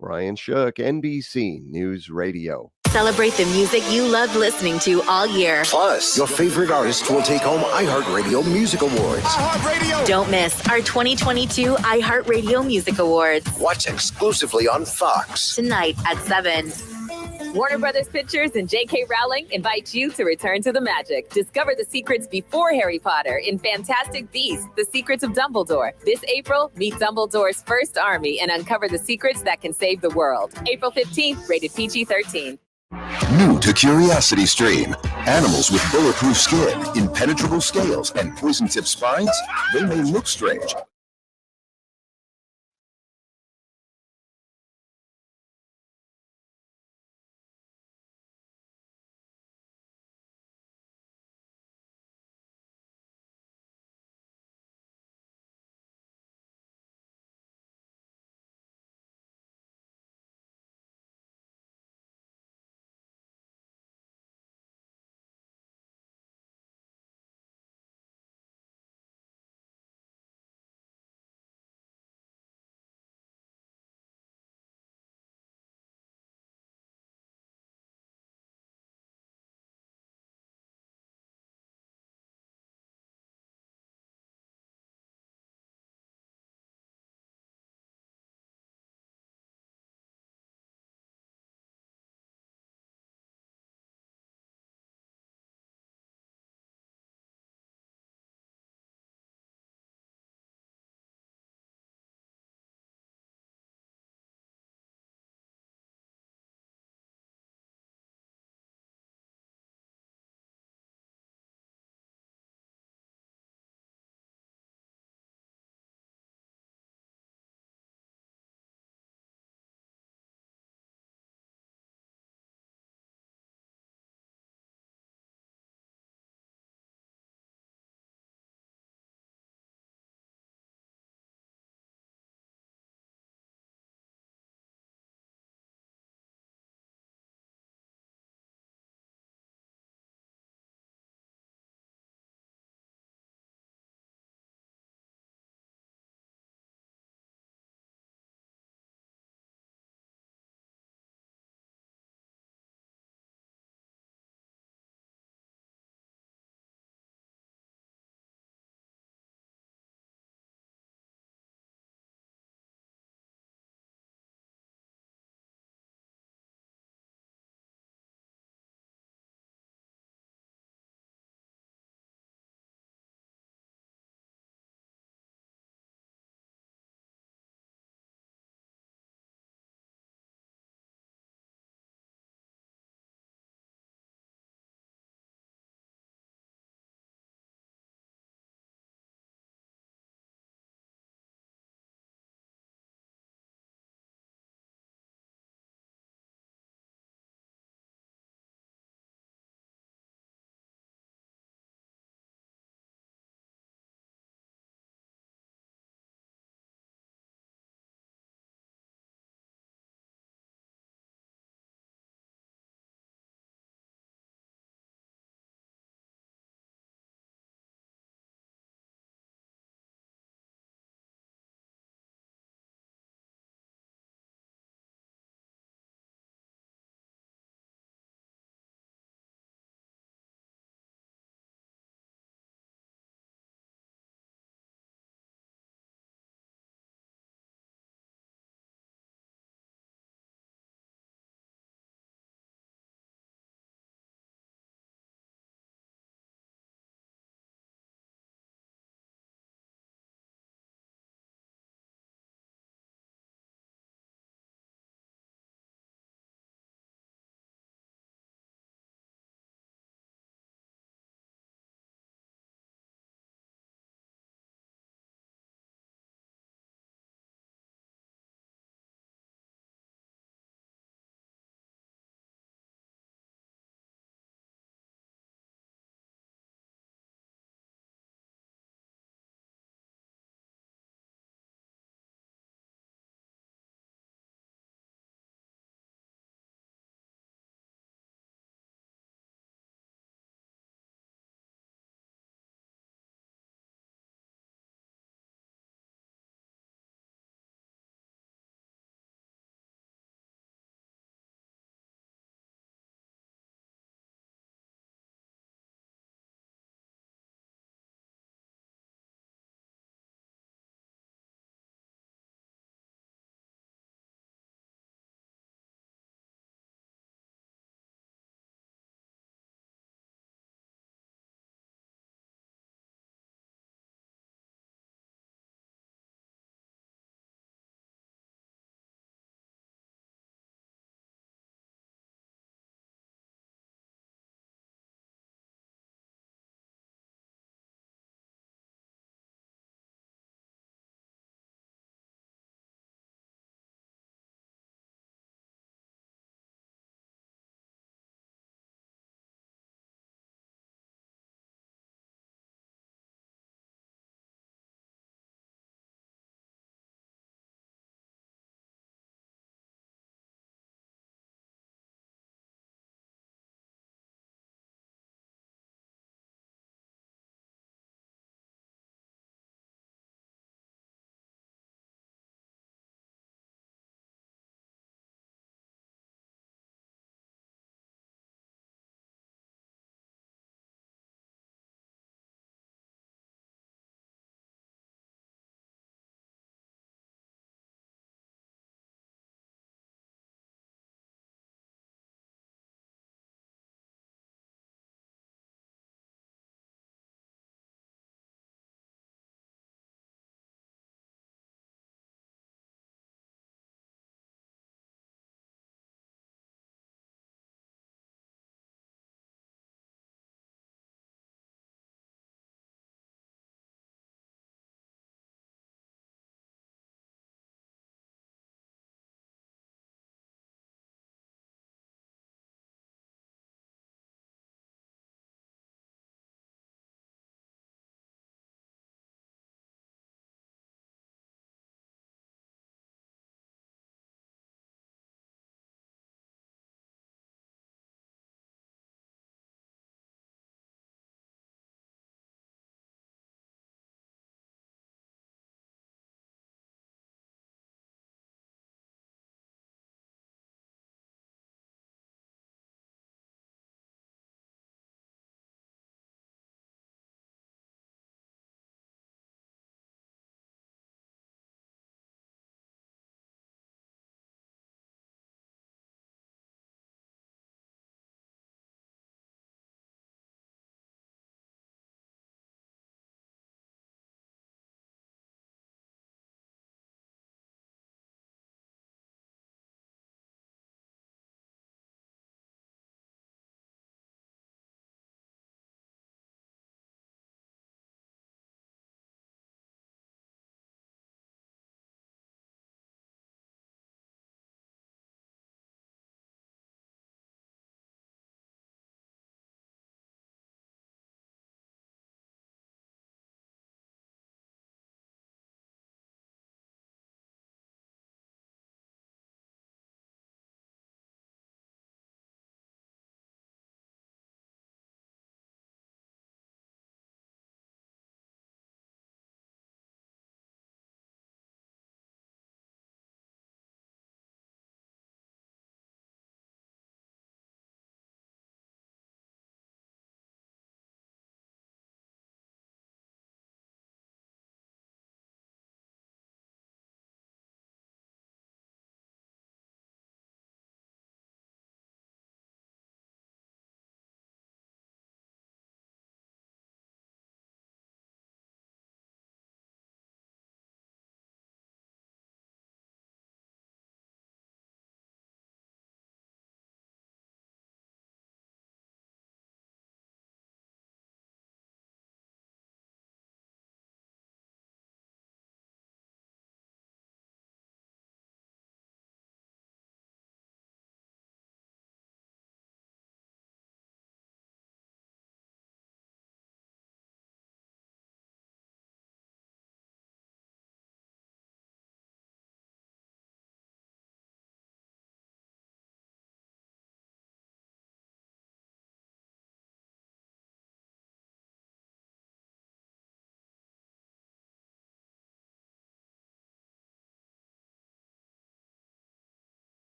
Brian Shook, NBC News Radio. Celebrate the music you love listening to all year. Plus, your favorite artists will take home iHeartRadio Music Awards. iHeartRadio! Don't miss our 2022 iHeartRadio Music Awards. Watch exclusively on Fox. Tonight at 7. Warner Brothers Pictures and J.K. Rowling invite you to return to the magic. Discover the secrets before Harry Potter in Fantastic Beasts: The Secrets of Dumbledore. This April, meet Dumbledore's first army and uncover the secrets that can save the world. April 15th, rated PG-13. New to Curiosity Stream. Animals with bulletproof skin, impenetrable scales, and poison-tipped spines? They may look strange,